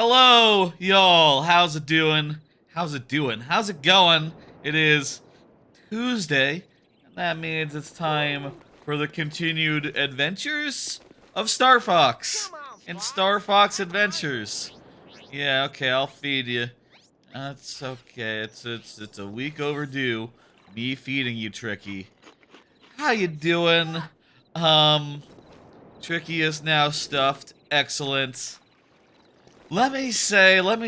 Hello, y'all. How's it doing? How's it doing? How's it going? It is Tuesday, and that means it's time for the continued adventures of Star Fox and Star Fox Adventures. Yeah, okay, I'll feed you. That's okay. It's a week overdue. Me feeding you, Tricky. How you doing? Um, Tricky is now stuffed. Excellent. Let me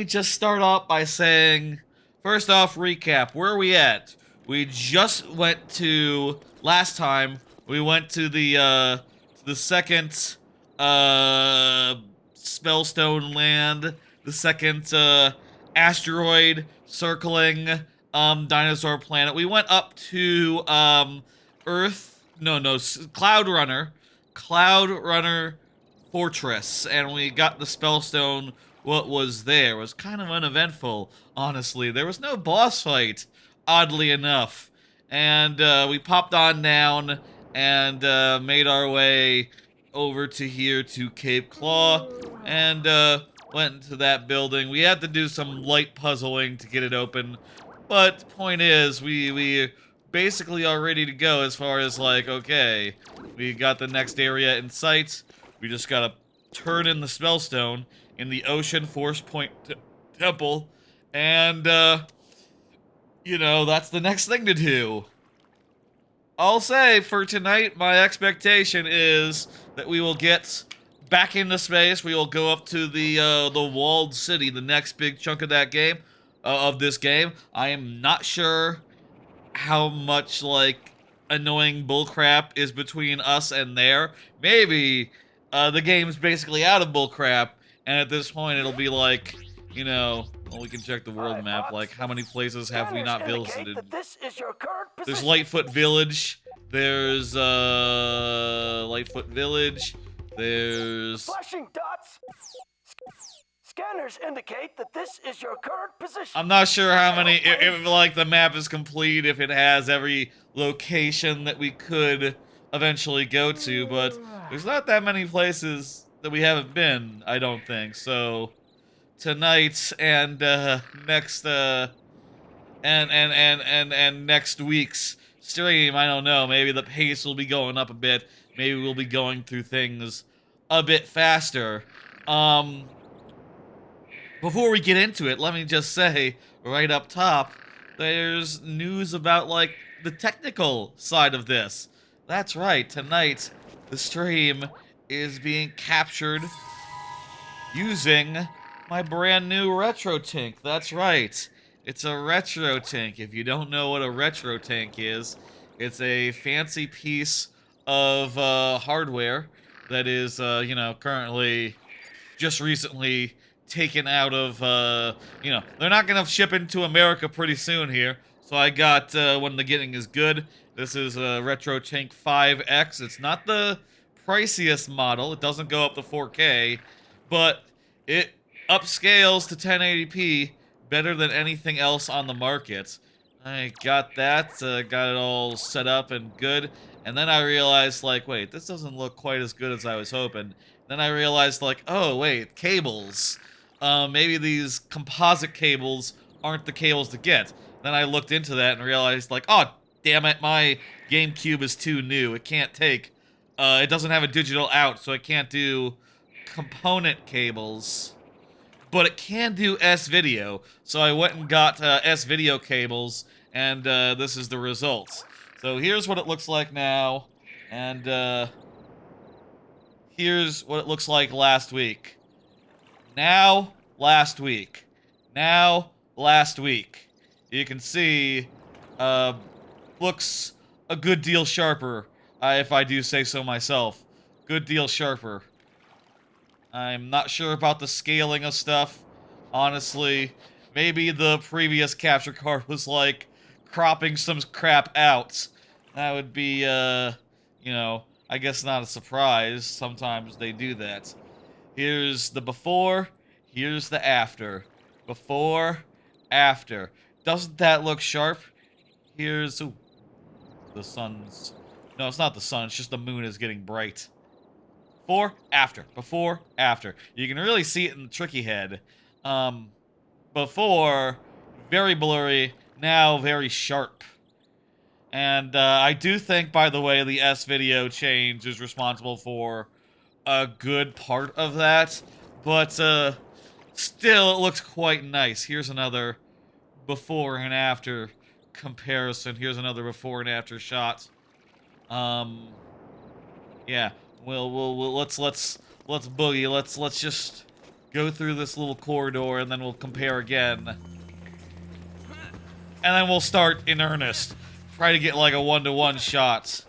just start off by saying, first off, recap. Where are we at? We just went to, last time, we went to the second, spellstone land, the second, asteroid circling, dinosaur planet. We went up to, Earth, CloudRunner Fortress, and we got the spellstone. What was there was kind of uneventful, honestly. There was no boss fight, oddly enough. And we popped on down and made our way over to here to Cape Claw and went into that building. We had to do some light puzzling to get it open, but point is, we basically are ready to go as far as like, okay, we got the next area in sight. We just gotta turn in the spellstone in the Ocean Force Point Temple, and, you know, that's the next thing to do. I'll say, for tonight, my expectation is that we will get back into space. We will go up to the walled city, the next big chunk of that game, of this game. I am not sure how much, like, annoying bullcrap is between us and there. Maybe the game's basically out of bullcrap, and at this point it'll be like, you know, well, we can check the world map, like, how many places have we not visited? There's LightFoot Village, there's, LightFoot Village, there's... Flashing dots! Scanners indicate that this is your current position. I'm not sure how many, if like the map is complete, if it has every location that we could eventually go to, but there's not that many places that we haven't been, I don't think. So tonight and next and next week's stream, I don't know, maybe the pace will be going up a bit. Maybe we'll be going through things a bit faster. Before we get into it, let me just say, right up top, there's news about, like, the technical side of this. That's right, tonight, the stream is being captured using my brand new RetroTink. That's right, it's a RetroTink. If you don't know what a RetroTink is, it's a fancy piece of hardware that is, you know, currently, just recently taken out of, you know, they're not gonna ship into America pretty soon here. So I got, when the getting is good, this is a RetroTink 5X. It's not the priciest model. It doesn't go up to 4K, but it upscales to 1080p better than anything else on the market. I got that, got it all set up and good, and then I realized, like, wait, this doesn't look quite as good as I was hoping. Then I realized, like, oh, wait, cables. Maybe these composite cables aren't the cables to get. Then I looked into that and realized, like, oh, damn it, my GameCube is too new. It can't take, it doesn't have a digital out, so it can't do component cables. But it can do S-Video, so I went and got S-Video cables, and this is the result. So here's what it looks like now, and here's what it looks like last week. Now, last week. Now, last week. You can see, looks a good deal sharper, if I do say so myself. Good deal sharper. I'm not sure about the scaling of stuff, honestly. Maybe the previous capture card was, like, cropping some crap out. That would be, you know, I guess not a surprise. Sometimes they do that. Here's the before, here's the after. Before, after. Doesn't that look sharp? Here's... Ooh, the sun's... No, it's not the sun, it's just the moon is getting bright. Before, after. Before, after. You can really see it in the tricky head. Before, very blurry. Now, very sharp. And I do think, by the way, the S-video change is responsible for a good part of that. But still, it looks quite nice. Here's another before and after comparison. Here's another before and after shot. Yeah. We'll let's boogie. Let's just go through this little corridor and then we'll compare again. And then we'll start in earnest. Try to get like a 1-to-1 shot.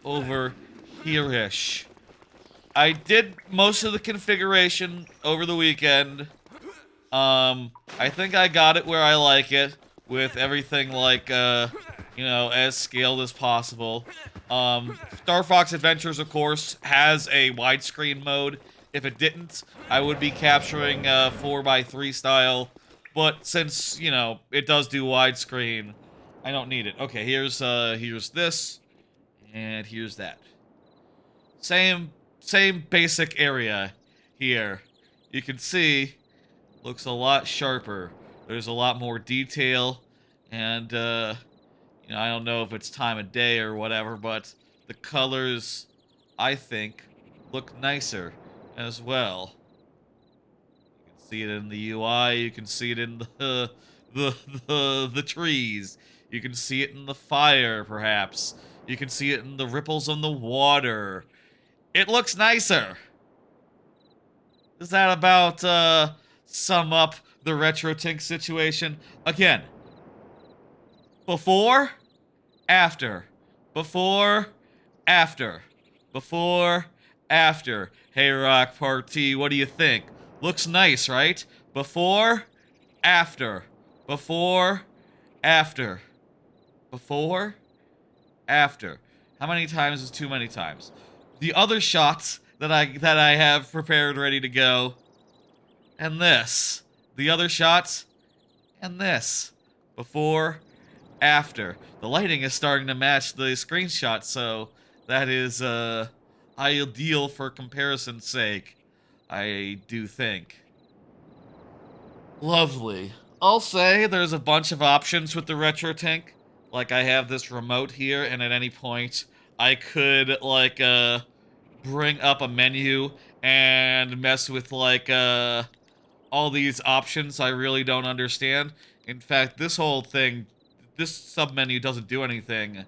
Over here-ish. I did most of the configuration over the weekend. I think I got it where I like it, with everything like, you know, as scaled as possible. Star Fox Adventures, of course, has a widescreen mode. If it didn't, I would be capturing 4x3 style. But since, you know, it does do widescreen, I don't need it. Okay, here's this, and here's that. Same basic area here. You can see, looks a lot sharper. There's a lot more detail, and, you know, I don't know if it's time of day or whatever, but the colors, I think, look nicer as well. You can see it in the UI, you can see it in the trees. You can see it in the fire, perhaps. You can see it in the ripples on the water. It looks nicer. Does that about sum up the RetroTink situation? Again, before, after. Before, after. Before, after. Hey, Rock Party, what do you think? Looks nice, right? Before, after. Before, after. Before, after. How many times is too many times? The other shots that I have prepared ready to go, and this. The other shots, and this. Before, after. The lighting is starting to match the screenshot, so that is ideal for comparison's sake, I do think. Lovely. I'll say there's a bunch of options with the RetroTink. Like, I have this remote here, and at any point, I could, like, bring up a menu and mess with, like, all these options I really don't understand. In fact, this whole thing, this sub-menu doesn't do anything.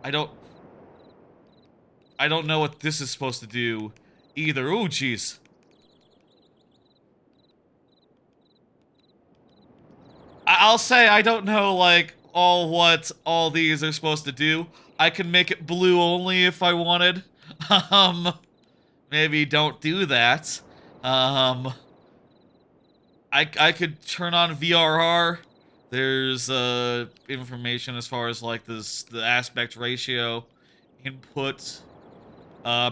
I don't know what this is supposed to do either. Ooh, jeez. I'll say I don't know, like, what all these are supposed to do. I can make it blue only if I wanted. Maybe don't do that. I could turn on VRR. There's information as far as like the aspect ratio input.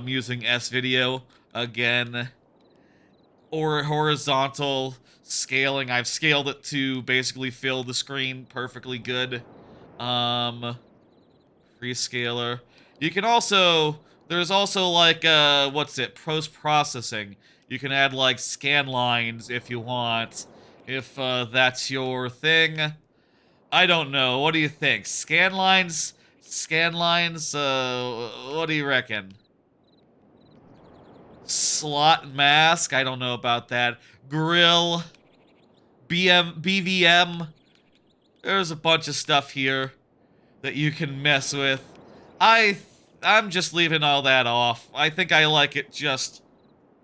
Using S-video again, or horizontal scaling. I've scaled it to basically fill the screen perfectly good. Rescaler. You can also, there's also like post-processing. You can add like scan lines if you want, if that's your thing. I don't know. What do you think? Scan lines? Scan lines? What do you reckon? Slot mask? I don't know about that. Grill? BVM? There's a bunch of stuff here that you can mess with. I'm just leaving all that off. I think I like it just,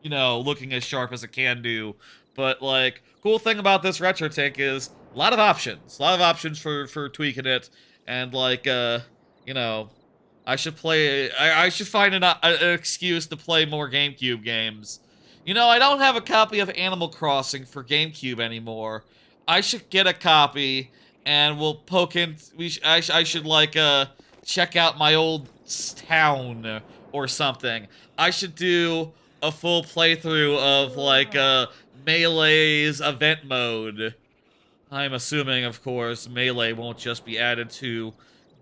you know, looking as sharp as it can do. But, like, cool thing about this RetroTink is a lot of options. A lot of options for tweaking it. And, like, you know, I should play... I should find an excuse to play more GameCube games. You know, I don't have a copy of Animal Crossing for GameCube anymore. I should get a copy, and we'll poke in... I should, like, check out my old town or something. I should do a full playthrough of, like, Melee's event mode. I'm assuming, of course, Melee won't just be added to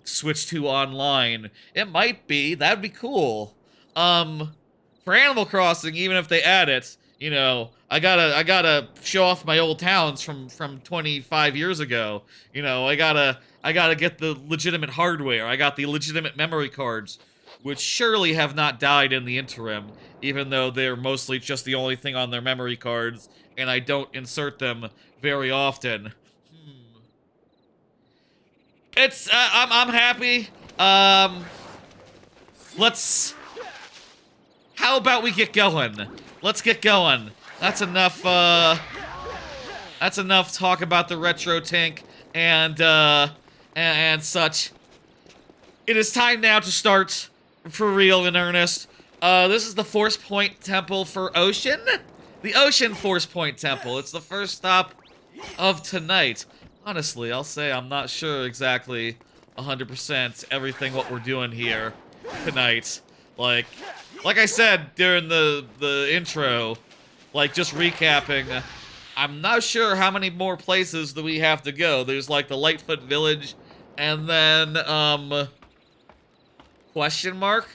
Switch 2 Online. It might be. That'd be cool. For Animal Crossing, even if they add it, you know, I gotta show off my old towns from 25 years ago. You know, I gotta get the legitimate hardware. I got the legitimate memory cards, which surely have not died in the interim, even though they're mostly just the only thing on their memory cards, and I don't insert them very often. It's I'm happy. Let's. How about we get going? Let's get going. That's enough. That's enough talk about the RetroTink and such. It is time now to start for real in earnest. This is the Force Point Temple for Ocean. The Ocean Force Point Temple. It's the first stop of tonight. Honestly, I'll say I'm not sure exactly 100% everything what we're doing here tonight. Like I said during the intro, like just recapping, I'm not sure how many more places that we have to go. There's like the LightFoot village, and then question mark?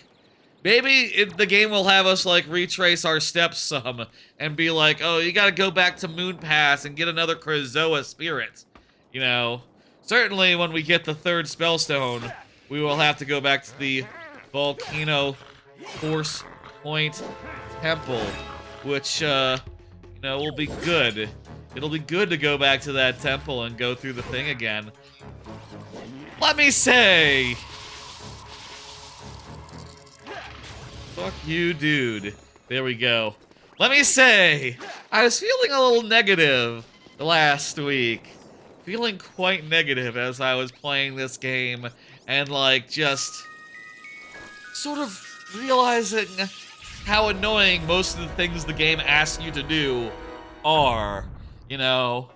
Maybe the game will have us like retrace our steps some and be like, oh, you gotta go back to Moon Pass and get another Krazoa spirit. You know, certainly when we get the third spellstone, we will have to go back to the Volcano Force Point Temple, which, you know, will be good. It'll be good to go back to that temple and go through the thing again. Let me say... Fuck you, dude. There we go. Let me say, I was feeling a little negative last week. Feeling quite negative as I was playing this game and, like, just sort of realizing how annoying most of the things the game asks you to do are, you know.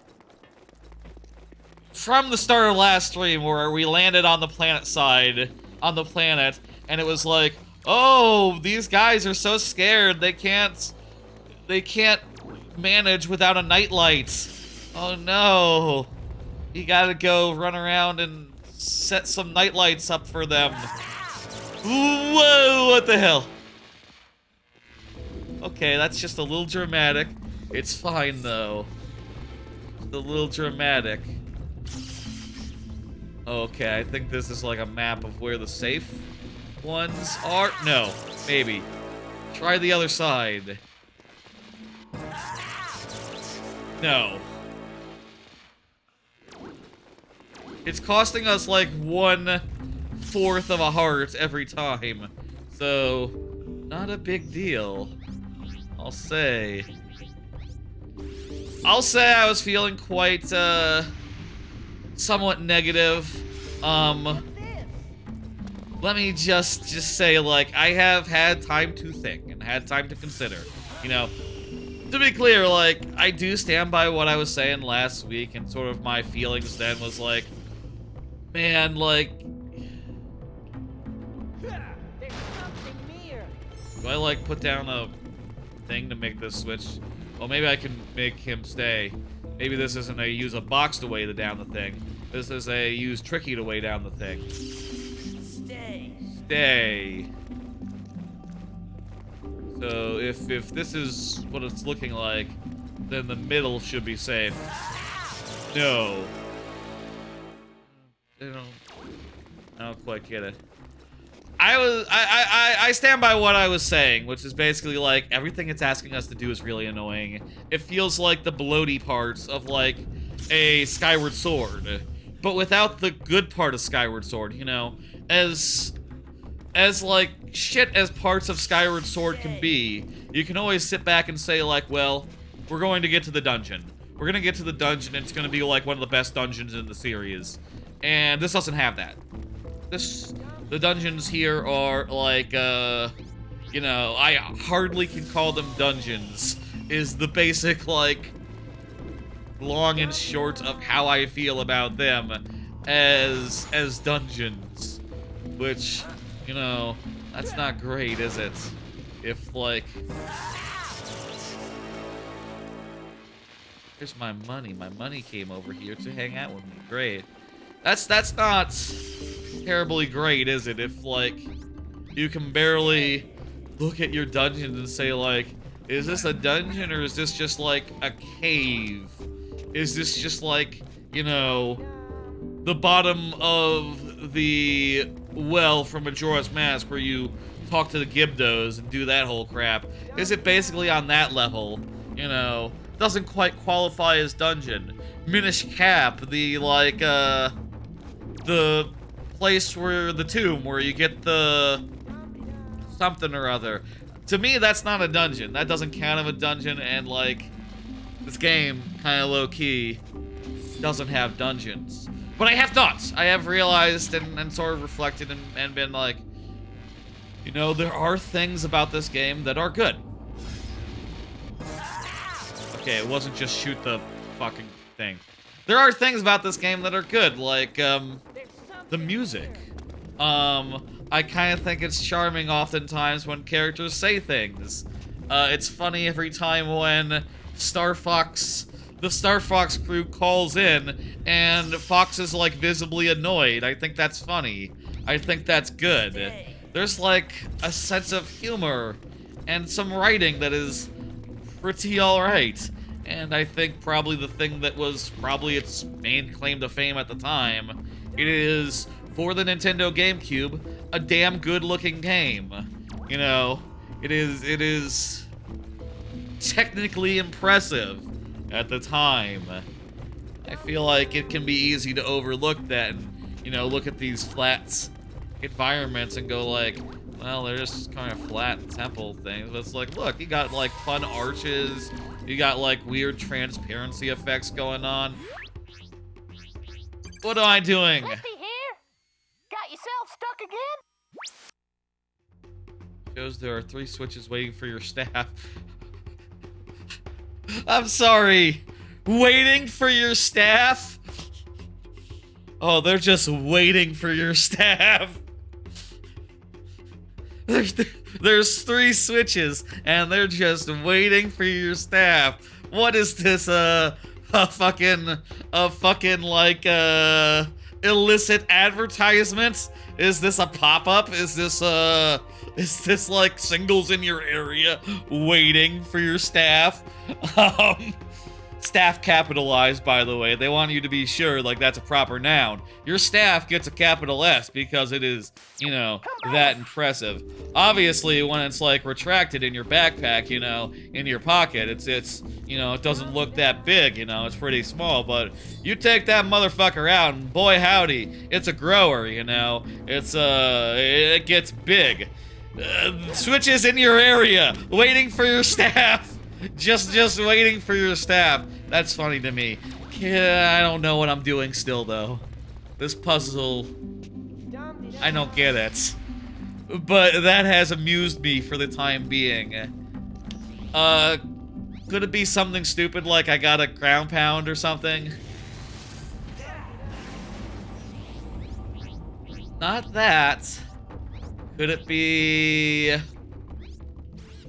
From the start of last stream where we landed on the planet side, on the planet, and it was like, oh, these guys are so scared they can't manage without a nightlight. Oh no. You gotta go run around and set some nightlights up for them. Whoa, what the hell? Okay, that's just a little dramatic. It's fine, though. Just a little dramatic. Okay, I think this is like a map of where the safe ones are. No, maybe. Try the other side. No. It's costing us like 1/4 of a heart every time. So, not a big deal. I'll say I was feeling quite, somewhat negative. Let me just say, like, I have had time to think and had time to consider. You know, to be clear, like, I do stand by what I was saying last week, and sort of my feelings then was like, man, like, do I, like, put down a thing to make this switch? Oh, maybe I can make him stay. Maybe this isn't a use a box to weigh down the thing. This is a use tricky to weigh down the thing. Stay. So if this is what it's looking like, then the middle should be safe. No. I don't quite get it. I stand by what I was saying, which is basically like everything it's asking us to do is really annoying. It feels like the bloaty parts of like a Skyward Sword, but without the good part of Skyward Sword, you know, as like shit as parts of Skyward Sword can be, you can always sit back and say like, well, we're going to get to the dungeon. We're gonna get to the dungeon, and it's gonna be like one of the best dungeons in the series. And this doesn't have that. The dungeons here are like, you know, I hardly can call them dungeons, is the basic, like, long and short of how I feel about them as dungeons. Which, you know, that's not great, is it? If, like... Here's my money. My money came over here to hang out with me. Great. That's not terribly great, is it? If, like, you can barely look at your dungeon and say like, is this a dungeon or is this just like a cave? Is this just like, you know, the bottom of the well from Majora's Mask where you talk to the Gibdos and do that whole crap? Is it basically on that level? You know, doesn't quite qualify as dungeon. Minish Cap, the like, the place where the tomb where you get the something or other. To me, that's not a dungeon. That doesn't count as a dungeon, and like, this game, kind of low-key, doesn't have dungeons. But I have thoughts. I have realized and sort of reflected and been like, you know, there are things about this game that are good. Okay, it wasn't just shoot the fucking thing. There are things about this game that are good, like, the music. I kind of think it's charming oftentimes when characters say things. It's funny every time when the Star Fox crew calls in and Fox is like visibly annoyed. I think that's funny. I think that's good. There's like a sense of humor and some writing that is pretty alright. And I think probably the thing that was probably its main claim to fame at the time, it is, for the Nintendo GameCube, a damn good looking game. You know, it is technically impressive at the time. I feel like it can be easy to overlook that and, you know, look at these flat environments and go like, well, they're just kind of flat temple things. But it's like, look, you got like fun arches, you got like weird transparency effects going on. What am I doing? Lefty here. Got yourself stuck again? Shows there are 3 switches waiting for your staff. I'm sorry. Waiting for your staff? Oh, they're just waiting for your staff. There's 3 switches, and they're just waiting for your staff. What is this, a fucking like, illicit advertisement? Is this a pop-up? Is this like singles in your area waiting for your staff? Staff capitalized, by the way. They want you to be sure, like, that's a proper noun. Your staff gets a capital S because it is, you know, that impressive. Obviously, when it's, like, retracted in your backpack, you know, in your pocket, it's you know, it doesn't look that big, you know, it's pretty small, but you take that motherfucker out, and boy howdy, it's a grower, you know? It gets big. Switches in your area, waiting for your staff. Just waiting for your staff. That's funny to me. Yeah, I don't know what I'm doing still, though. This puzzle, I don't get it. But that has amused me for the time being. Could it be something stupid like I got a ground pound or something? Not that. Could it be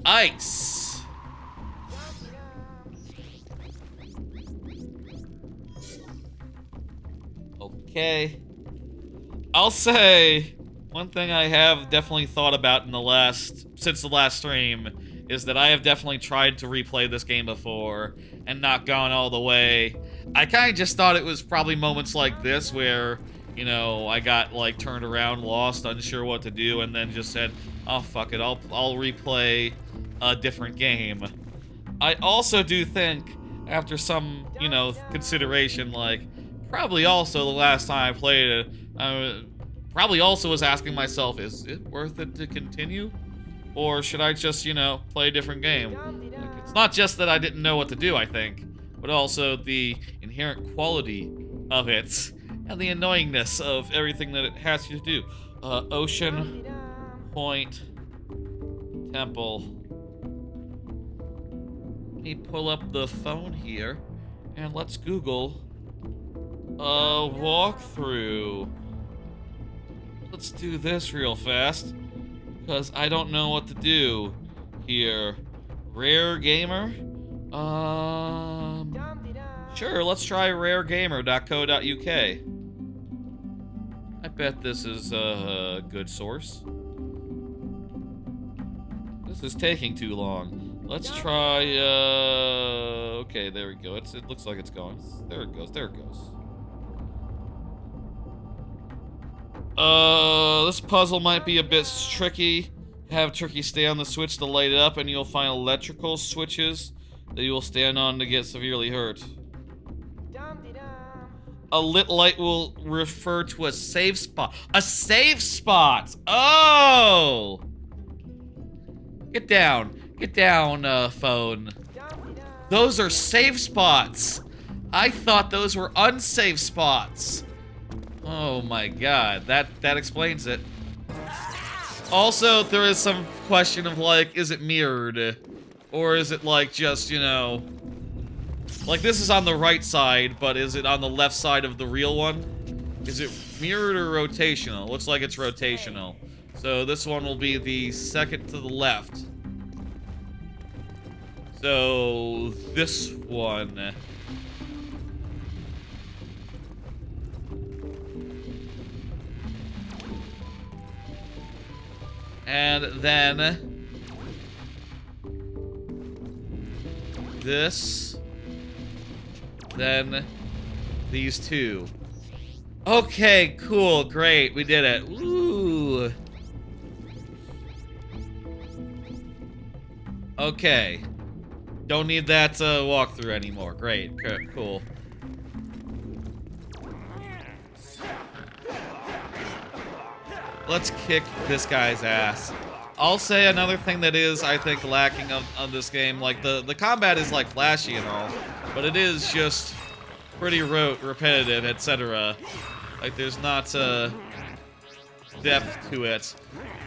ice? Okay. I'll say one thing I have definitely thought about since the last stream is that I have definitely tried to replay this game before and not gone all the way. I kind of just thought it was probably moments like this where, you know, I got like turned around, lost, unsure what to do, and then just said, oh fuck it, I'll replay a different game. I also do think, after some, you know, consideration, like, probably also the last time I played it, I probably also was asking myself, is it worth it to continue? Or should I just, you know, play a different game? Like, it's not just that I didn't know what to do, I think, but also the inherent quality of it and the annoyingness of everything that it has to do. Ocean, Point, Temple. Let me pull up the phone here and let's Google walkthrough. Let's do this real fast, because I don't know what to do here. Rare Gamer? Sure, let's try raregamer.co.uk. I bet this is a good source. This is taking too long. Let's try, okay, there we go. It looks like it's going. There it goes, there it goes. This puzzle might be a bit tricky. Have Tricky stay on the switch to light it up, and you'll find electrical switches that you will stand on to get severely hurt. A lit light will refer to a safe spot. A safe spot! Oh! Get down, phone. Those are safe spots. I thought those were unsafe spots. Oh my god, that explains it. Also, there is some question of like, is it mirrored? Or is it like just, you know, like this is on the right side, but is it on the left side of the real one? Is it mirrored or rotational? Looks like it's rotational. So this one will be the second to the left. So this one. And then this, then these two. Okay, cool, great, we did it. Woo. Okay. Don't need that walkthrough anymore. Great, cool. Let's kick this guy's ass. I'll say another thing that is, I think, lacking on this game, like the combat is like flashy and all, but it is just pretty repetitive, etc. Like there's not depth to it.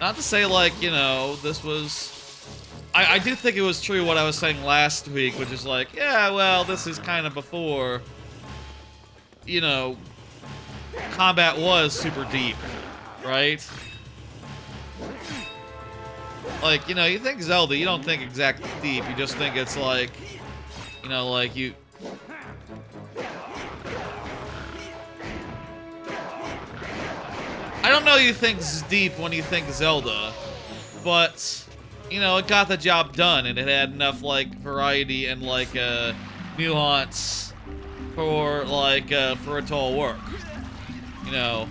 Not to say like, you know, this was. I do think it was true what I was saying last week, which is like, yeah, well, this is kind of before, you know, combat was super deep, right? Like, you know, you think Zelda, you don't think exactly deep, you just think it's like, you know, like you... I don't know you think deep when you think Zelda, but... You know, it got the job done, and it had enough, like, variety and, like, nuance for, like, for it to all work. You know.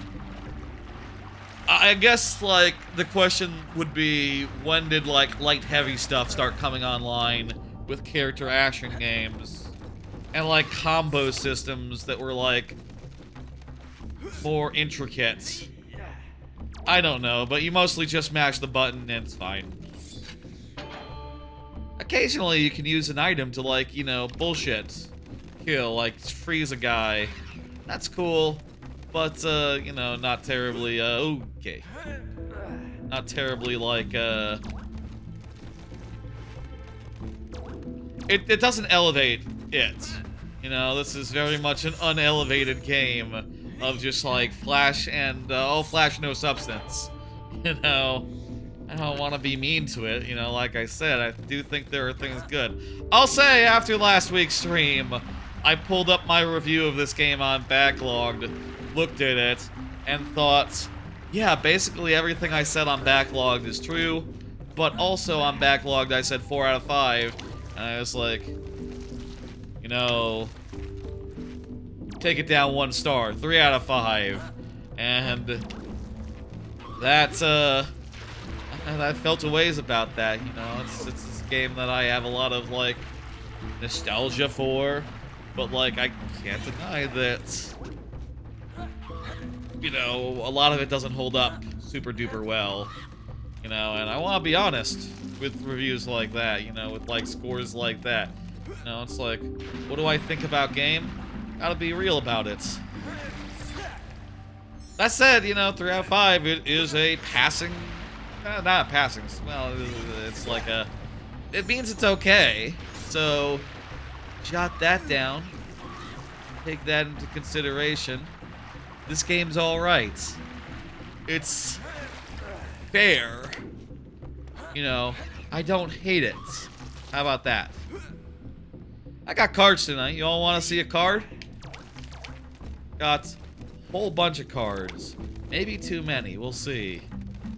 I guess, like, the question would be, when did, like, light-heavy stuff start coming online with character action games? And, like, combo systems that were, like, more intricate. I don't know, but you mostly just mash the button and it's fine. Occasionally, you can use an item to, like, you know, bullshit kill, like, freeze a guy. That's cool, but, you know, not terribly, okay. Not terribly, like, It doesn't elevate it. You know, this is very much an unelevated game of just, like, flash and, all flash, no substance. You know? I don't want to be mean to it, you know, like I said, I do think there are things good. I'll say, after last week's stream, I pulled up my review of this game on Backlogged, looked at it, and thought, yeah, basically everything I said on Backlogged is true, but also on Backlogged I said 4 out of 5, and I was like, you know, take it down 1 star, 3 out of 5, and that's, and I felt a ways about that, you know, it's this game that I have a lot of, like, nostalgia for, but, like, I can't deny that, you know, a lot of it doesn't hold up super duper well, you know, and I want to be honest with reviews like that, you know, with, like, scores like that, you know, it's like, what do I think about game? Gotta be real about it. That said, you know, 3 out of 5, it is a passing... not passing, well, it's like a... It means it's okay, so jot that down, take that into consideration. This game's alright. It's fair. You know, I don't hate it. How about that? I got cards tonight. You all want to see a card? Got a whole bunch of cards. Maybe too many, we'll see.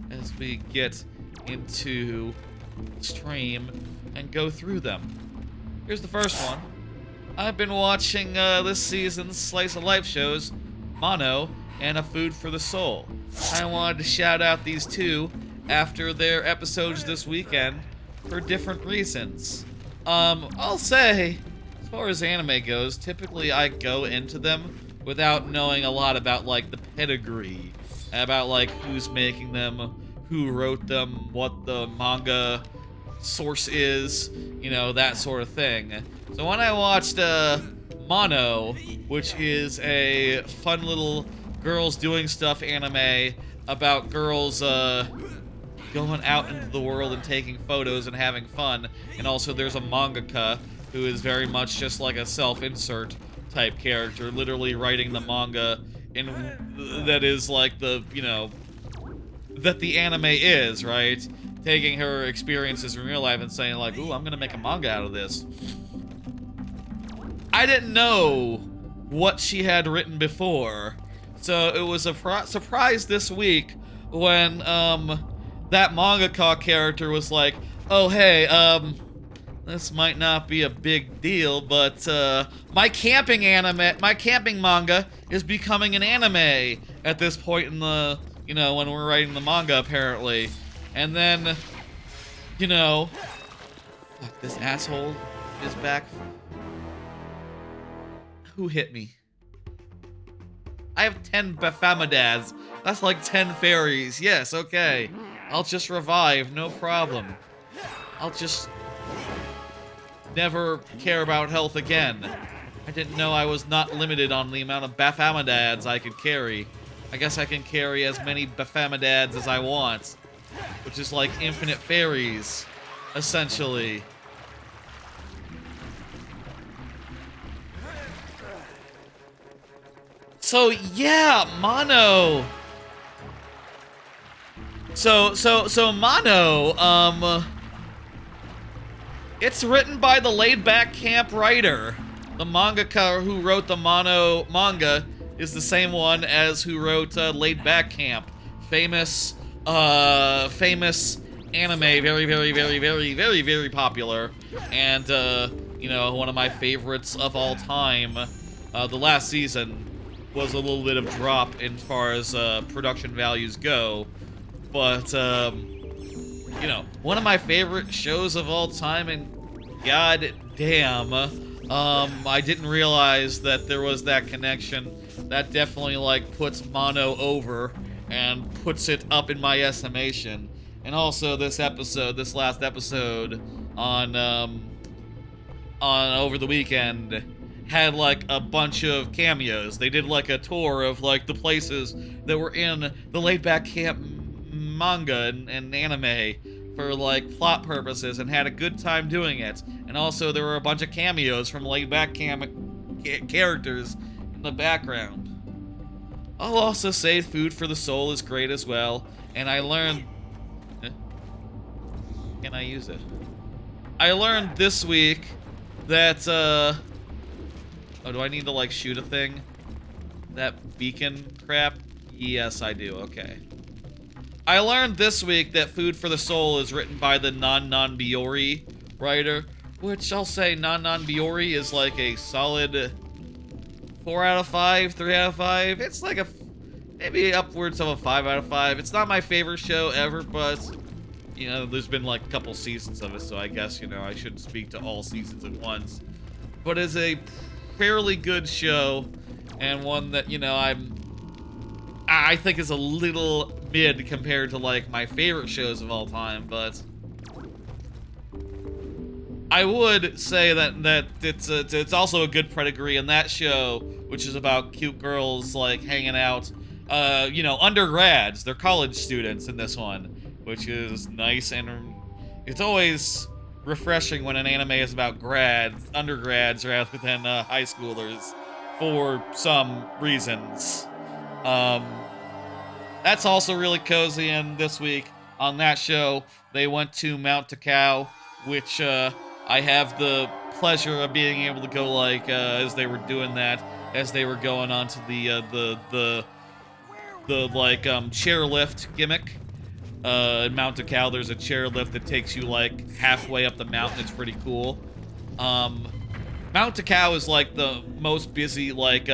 As we get into stream and go through them. Here's the first one. I've been watching this season's Slice of Life shows, Mono and A Food for the Soul. I wanted to shout out these two after their episodes this weekend for different reasons. I'll say, as far as anime goes, typically I go into them without knowing a lot about, like, the pedigree, about, like, who's making them, who wrote them, what the manga source is, you know, that sort of thing. So when I watched Mono, which is a fun little girls doing stuff anime about girls going out into the world and taking photos and having fun, and also there's a mangaka who is very much just like a self-insert type character, literally writing the manga in that is like the, you know, that the anime is, right? Taking her experiences in real life and saying like, ooh, I'm gonna make a manga out of this. I didn't know what she had written before, so it was a surprise this week when that mangaka character was like, oh hey, this might not be a big deal, but my camping manga is becoming an anime at this point in the, you know, when we're writing the manga apparently. And then, you know, fuck, this asshole is back. Who hit me? I have 10 Baphomethads. That's like 10 fairies. Yes, okay. I'll just revive, no problem. I'll just never care about health again. I didn't know I was not limited on the amount of Baphomethads I could carry. I guess I can carry as many Baphomethads as I want, which is like infinite fairies, essentially. So yeah, Mono. So Mono, it's written by the laid-back camp writer. The mangaka who wrote the Mono manga is the same one as who wrote Laid Back Camp. Famous anime, very popular, and you know, one of my favorites of all time. The last season was a little bit of drop as far as production values go, but you know, one of my favorite shows of all time, and god damn, I didn't realize that there was that connection. That definitely like puts Mono over and puts it up in my estimation. And also this last episode on over the weekend had like a bunch of cameos. They did like a tour of like the places that were in the Laid Back Camp manga and anime for like plot purposes, and had a good time doing it. And also there were a bunch of cameos from Laid Back Camp characters in the background. I'll also say Food for the Soul is great as well, and I learned... Can I use it? I learned this week that, oh, do I need to, like, shoot a thing? That beacon crap? Yes, I do, okay. I learned this week that Food for the Soul is written by the Non-Non-Biori writer, which I'll say Non-Non-Biori is like a solid 4 out of 5, 3 out of 5. It's like a, maybe upwards of a 5 out of 5. It's not my favorite show ever, but, you know, there's been like a couple seasons of it, so I guess, you know, I shouldn't speak to all seasons at once. But it's a fairly good show, and one that, you know, I think is a little mid compared to like my favorite shows of all time, but I would say that it's also a good pedigree in that show, which is about cute girls like hanging out, you know, undergrads. They're college students in this one, which is nice, and it's always refreshing when an anime is about undergrads rather than high schoolers, for some reasons. That's also really cozy, and this week on that show, they went to Mount Takao, which I have the pleasure of being able to go, like, as they were doing that, as they were going onto the chairlift gimmick, In Mount Cal, there's a chairlift that takes you like halfway up the mountain. It's pretty cool. Mount Cal is like the most busy like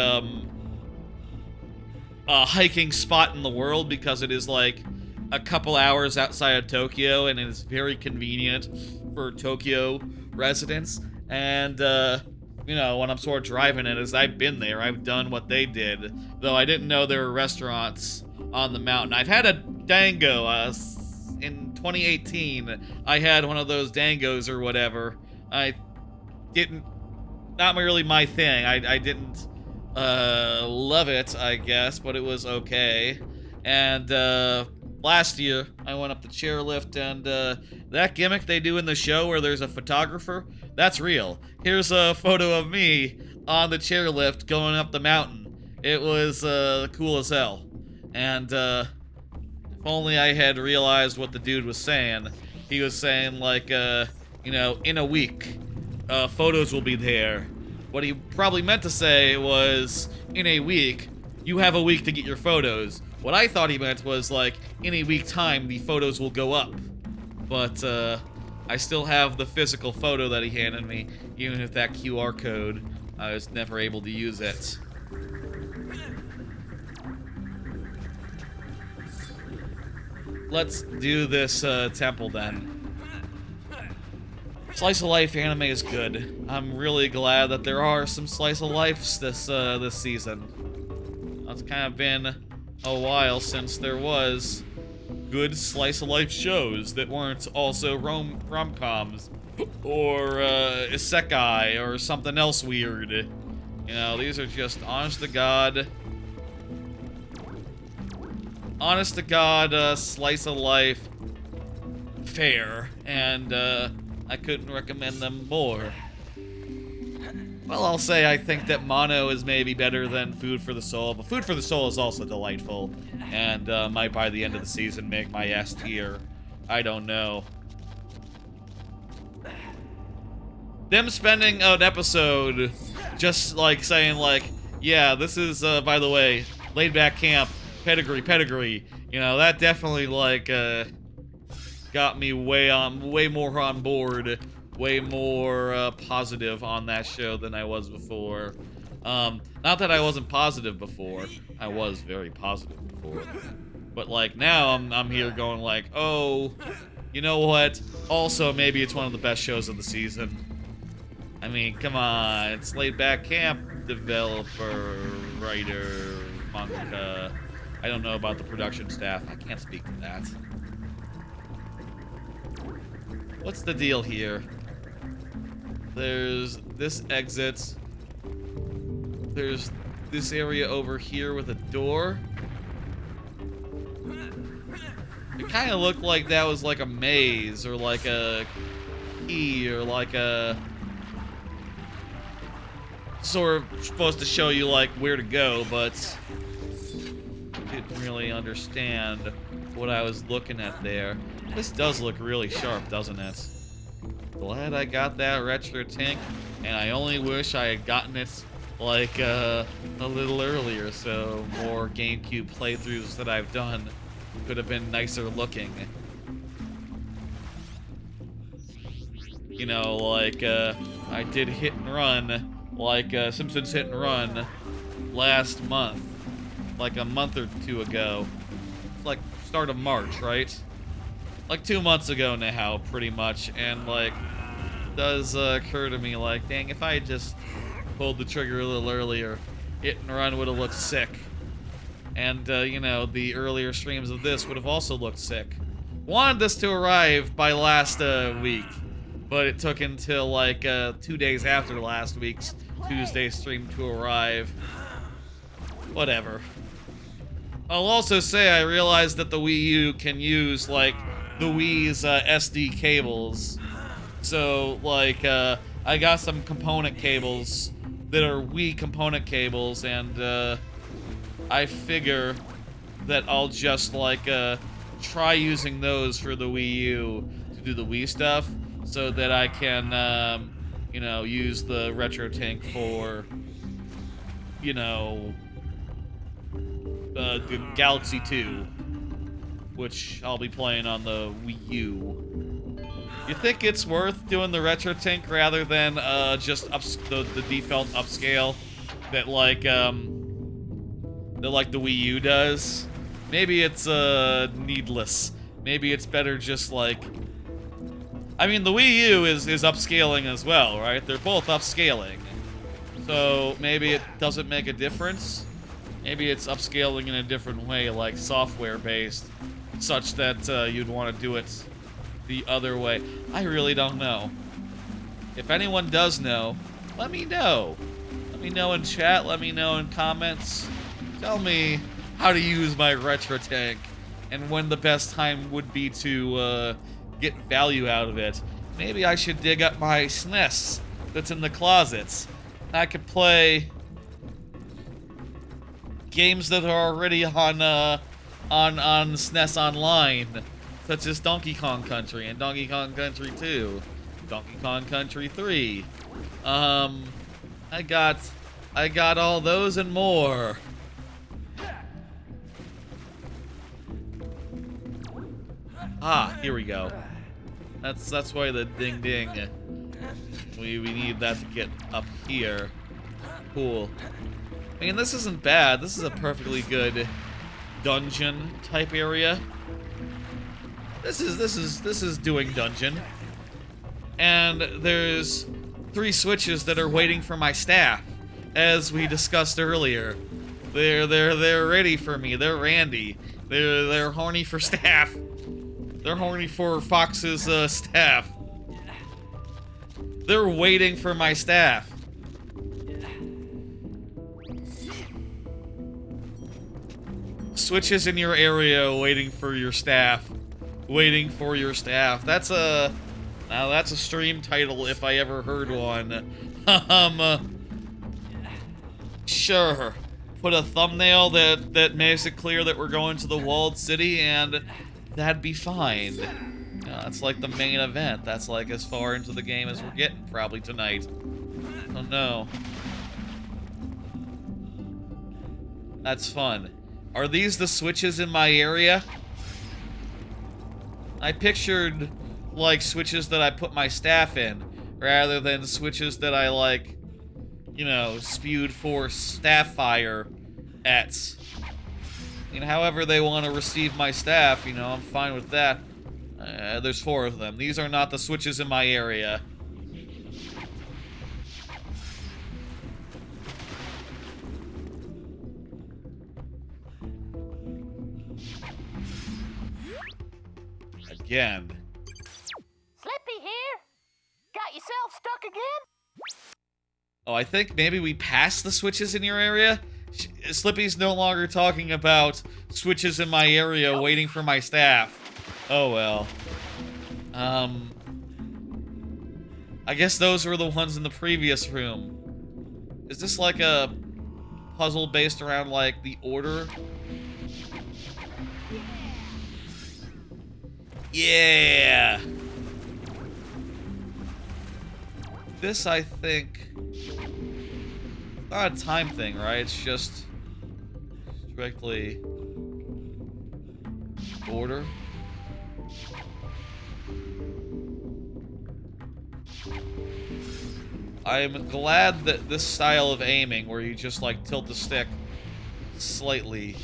hiking spot in the world because it is like a couple hours outside of Tokyo, and it is very convenient for Tokyo residents. And you know, when I'm sort of driving it, as I've been there, I've done what they did, though I didn't know there were restaurants on the mountain. I've had a dango in 2018. I had one of those dangos or whatever. I didn't, not really my thing. I didn't love it, I guess, but it was okay. And last year I went up the chairlift, and that gimmick they do in the show where there's a photographer, that's real. Here's a photo of me on the chairlift going up the mountain. It was cool as hell. And if only I had realized what the dude was saying. He was saying like, you know, in a week, photos will be there. What he probably meant to say was, in a week, you have a week to get your photos. What I thought he meant was like, in a week time, the photos will go up. But I still have the physical photo that he handed me, even with that QR code. I was never able to use it. Let's do this temple then. Slice of life anime is good. I'm really glad that there are some slice of lifes this season. It's kind of been a while since there was good slice of life shows that weren't also rom-coms or isekai or something else weird. You know, these are just honest to God slice of life fare, and I couldn't recommend them more. Well, I'll say I think that Mono is maybe better than Food for the Soul, but Food for the Soul is also delightful, and might by the end of the season make my S tier. I don't know. Them spending an episode just like saying like, yeah, this is by the way, laid back camp, pedigree, you know, that definitely like got me way more on board, way more positive on that show than I was before. Not that I wasn't positive before. I was very positive before. But like now I'm here going like, oh, you know what? Also, maybe it's one of the best shows of the season. I mean, come on, it's laid back camp developer, writer, mangaka. I don't know about the production staff. I can't speak to that. What's the deal here? There's this exit. There's this area over here with a door. It kind of looked like that was like a maze or like a key or like a sort of supposed to show you like where to go, but didn't really understand what I was looking at there. This does look really sharp, doesn't it? Glad I got that RetroTink, and I only wish I had gotten it like a little earlier, so more GameCube playthroughs that I've done could have been nicer looking. You know, like I did Hit and Run, like Simpsons Hit and Run last month, like a month or two ago. Like start of March, right? Like 2 months ago now, pretty much, and like, does occur to me like, dang, if I had just pulled the trigger a little earlier, Hit and Run would have looked sick. And, you know, the earlier streams of this would have also looked sick. Wanted this to arrive by last week, but it took until like 2 days after last week's Tuesday stream to arrive. Whatever. I'll also say I realized that the Wii U can use, like, the Wii's SD cables. So, like, I got some component cables that are Wii component cables, and I figure that I'll just, like, try using those for the Wii U to do the Wii stuff, so that I can, you know, use the RetroTink for, you know, the Galaxy 2. which I'll be playing on the Wii U. You think it's worth doing the RetroTink rather than just the default upscale that like the Wii U does? Maybe it's needless. Maybe it's better just like, I mean, the Wii U is upscaling as well, right? They're both upscaling. So maybe it doesn't make a difference. Maybe it's upscaling in a different way, like software-based, such that you'd want to do it the other way. I really don't know. If anyone does know, let me know. Let me know in chat, let me know in comments. Tell me how to use my RetroTink and when the best time would be to get value out of it. Maybe I should dig up my SNES that's in the closets. I could play games that are already on SNES Online, such as Donkey Kong Country and Donkey Kong Country 2, Donkey Kong Country 3. I got all those and more. Ah, here we go. That's why the ding ding. We need that to get up here. Cool. I mean, this isn't bad. This is a perfectly good dungeon type area. This is doing dungeon. And there's 3 switches that are waiting for my staff, as we discussed earlier. They're ready for me. They're Randy. They're horny for staff. They're horny for Fox's staff. They're waiting for my staff. Switches in your area waiting for your staff. Waiting for your staff. Now that's a stream title if I ever heard one. Sure. Put a thumbnail that makes it clear that we're going to the walled city and that'd be fine. That's like the main event. That's like as far into the game as we're getting probably tonight. Oh no. That's fun. Are these the switches in my area? I pictured like switches that I put my staff in rather than switches that I like, you know, spewed for staff fire at. You know, however they want to receive my staff, you know, I'm fine with that. There's 4 of them. These are not the switches in my area. Again. Slippy here. Got yourself stuck again? Oh, I think maybe we passed the switches in your area? Slippy's no longer talking about switches in my area waiting for my staff. Oh well. I guess those were the ones in the previous room. Is this like a puzzle based around like the order? Yeah! This, I think, not a time thing, right? It's just strictly order. I'm glad that this style of aiming, where you just like tilt the stick slightly,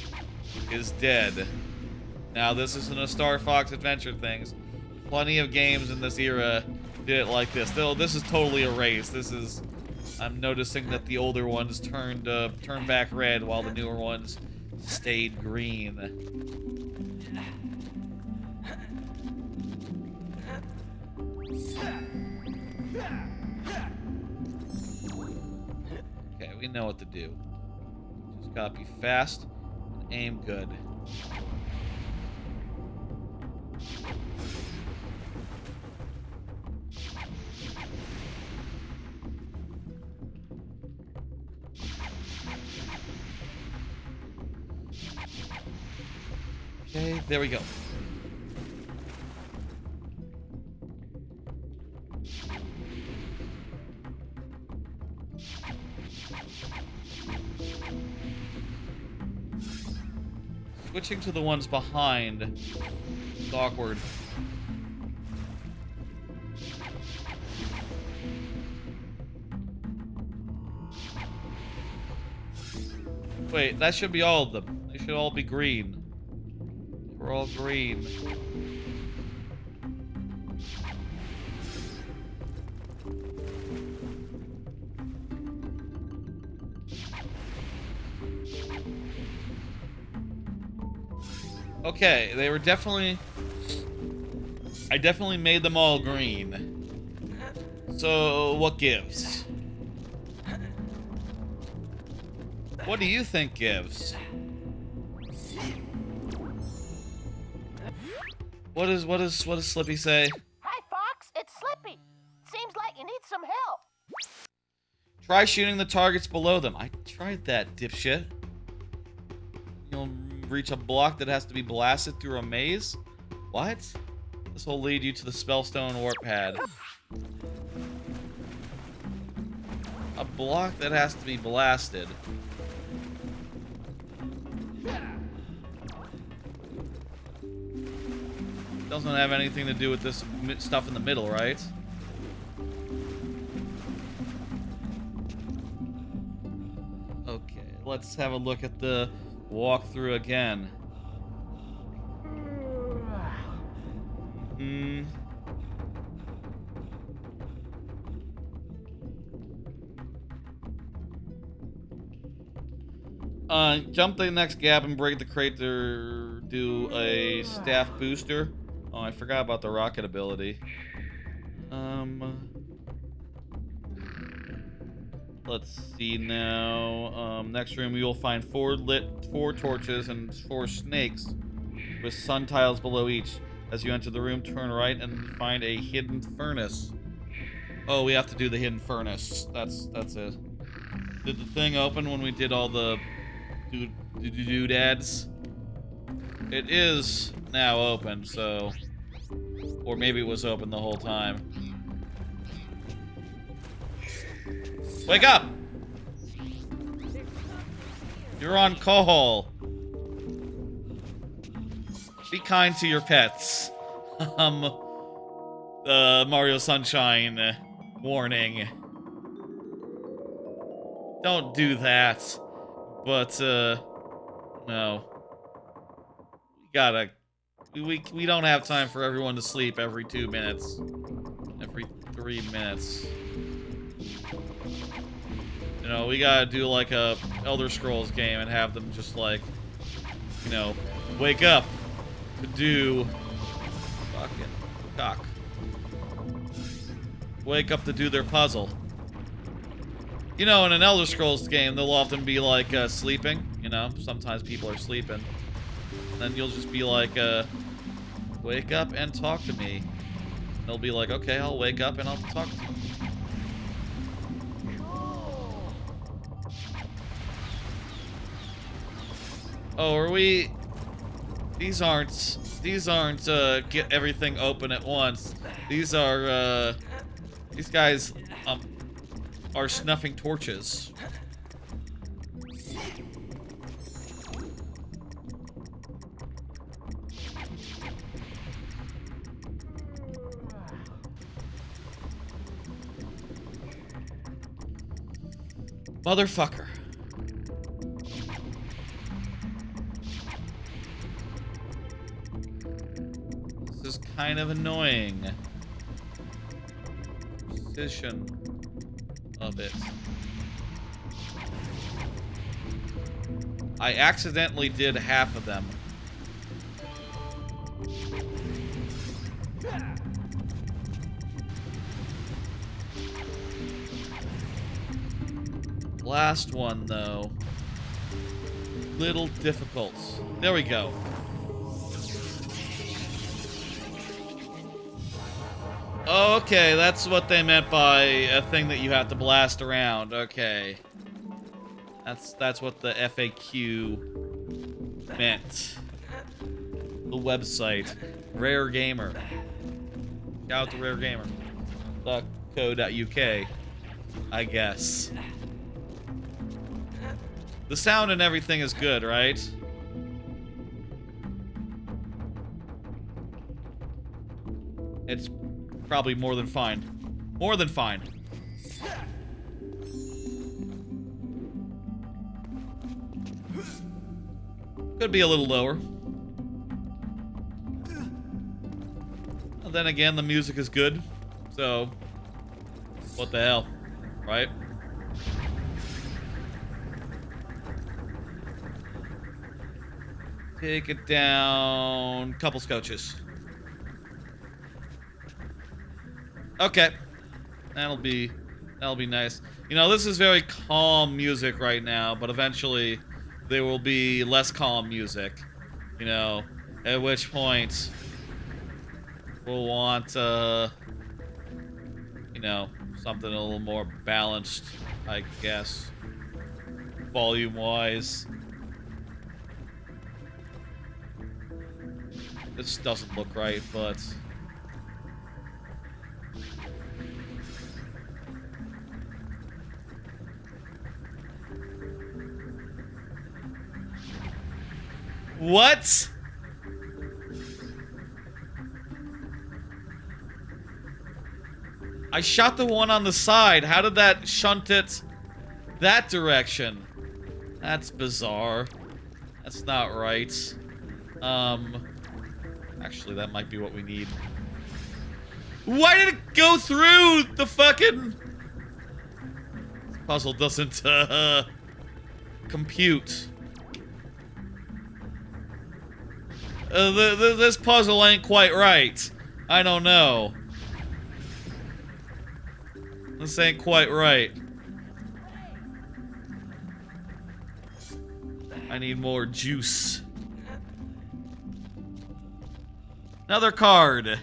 is dead. Now, this isn't a Star Fox Adventure things. Plenty of games in this era did it like this. Though this is totally erased. This is, I'm noticing that the older ones turned back red while the newer ones stayed green. Okay, we know what to do. Just gotta be fast and aim good. Okay, there we go. Switching to the ones behind. It's awkward. Wait, that should be all of them. They should all be green. We're all green. Okay, they were definitely... I definitely made them all green. So, what gives? What do you think gives? What does Slippy say? Hi, Fox. It's Slippy. Seems like you need some help. Try shooting the targets below them. I tried that, dipshit. You'll reach a block that has to be blasted through a maze? What? This will lead you to the spellstone warp pad. A block that has to be blasted. Doesn't have anything to do with this stuff in the middle, right? Okay, let's have a look at the walkthrough again. Jump the next gap and break the crate to do a staff booster. Oh, I forgot about the rocket ability. Let's see now. Next room, you will find 4 torches and 4 snakes with sun tiles below each. As you enter the room, turn right and find a hidden furnace. Oh, we have to do the hidden furnace. That's it. Did the thing open when we did all the doodads? It is now open, so... Or maybe it was open the whole time. Wake up! You're on call. Be kind to your pets. Mario Sunshine warning. Don't do that. But, no. We don't have time for everyone to sleep every 2 minutes. Every 3 minutes. You know, we gotta do like a Elder Scrolls game and have them just like, you know, wake up to do fucking cock. Wake up to do their puzzle. You know, in an Elder Scrolls game, they'll often be like sleeping. You know, sometimes people are sleeping. And then you'll just be like, wake up and talk to me. And they'll be like, okay, I'll wake up and I'll talk to you. Oh, are we... These aren't get everything open at once. These are, these guys, are snuffing torches. Motherfucker. This is kind of annoying. Position of it. I accidentally did half of them. Last one, though. Little difficult. There we go. Okay, that's what they meant by a thing that you have to blast around. Okay. That's what the FAQ meant. The website. Rare Gamer. Shout out to Rare Gamer. .co.uk, I guess. The sound and everything is good, right? It's probably more than fine. More than fine. Could be a little lower. And then again, the music is good. So, what the hell, right? Take it down. Couple scotches. Okay. That'll be nice. You know, this is very calm music right now, but eventually there will be less calm music. You know, at which point we'll want, you know, something a little more balanced, I guess, volume-wise. This doesn't look right, but... What? I shot the one on the side. How did that shunt it that direction? That's bizarre. That's not right. Actually, that might be what we need. Why did it go through the fucking... This puzzle doesn't, compute. This puzzle ain't quite right. I don't know. This ain't quite right. I need more juice. Another card.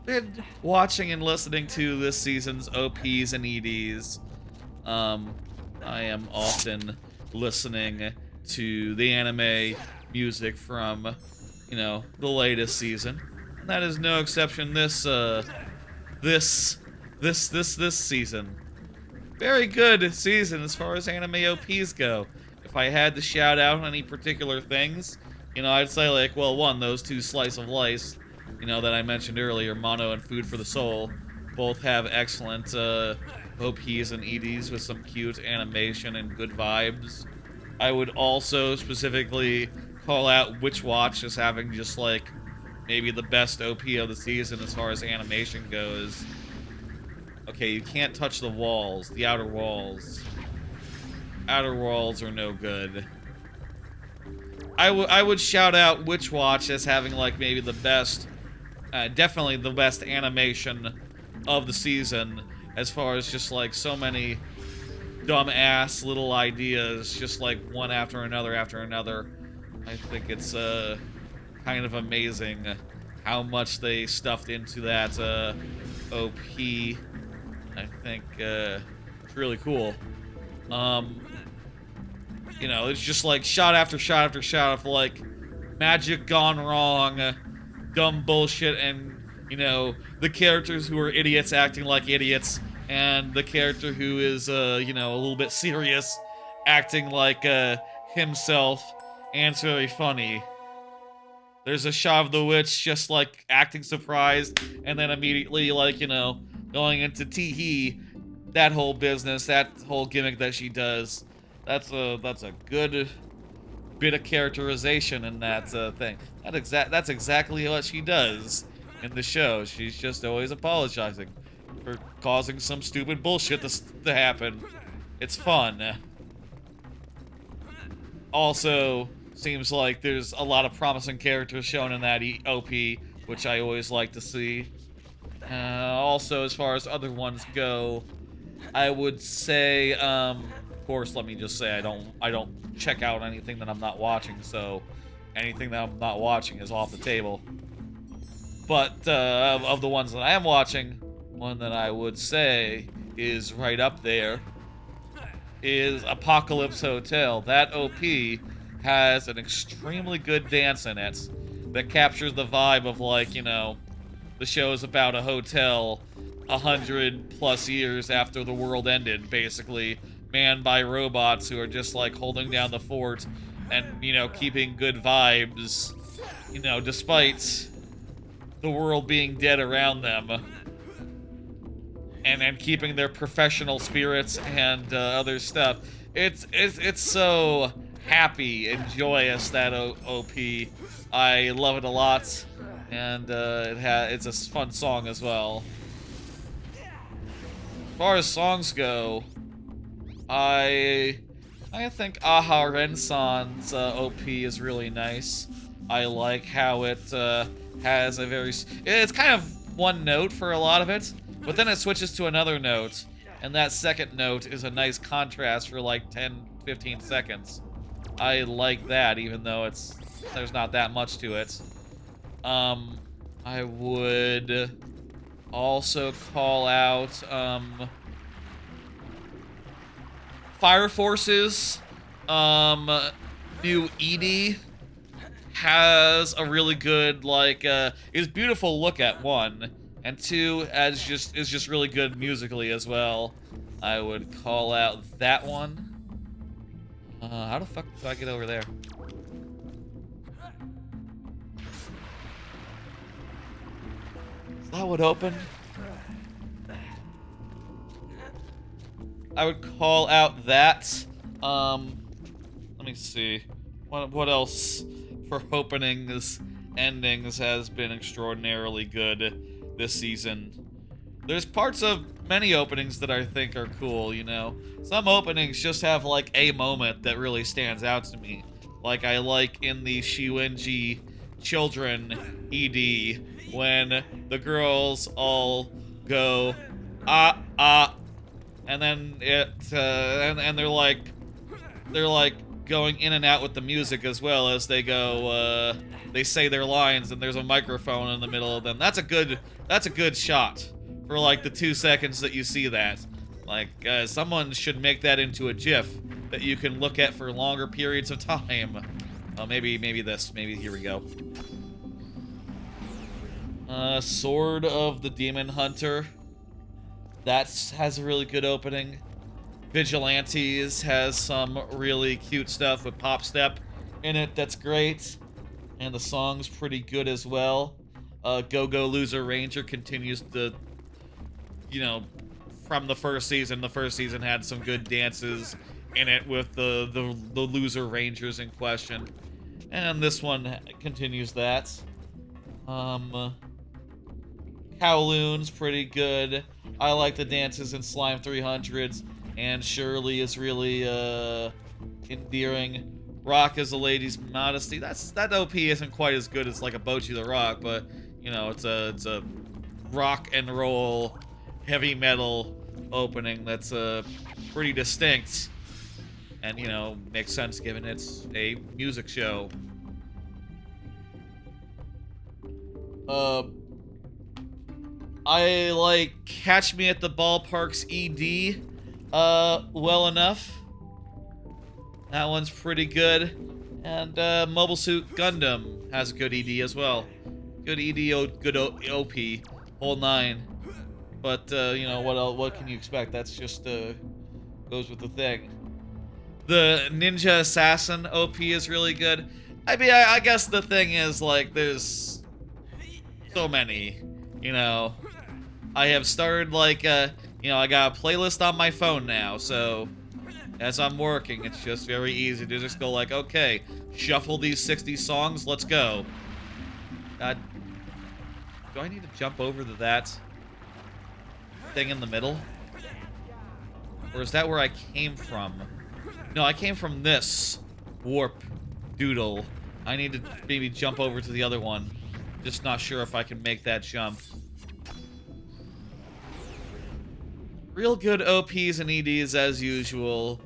Been watching and listening to this season's OPs and EDs. I am often listening to the anime music from, you know, the latest season. And that is no exception this season. Very good season as far as anime OPs go. If I had to shout out any particular things, you know, I'd say, like, well, one, those two Slice of Life, you know, that I mentioned earlier, Mono and Food for the Soul, both have excellent OPs and EDs with some cute animation and good vibes. I would also specifically call out Witch Watch as having just, like, maybe the best OP of the season as far as animation goes. Okay, you can't touch the walls, the outer walls. Outer walls are no good. I would shout out Witch Watch as having, like, maybe the best, definitely the best animation of the season, as far as just, like, so many dumb-ass little ideas, just, like, one after another after another. I think it's, kind of amazing how much they stuffed into that, OP. I think, it's really cool. You know, it's just like shot after shot after shot of, like, magic gone wrong, dumb bullshit, and, you know, the characters who are idiots acting like idiots, and the character who is, you know, a little bit serious acting like, himself, and it's very funny. There's a shot of the witch just, like, acting surprised, and then immediately, like, you know, going into tee-hee, that whole business, that whole gimmick that she does. That's a good bit of characterization in that thing. That's exactly what she does in the show. She's just always apologizing for causing some stupid bullshit to happen. It's fun. Also, seems like there's a lot of promising characters shown in that OP, which I always like to see. Also, as far as other ones go, I would say, of course, let me just say I don't check out anything that I'm not watching, so anything that I'm not watching is off the table. But of the ones that I am watching, one that I would say is right up there is Apocalypse Hotel. That OP has an extremely good dance in it that captures the vibe of, like, you know, the show is about a hotel 100+ years after the world ended, basically, manned by robots who are just, like, holding down the fort and, you know, keeping good vibes, you know, despite the world being dead around them, and keeping their professional spirits and other stuff. It's so happy and joyous, that OP. I love it a lot, and it's a fun song as well. As far as songs go, I think Aha Rensan's OP is really nice. I like how it has a very... It's kind of one note for a lot of it, but then it switches to another note, and that second note is a nice contrast for like 10-15 seconds. I like that, even though there's not that much to it. I would also call out Fire Force's new ED has a really good, like, is beautiful look at, one, and two, is just really good musically as well. I would call out that one. How the fuck do I get over there? Is that what opened? I would call out that. Let me see. What else for openings, endings has been extraordinarily good this season? There's parts of many openings that I think are cool, you know? Some openings just have, like, a moment that really stands out to me. Like, I like in the Shiwenji Children ED, when the girls all go, and then and they're like going in and out with the music as well as they go, they say their lines, and there's a microphone in the middle of them. That's a good shot for like the 2 seconds that you see that. Like, someone should make that into a GIF that you can look at for longer periods of time. Maybe here we go. Sword of the Demon Hunter. That has a really good opening. Vigilantes has some really cute stuff with Pop Step in it that's great. And the song's pretty good as well. Go Go Loser Ranger continues to, you know, from the first season. The first season had some good dances in it with the loser rangers in question. And this one continues that. Kowloon's pretty good. I like the dances in Slime 300s, and Shirley is really endearing. Rock is a lady's modesty. That OP isn't quite as good as like a Bochi the Rock, but you know, it's a rock and roll heavy metal opening that's pretty distinct, and you know, makes sense given it's a music show. I like Catch Me at the Ballpark's ED well enough. That one's pretty good. And Mobile Suit Gundam has a good ED as well. Good ED, good OP, whole 9. But you know, what can you expect? That's just goes with the thing. The Ninja Assassin OP is really good. I mean, I guess the thing is, like, there's so many, you know. I have started, like, you know, I got a playlist on my phone now, so as I'm working, it's just very easy to just go like, okay, shuffle these 60 songs, let's go. God, do I need to jump over to that thing in the middle? Or is that where I came from? No, I came from this warp doodle. I need to maybe jump over to the other one. Just not sure if I can make that jump. Real good OPs and EDs as usual.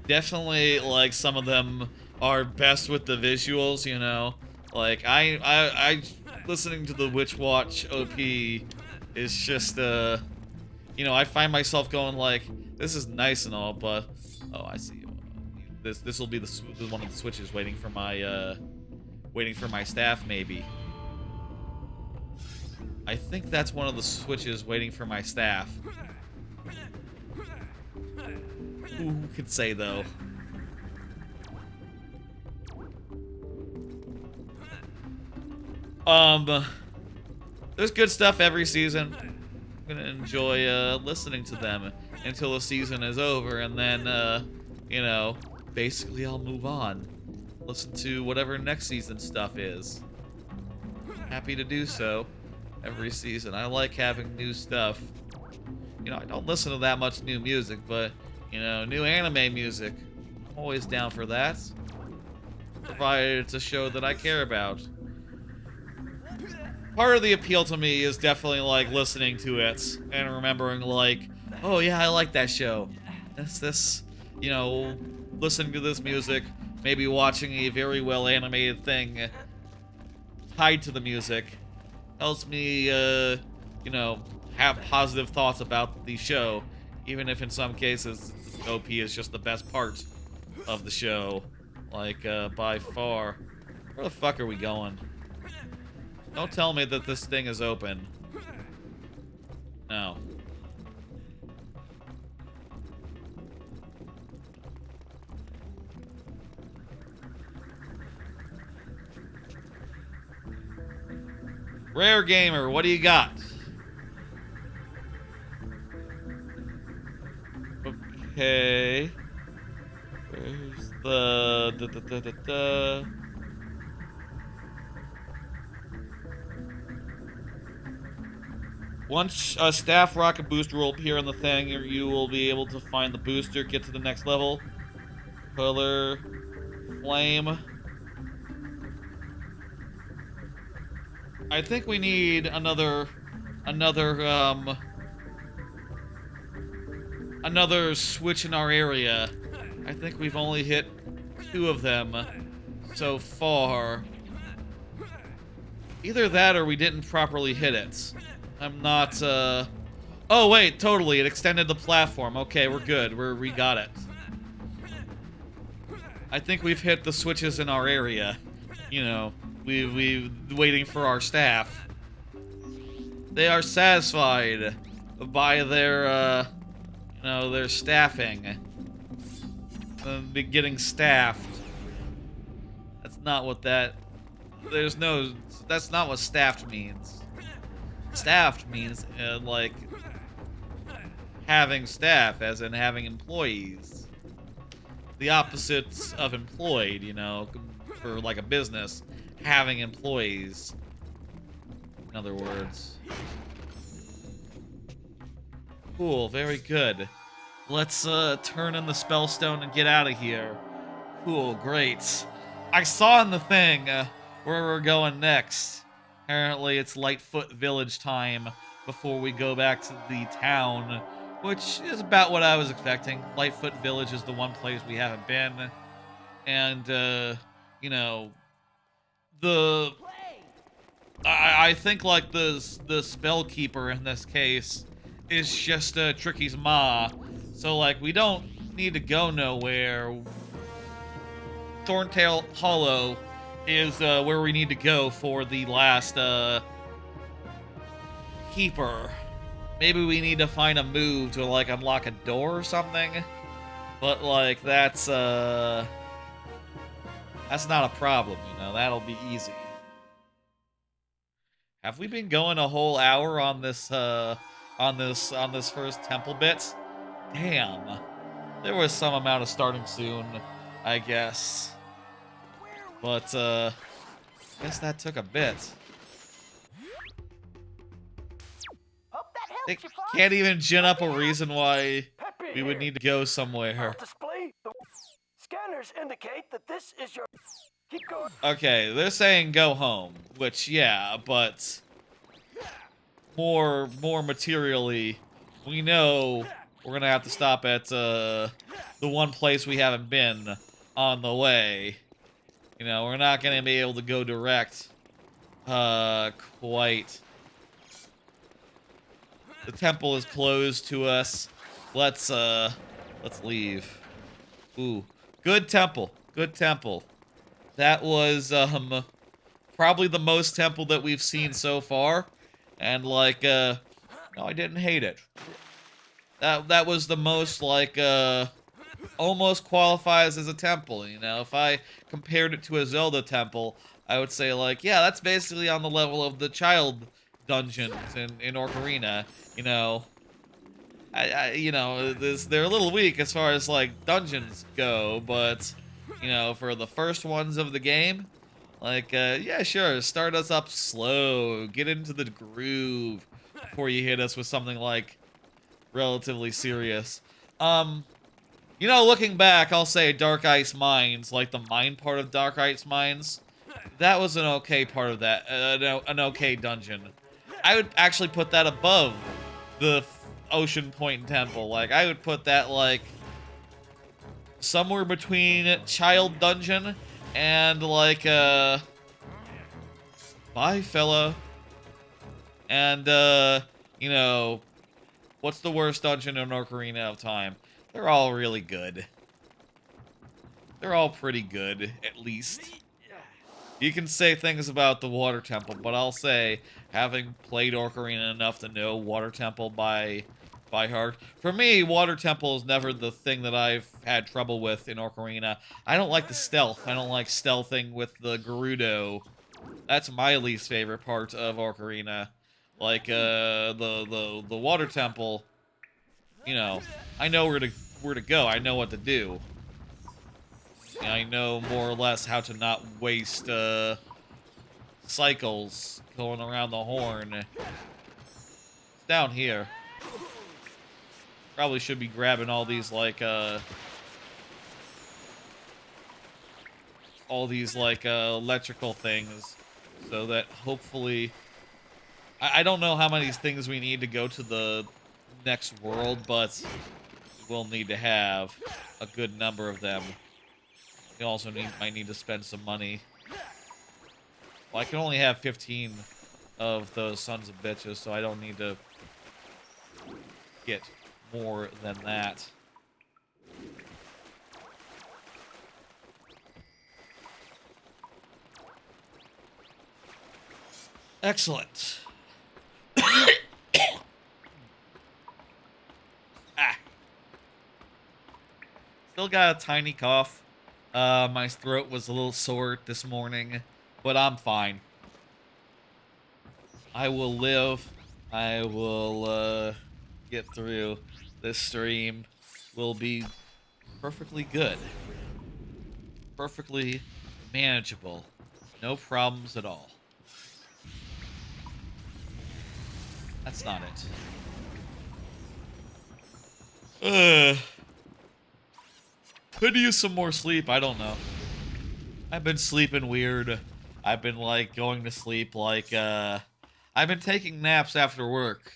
Definitely, like, some of them are best with the visuals, you know. Like, I listening to the Witch Watch OP is just, you know, I find myself going like, this is nice and all, but, oh, I see. This will be the one of the switches waiting for my staff, maybe. I think that's one of the switches waiting for my staff. Who could say, though? There's good stuff every season. I'm gonna enjoy listening to them until the season is over, and then you know, basically I'll move on. Listen to whatever next season stuff is. Happy to do so every season. I like having new stuff. You know, I don't listen to that much new music, but, you know, new anime music, I'm always down for that. Provided it's a show that I care about. Part of the appeal to me is definitely, like, listening to it and remembering, like, oh yeah, I like that show. This, you know, listening to this music, maybe watching a very well animated thing tied to the music helps me, you know, have positive thoughts about the show, even if in some cases OP is just the best part of the show, like, by far. Where the fuck are we going? Don't tell me that this thing is open. No. Rare Gamer, what do you got? Okay. Where's the Once a staff rocket booster will appear on the thing, you will be able to find the booster, get to the next level. Color, flame. I think we need another switch in our area. I think we've only hit 2 of them so far. Either that or we didn't properly hit it. I'm not, Oh, wait, totally. It extended the platform. Okay, we're good. We got it. I think we've hit the switches in our area. You know, we waiting for our staff. They are satisfied by their, you know, their staffing. Getting staffed. That's not what that... That's not what staffed means. Staffed means, like, having staff, as in having employees. The opposites of employed, you know, for, like, a business. Having employees. In other words. Cool, very good. Let's, turn in the spellstone and get out of here. Cool, great. I saw in the thing, where we're going next. Apparently it's LightFoot village time before we go back to the town, which is about what I was expecting. LightFoot village is the one place we haven't been. And, you know, I think, like, the spellkeeper in this case is just Tricky's ma. So, like, we don't need to go nowhere. ThornTail Hollow is where we need to go for the last keeper. Maybe we need to find a move to, like, unlock a door or something. But, like, that's not a problem, you know. That'll be easy. Have we been going a whole hour on this first temple bit? Damn. There was some amount of starting soon, I guess. But, I guess that took a bit. Hope that They helps you, Fox. can't even gin up a reason why Peppy we would here. need to go somewhere. Display. The scanners indicate that this is your... Keep going. Okay, they're saying go home, which, yeah, but more materially, we know we're gonna have to stop at the one place we haven't been on the way. You know, we're not gonna be able to go direct, quite. The temple is closed to us. Let's leave. Ooh, good temple, good temple. That was, probably the most temple that we've seen so far. And, like, no, I didn't hate it. That was the most, like, almost qualifies as a temple, you know? If I compared it to a Zelda temple, I would say, like, yeah, that's basically on the level of the child dungeons in Ocarina. You know, they're a little weak as far as like dungeons go, but you know, for the first ones of the game, like, yeah, sure, start us up slow, get into the groove before you hit us with something like relatively serious. You know, looking back, I'll say Dark Ice Mines, like the mine part of Dark Ice Mines, that was an okay part of that, an okay dungeon. I would actually put that above the Ocean Point Temple. Like, I would put that, like, somewhere between Child Dungeon and, like, bye, fella. And, you know, what's the worst dungeon in Ocarina of Time? They're all really good. They're all pretty good, at least. You can say things about the Water Temple, but I'll say, having played Ocarina enough to know Water Temple by heart. For me, Water Temple is never the thing that I've had trouble with in Ocarina. I don't like the stealth. I don't like stealthing with the Gerudo. That's my least favorite part of Ocarina. Like, the Water Temple, you know, I know where to go. I know what to do. And I know more or less how to not waste, cycles going around the horn. It's down here. Probably should be grabbing all these, like, electrical things, so that hopefully... I don't know how many things we need to go to the next world, but we'll need to have a good number of them. We also might need to spend some money. Well, I can only have 15 of those sons of bitches, so I don't need to get more than that. Excellent. Ah. Still got a tiny cough. My throat was a little sore this morning, but I'm fine. I will live. I will, get through. This stream will be perfectly good. Perfectly manageable. No problems at all. That's not it. Could use some more sleep, I don't know. I've been sleeping weird. I've been, like, going to sleep, like, I've been taking naps after work.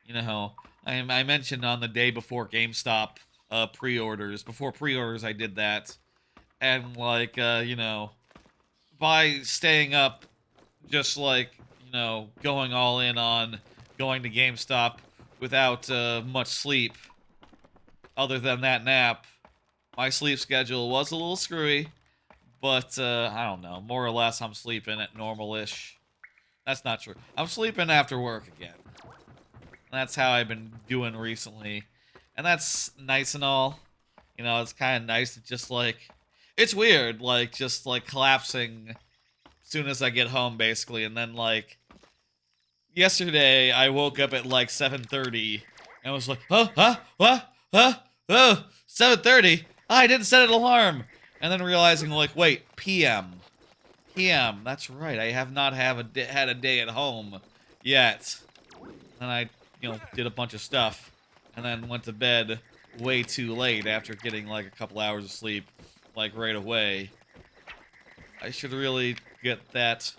You know, I mentioned on the day before GameStop, pre-orders. Before pre-orders, I did that. And, like, you know, by staying up, just, like, you know, going all in on going to GameStop without, much sleep, other than that nap, my sleep schedule was a little screwy, but, I don't know. More or less, I'm sleeping at normal-ish. That's not true. I'm sleeping after work again. That's how I've been doing recently. And that's nice and all. You know, it's kind of nice to just, like... It's weird, like, just, like, collapsing as soon as I get home, basically. And then, like... Yesterday, I woke up at, like, 7:30. And was like, what? 7:30? I didn't set an alarm! And then realizing, like, wait, PM. PM, that's right. I have not had a day at home yet. And I, you know, did a bunch of stuff. And then went to bed way too late after getting, like, a couple hours of sleep, like, right away. I should really get that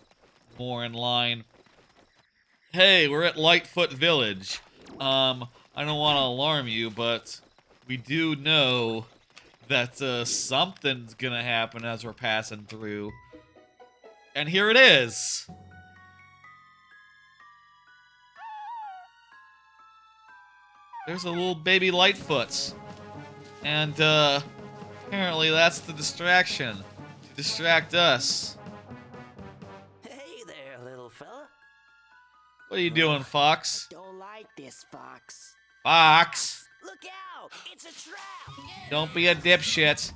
more in line. Hey, we're at LightFoot Village. I don't want to alarm you, but we do know that, something's gonna happen as we're passing through. And here it is! There's a little baby Lightfoot. And, apparently that's the distraction. To distract us. Hey there, little fella. What are you doing, Fox? Don't like this, Fox. Fox! Look out! It's a trap! Don't be a dipshit.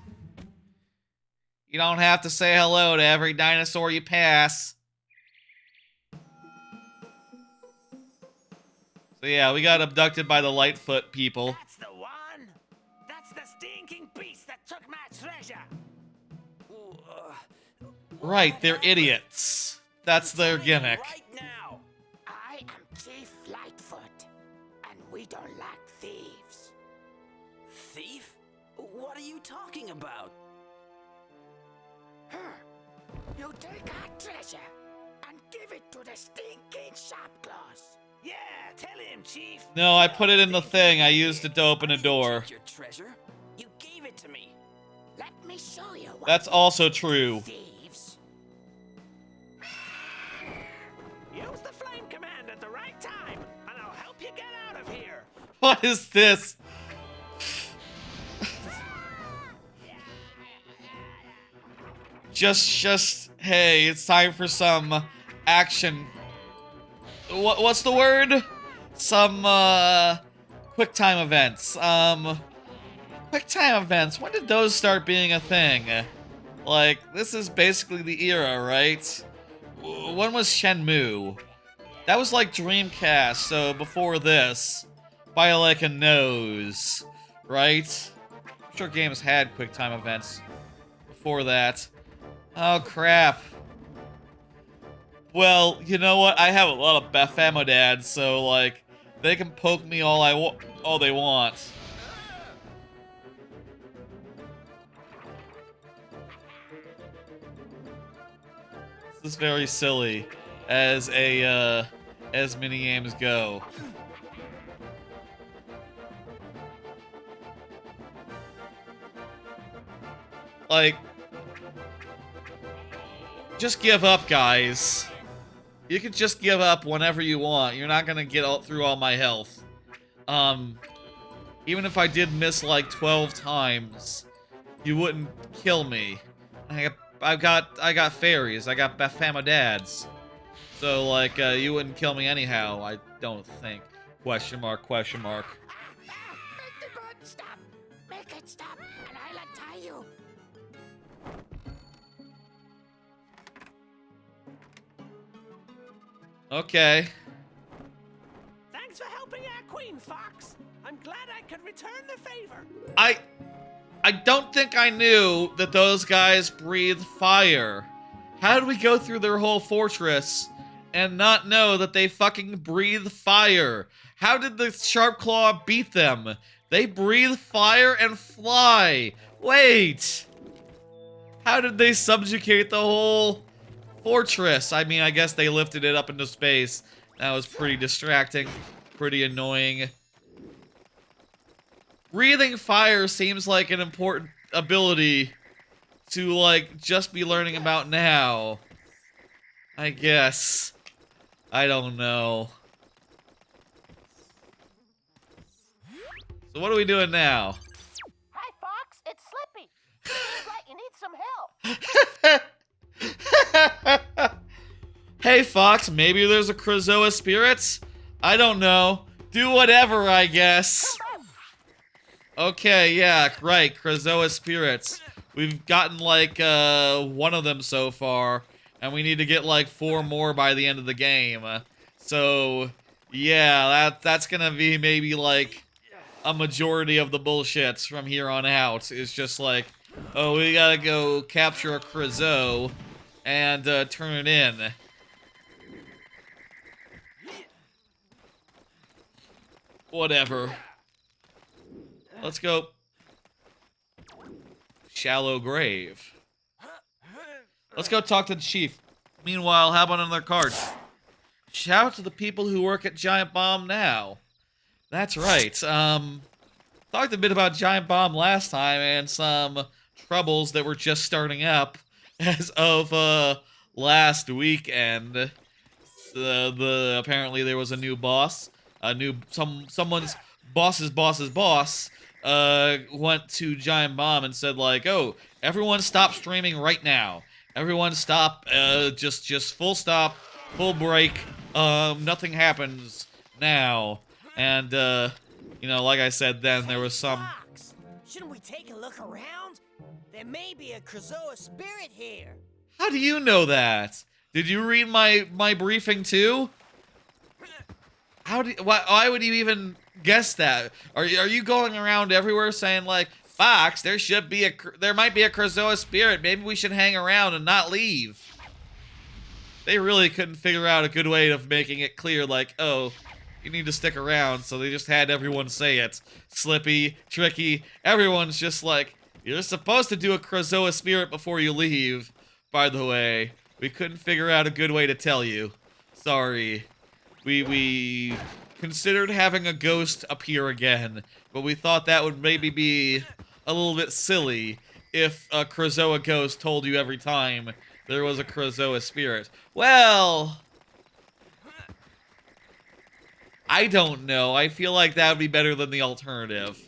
You don't have to say hello to every dinosaur you pass. So yeah, we got abducted by the LightFoot people. That's the one. That's the stinking beast that took my treasure. Right, they're idiots. That's their gimmick. Right now. I am Chief LightFoot, and we don't like thieves. Thief? What are you talking about? You take our treasure and give it to the stinking shopclaws. Yeah, tell him, Chief. No, I put it in the thing. I used it to open a door. Your treasure? You gave it to me. Let me show you what That's also true. thieves. Use the flame command at the right time, and I'll help you get out of here. What is this? Just, hey, it's time for some action. What's the word? Some, quick time events. Quick time events. When did those start being a thing? Like, this is basically the era, right? When was Shenmue? That was like Dreamcast, so before this. By like a nose, right? I'm sure games had quick time events before that. Oh, crap. Well, you know what? I have a lot of Baphomodads, so, like, they can poke me all they want. This is very silly, as mini games go. Like, just give up, guys. You can just give up whenever you want. You're not gonna get through all my health. Even if I did miss like 12 times, you wouldn't kill me. I got fairies. I got Baphomodads. So like, you wouldn't kill me anyhow. I don't think. Question mark? Question mark? Make the bird stop. Make it stop, and I'll untie you. Okay. Thanks for helping our queen, Fox. I'm glad I could return the favor. I don't think I knew that those guys breathe fire. How did we go through their whole fortress and not know that they fucking breathe fire? How did the Sharpclaw beat them? They breathe fire and fly. Wait. How did they subjugate the whole fortress? I mean, I guess they lifted it up into space. That was pretty distracting, pretty annoying. Breathing fire seems like an important ability to, like, just be learning about now. I guess. I don't know. So what are we doing now? Hi, Fox. It's Slippy. Seems like you need some help. Hey, Fox, maybe there's a Krazoa spirits? I don't know. Do whatever, I guess. Okay, yeah, right, Krazoa spirits. We've gotten, like, one of them so far, and we need to get, like, 4 more by the end of the game. So, yeah, that's gonna be maybe, like, a majority of the bullshits from here on out. It's just like, oh, we gotta go capture a Krazoa and turn it in. Whatever. Let's go. Shallow grave. Let's go talk to the chief. Meanwhile, how about another card? Shout out to the people who work at Giant Bomb now. That's right. Talked a bit about Giant Bomb last time and some troubles that were just starting up as of last weekend. Apparently there was a new boss. Someone's boss's boss went to Giant Bomb and said like, "Oh, everyone stop streaming right now. Everyone stop, just full stop, full break. Nothing happens now." And you know, like I said then, there was some Shouldn't we take a look around? There may be a Krazoa spirit here. How do you know that? Did you read my briefing too? Why would you even guess that? Are you going around everywhere saying like, Fox, there might be a Krazoa spirit. Maybe we should hang around and not leave. They really couldn't figure out a good way of making it clear, like, oh, you need to stick around, so they just had everyone say it. Slippy, Tricky, everyone's just like, you're supposed to do a Krazoa spirit before you leave, by the way. We couldn't figure out a good way to tell you. Sorry. We considered having a ghost appear again, but we thought that would maybe be a little bit silly if a Krazoa ghost told you every time there was a Krazoa spirit. Well, I don't know. I feel like that would be better than the alternative.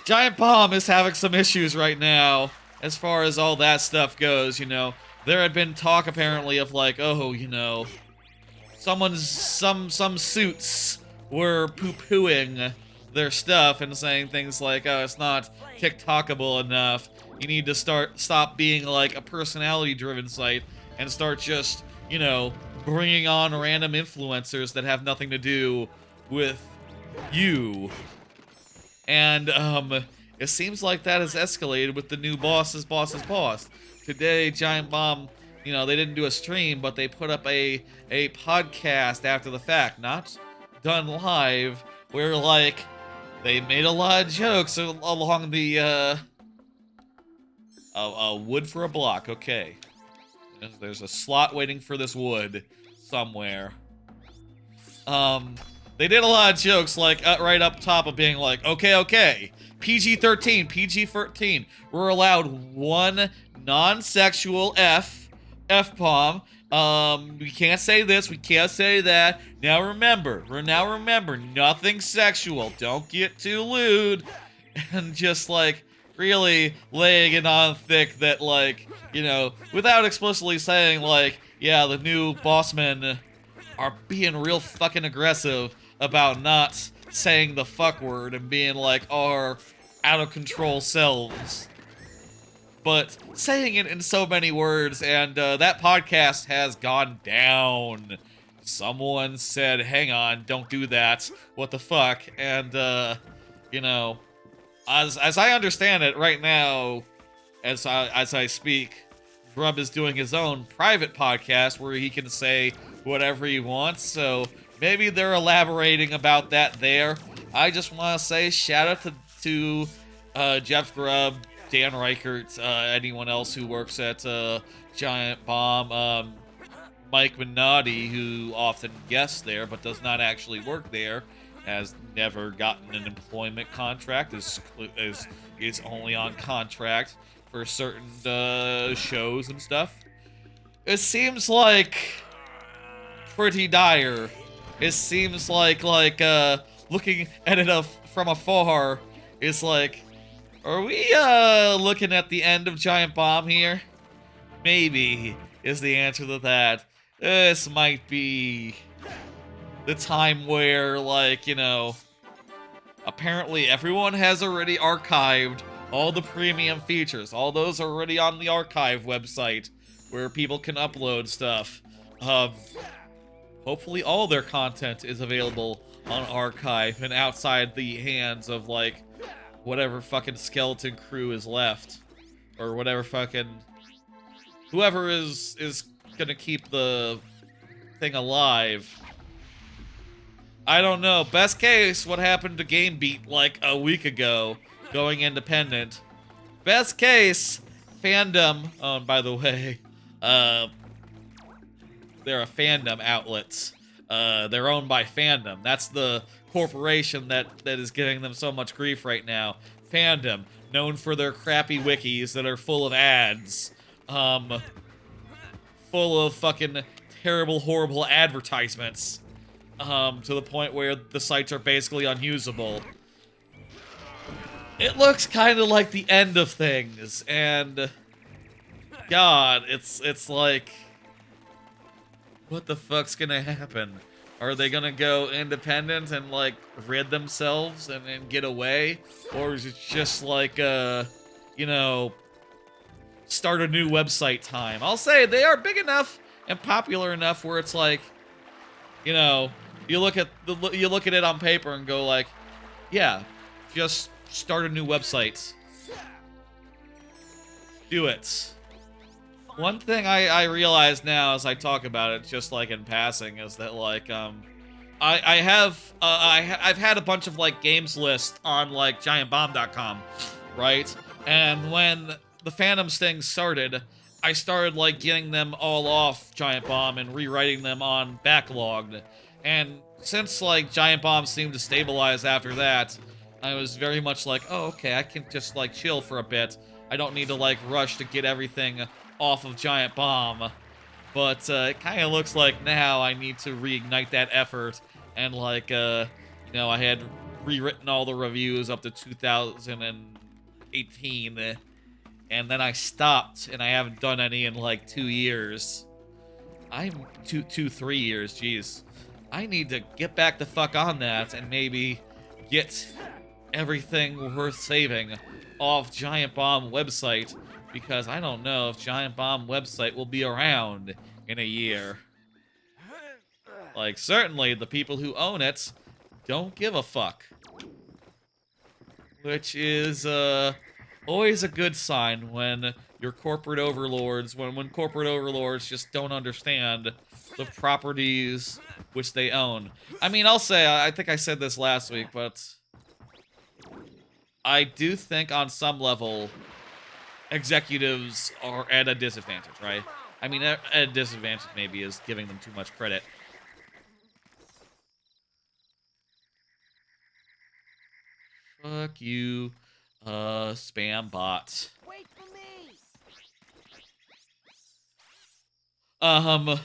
Giant Bomb is having some issues right now as far as all that stuff goes, you know. There had been talk apparently of like, oh, you know, some suits were poo-pooing their stuff and saying things like, oh, it's not TikTokable enough. You need to stop being like a personality-driven site and start just, you know, bringing on random influencers that have nothing to do with you. And it seems like that has escalated with the new boss's boss. Today, Giant Bomb, you know, they didn't do a stream, but they put up a podcast after the fact, not done live, where like they made a lot of jokes along the wood for a block. Okay, there's a slot waiting for this wood somewhere. They did a lot of jokes like right up top of being like, okay, PG-13, PG-13. We're allowed one non-sexual F-bomb. We can't say this, we can't say that. Now remember, nothing sexual. Don't get too lewd. And just like really laying it on thick that like, you know, without explicitly saying like, yeah, the new bossmen are being real fucking aggressive about not saying the fuck word and being like our out of control selves. But saying it in so many words, and that podcast has gone down. Someone said, hang on, don't do that. What the fuck? And, you know, as I understand it right now, as I speak, Grub is doing his own private podcast where he can say whatever he wants, so maybe they're elaborating about that there. I just want to say shout out to Jeff Grubb, Dan Reichert, anyone else who works at Giant Bomb, Mike Minotti, who often guests there but does not actually work there, has never gotten an employment contract, is only on contract for certain shows and stuff. It seems like pretty dire. It seems like looking at it from afar, it's like, are we looking at the end of Giant Bomb here? Maybe is the answer to that. This might be the time where, like, you know, apparently everyone has already archived all the premium features. All those are already on the archive website where people can upload stuff. Hopefully all their content is available on archive and outside the hands of, like, whatever fucking skeleton crew is left. Or whatever fucking... whoever is gonna keep the thing alive. I don't know. Best case, what happened to GameBeat like a week ago, going independent. Best case, Fandom. Oh, and by the way, they're a fandom outlet. They're owned by Fandom. That's the corporation that is giving them so much grief right now. Fandom, known for their crappy wikis that are full of ads. Full of fucking terrible, horrible advertisements. To the point where the sites are basically unusable. It looks kind of like the end of things, and God, it's like, what the fuck's gonna happen? Are they gonna go independent and like rid themselves and get away? Or is it just like you know, start a new website time? I'll say they are big enough and popular enough where it's like, you know, you look at it on paper and go like, yeah, just start a new website. Do it. One thing I realize now as I talk about it, just like in passing, is that like I've had a bunch of like games lists on like giantbomb.com, right? And when the Phantoms thing started, I started like getting them all off Giant Bomb and rewriting them on Backlogged. And since like Giant Bomb seemed to stabilize after that, I was very much like, oh, okay, I can just like chill for a bit. I don't need to like rush to get everything off of Giant Bomb. But it kind of looks like now I need to reignite that effort. And like, you know, I had rewritten all the reviews up to 2018. And then I stopped, and I haven't done any in like 2 years. I'm 3 years, jeez. I need to get back the fuck on that and maybe get everything worth saving off Giant Bomb website, because I don't know if Giant Bomb website will be around in a year. Like, certainly the people who own it don't give a fuck. Which is, always a good sign when your corporate overlords, when corporate overlords just don't understand the properties which they own. I mean, I'll say, I think I said this last week, but I do think on some level, executives are at a disadvantage, right? I mean, at a disadvantage maybe is giving them too much credit. Fuck you, spam bot. Wait for me.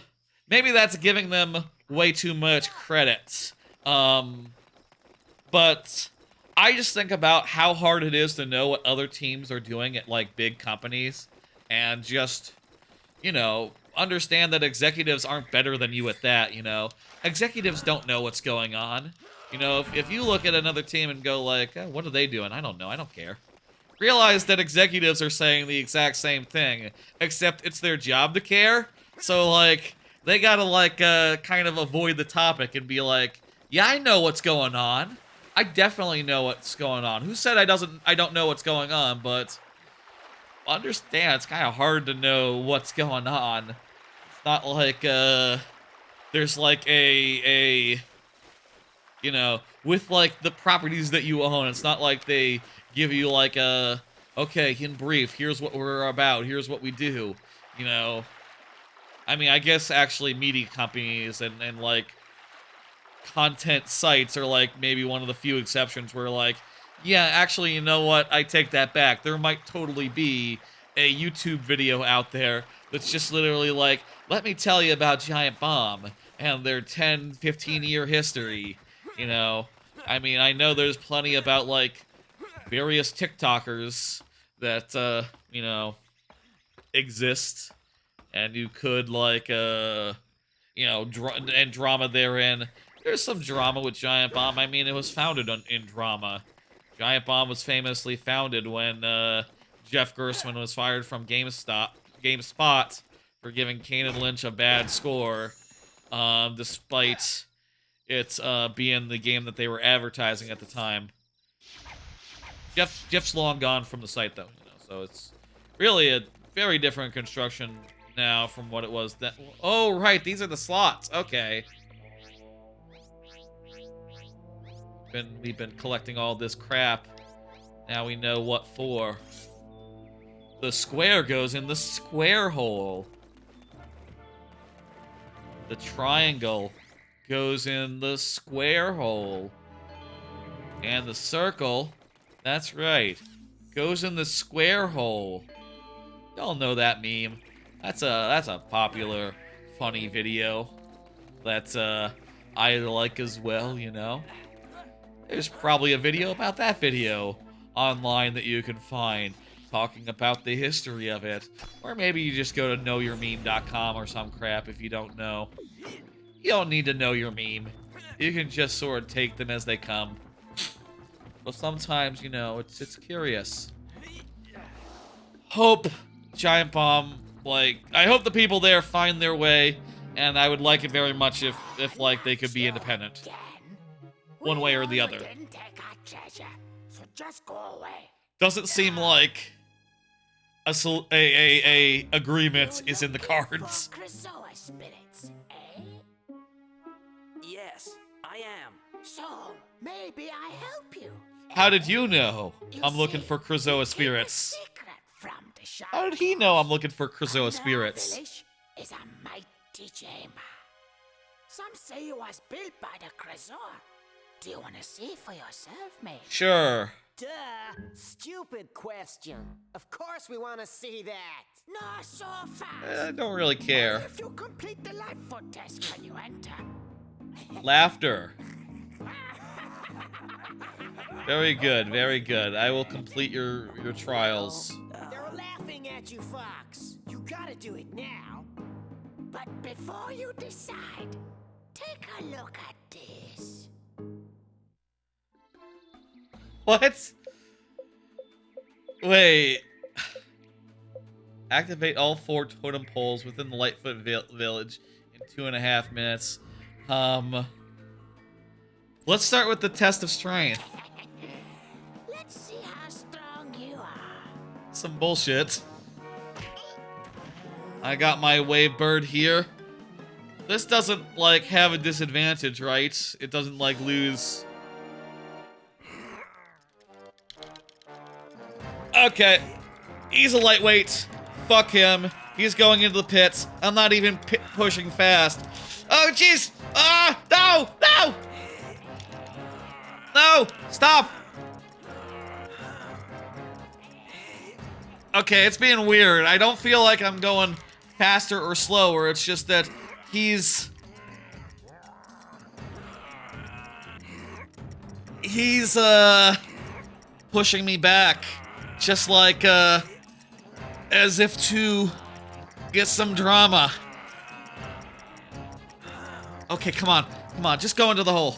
Maybe that's giving them way too much credit. But I just think about how hard it is to know what other teams are doing at, like, big companies, and just, you know, understand that executives aren't better than you at that, you know? Executives don't know what's going on. You know, if you look at another team and go like, oh, what are they doing? I don't know, I don't care. Realize that executives are saying the exact same thing, except it's their job to care. So, like, they gotta, like, kind of avoid the topic and be like, yeah, I know what's going on. I definitely know what's going on. Who said I don't know what's going on, but understand it's kind of hard to know what's going on. It's not like, there's like a you know, with like the properties that you own, it's not like they give you like a, okay, in brief, here's what we're about, here's what we do, you know. I mean, I guess actually media companies and like content sites are like maybe one of the few exceptions where like, yeah, actually, you know what, I take that back. There might totally be a YouTube video out there that's just literally like, let me tell you about Giant Bomb and their 10, 15-year history, you know. I mean, I know there's plenty about, like, various TikTokers that, you know, exist, and you could, like, you know, and drama therein. There's some drama with Giant Bomb. I mean, it was founded in drama. Giant Bomb was famously founded when, Jeff Gerstmann was fired from GameSpot for giving Kane and Lynch a bad score, despite it being the game that they were advertising at the time. Jeff's long gone from the site, though, you know, so it's really a very different construction now from what it was then. Oh, right, these are the slots. Okay. We've been collecting all this crap. Now we know what for. The square goes in the square hole. The triangle goes in the square hole. And the circle, that's right, goes in the square hole. Y'all know that meme. That's a popular, funny video that I like as well, you know. There's probably a video about that video online that you can find, talking about the history of it. Or maybe you just go to knowyourmeme.com or some crap if you don't know. You don't need to know your meme. You can just sort of take them as they come. But sometimes, you know, it's curious. Hope Giant Bomb, like, I hope the people there find their way, and I would like it very much if like they could be independent. One way or the other. Didn't take our treasure, so just go away. Doesn't seem like a agreement is in the cards. Krazoa spirits, eh? Yes, I am. So maybe I help you. How did you know You I'm looking see, for Krazoa keep spirits? a secret from the shop. How did he know I'm looking for Krazoa And our spirits? village is a mighty chamber. Some say it was built by the Krazoa. Do you want to see for yourself, mate? Sure. Duh! Stupid question. Of course we want to see that. Not so fast. I don't really care. If you complete the LightFoot test when you enter. Laughter. Very good, very good. I will complete your trials. They're laughing at you, Fox. You gotta do it now. But before you decide, take a look at this. What? Wait. Activate all 4 totem poles within the Lightfoot village in 2.5 minutes. Let's start with the test of strength. Let's see how strong you are. Some bullshit. I got my wave bird here. This doesn't, like, have a disadvantage, right? It doesn't, like, lose. Okay. He's a lightweight. Fuck him. He's going into the pits. I'm not even pushing fast. Oh, jeez! Ah! No! No! No! Stop! Okay, it's being weird. I don't feel like I'm going faster or slower. It's just that he's pushing me back. Just like, as if to get some drama. Okay, come on. Come on, just go into the hole.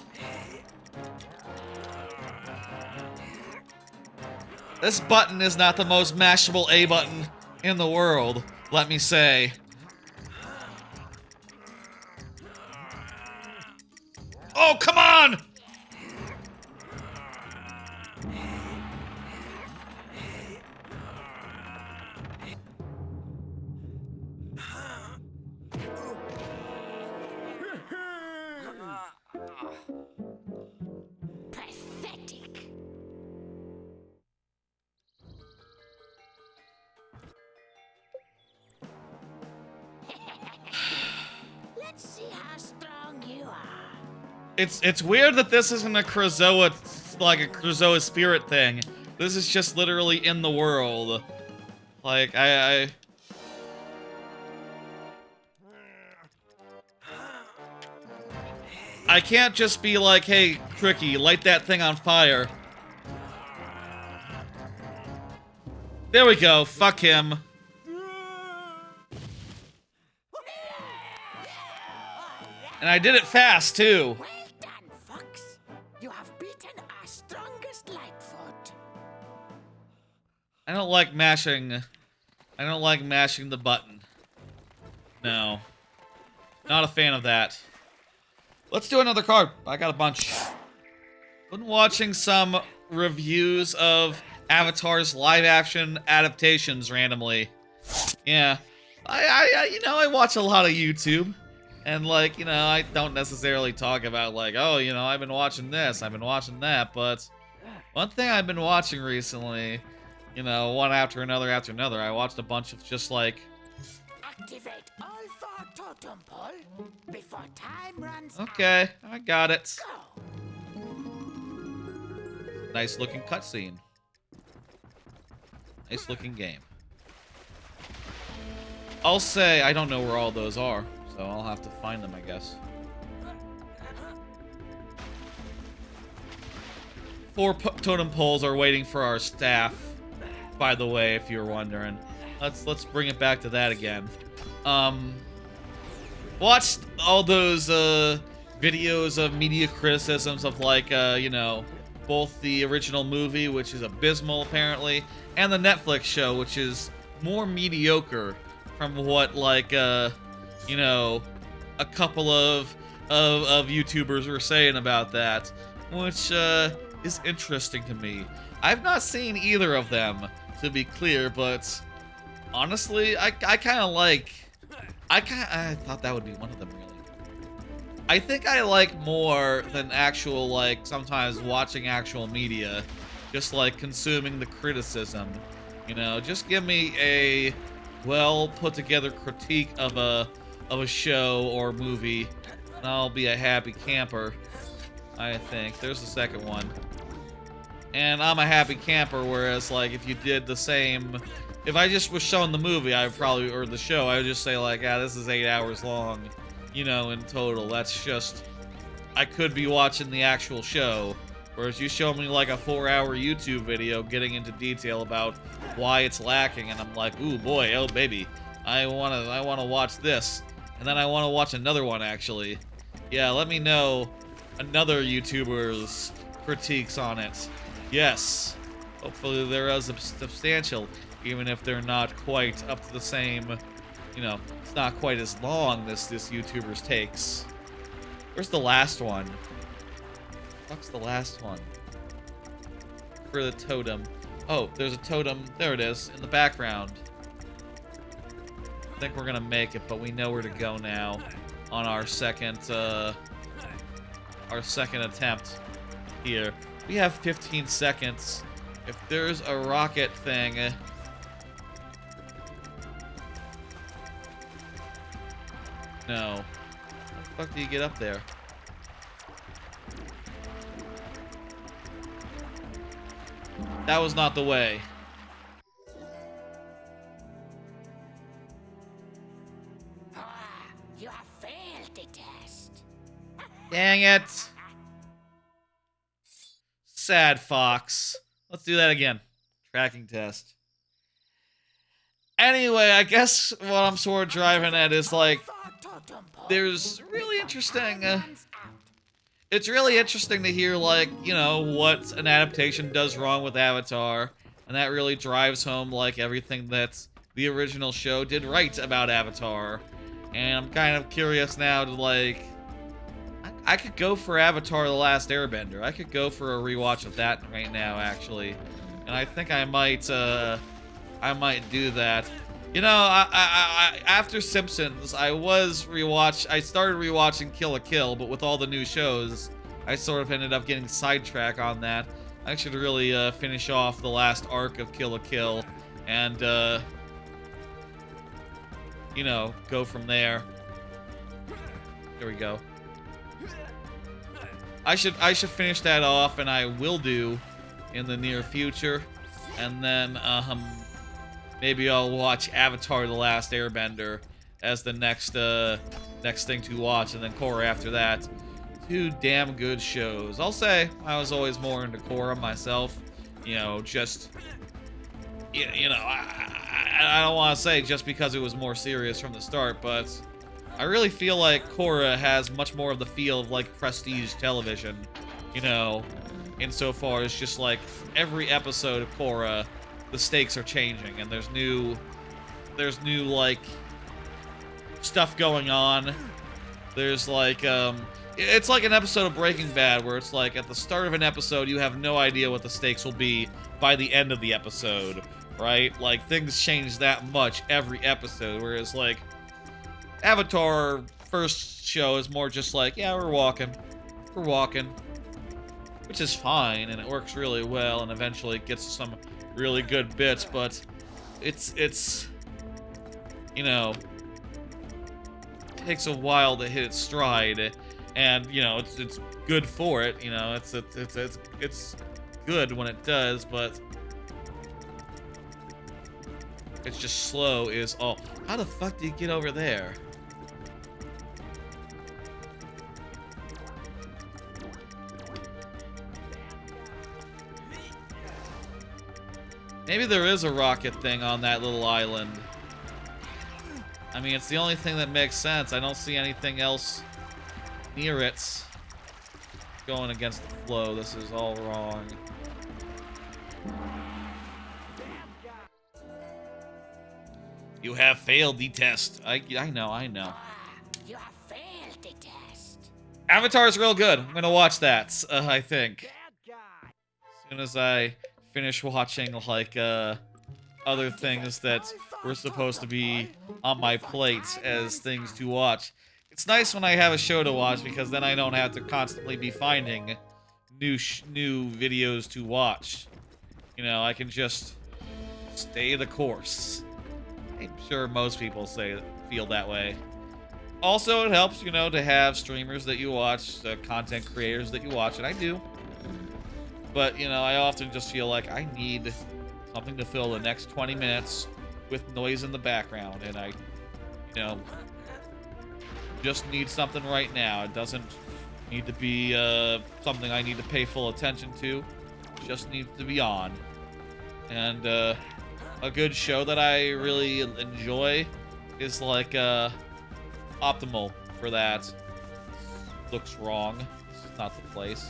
This button is not the most mashable A button in the world, let me say. Oh, come on! Pathetic. Let's see how strong you are. It's weird that this isn't a Krazoa, like a Krazoa spirit thing. This is just literally in the world. Like, I can't just be like, hey, Cricky, light that thing on fire. There we go, fuck him. And I did it fast, too. Well done, Fox. You have beaten our strongest Lightfoot. I don't like mashing the button. No. Not a fan of that. Let's do another card. I got a bunch. Been watching some reviews of Avatar's live-action adaptations randomly. Yeah. I watch a lot of YouTube. And, like, I don't necessarily talk about, like, oh, I've been watching this, I've been watching that, but one thing I've been watching recently, one after another, I watched a bunch of just, like... Activate all 4 totem pole before time runs Okay, I got it. out. Go. Nice looking cutscene. Nice looking game. I'll say I don't know where all those are, so I'll have to find them, I guess. 4 totem poles are waiting for our staff, by the way, if you're wondering. Let's bring it back to that again. watched all those videos of media criticisms of like you know, both the original movie, which is abysmal apparently, and the Netflix show, which is more mediocre from what like you know, a couple of YouTubers were saying about that, which is interesting to me. I've not seen either of them, to be clear, but honestly, I kind of like. I thought that would be one of them, really. I think I like more than actual, like, sometimes watching actual media, just like consuming the criticism. You know, just give me a well put together critique of a show or movie, and I'll be a happy camper. I think there's the second one, and I'm a happy camper. Whereas, like, if you did the same, if I just was showing the movie, I would probably, or the show, I would just say like, ah, this is 8 hours long, you know, in total. That's just, I could be watching the actual show. Whereas you show me like a 4-hour YouTube video getting into detail about why it's lacking, and I'm like, ooh boy, oh baby, I wanna watch this, and then I wanna watch another one actually. Yeah, let me know another YouTuber's critiques on it. Yes, hopefully they're as substantial, even if they're not quite up to the same, you know, it's not quite as long as this YouTuber's takes. Where's the last one? What's the last one? For the totem. Oh, there's a totem. There it is, in the background. I think we're gonna make it, but we know where to go now on our second attempt here. We have 15 seconds. If there's a rocket thing, no. How the fuck do you get up there? That was not the way. You have failed the test. Dang it. Sad fox. Let's do that again. Tracking test. Anyway, I guess what I'm sort of driving at is like, there's really interesting, it's really interesting to hear, like, you know, what an adaptation does wrong with Avatar, and that really drives home, like, everything that the original show did right about Avatar. And I'm kind of curious now to, like, I could go for Avatar The Last Airbender. I could go for a rewatch of that right now, actually. And I think I might do that. You know, I after Simpsons, I started rewatching Kill la Kill, but with all the new shows, I sort of ended up getting sidetracked on that. I should really finish off the last arc of Kill la Kill, and you know, go from there. There we go. I should finish that off, and I will do in the near future, and then maybe I'll watch Avatar: The Last Airbender as the next thing to watch, and then Korra after that. Two damn good shows. I'll say I was always more into Korra myself. You know, just you know, I don't want to say just because it was more serious from the start, but I really feel like Korra has much more of the feel of like prestige television. You know, insofar as just like every episode of Korra, the stakes are changing, and there's new like stuff going on. There's like it's like an episode of Breaking Bad where it's like at the start of an episode you have no idea what the stakes will be by the end of the episode, right? Like things change that much every episode, whereas like Avatar first show is more just like, yeah, we're walking, which is fine, and it works really well, and eventually it gets to some really good bits, but it's you know, takes a while to hit its stride, and you know, it's good for it, you know, it's good when it does, but it's just slow is all. How the fuck do you get over there? Maybe there is a rocket thing on that little island. I mean, it's the only thing that makes sense. I don't see anything else near it. Going against the flow. This is all wrong. You have failed the test. I know. You have failed the test. Avatar's real good. I'm gonna watch that, I think. As soon as I finish watching, like, other things that were supposed to be on my plate as things to watch. It's nice when I have a show to watch because then I don't have to constantly be finding new videos to watch. You know, I can just stay the course. I'm sure most people feel that way. Also, it helps, you know, to have streamers that you watch, content creators that you watch, and I do. But, you know, I often just feel like I need something to fill the next 20 minutes with noise in the background, and I, you know, just need something right now. It doesn't need to be something I need to pay full attention to. It just needs to be on. And a good show that I really enjoy is like Optimal for that. Looks wrong. It's not the place.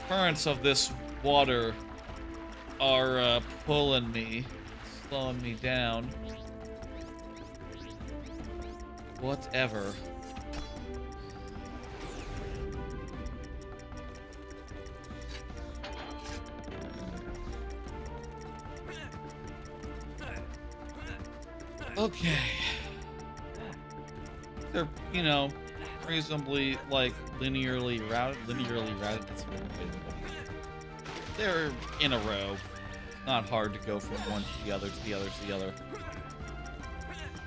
Currents of this water are pulling me, slowing me down. Whatever. Okay. They're, you know, reasonably, like, linearly routed. That's what I'm saying. They're in a row. It's not hard to go from one to the other, to the other, to the other.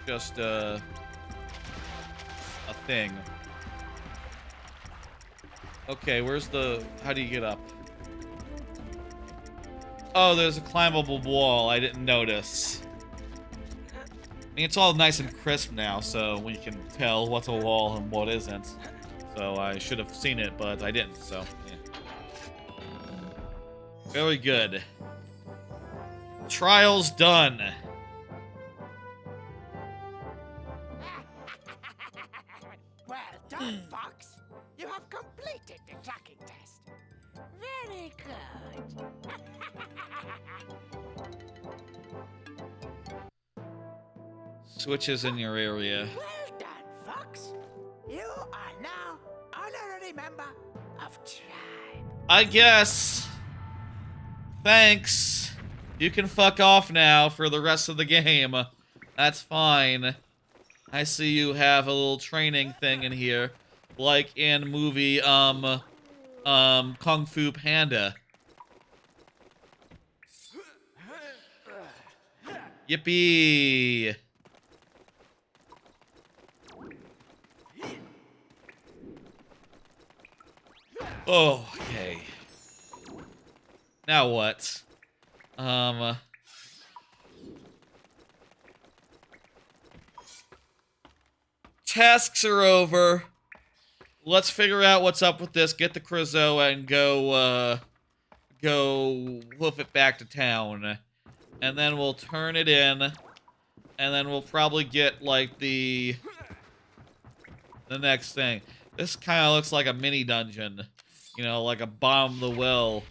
Just, a thing. Okay, where's the... How do you get up? Oh, there's a climbable wall. I didn't notice. I mean, it's all nice and crisp now, so we can tell what's a wall and what isn't. So I should have seen it, but I didn't, so... Yeah. Very good. Trials done. Well done, Fox. You have completed the tracking test. Very good. Switches in your area. Well done, Fox. You are now honorary member of Tribe. I guess. Thanks. You can fuck off now for the rest of the game. That's fine. I see you have a little training thing in here. Like in movie, Kung Fu Panda. Yippee! Oh, okay. Now what? Tasks are over. Let's figure out what's up with this, get the Krazoa, and go hoof it back to town. And then we'll turn it in. And then we'll probably get, like, the next thing. This kind of looks like a mini dungeon. You know, like a bomb the well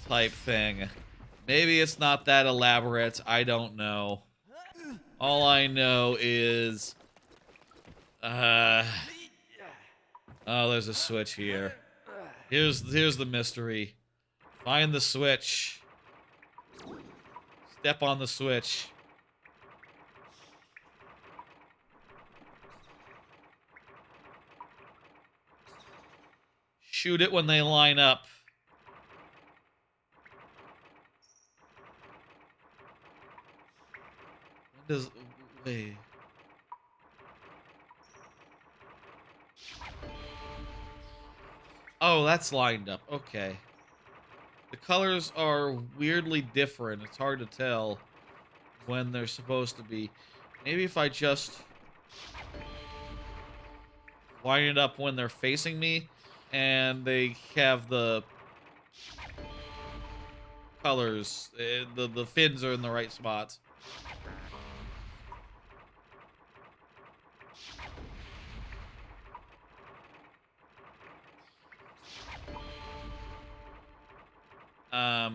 type thing. Maybe it's not that elaborate. I don't know. All I know is... Oh, there's a switch here. Here's the mystery. Find the switch. Step on the switch. Shoot it when they line up. When does... Wait. Oh, that's lined up. Okay. The colors are weirdly different. It's hard to tell when they're supposed to be. Maybe if I just line it up when they're facing me, and they have the colors. The fins are in the right spot.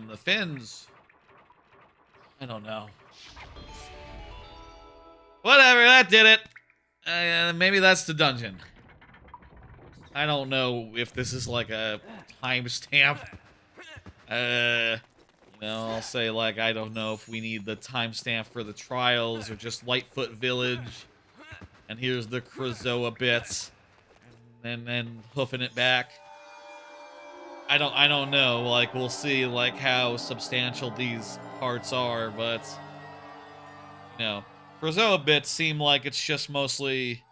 The fins, I don't know. Whatever, that did it. Maybe that's the dungeon. I don't know if this is like a timestamp. I'll say like I don't know if we need the timestamp for the trials or just LightFoot Village. And here's the Krazoa bits, and then hoofing it back. I don't know. Like we'll see like how substantial these parts are, but Krazoa bits seem like it's just mostly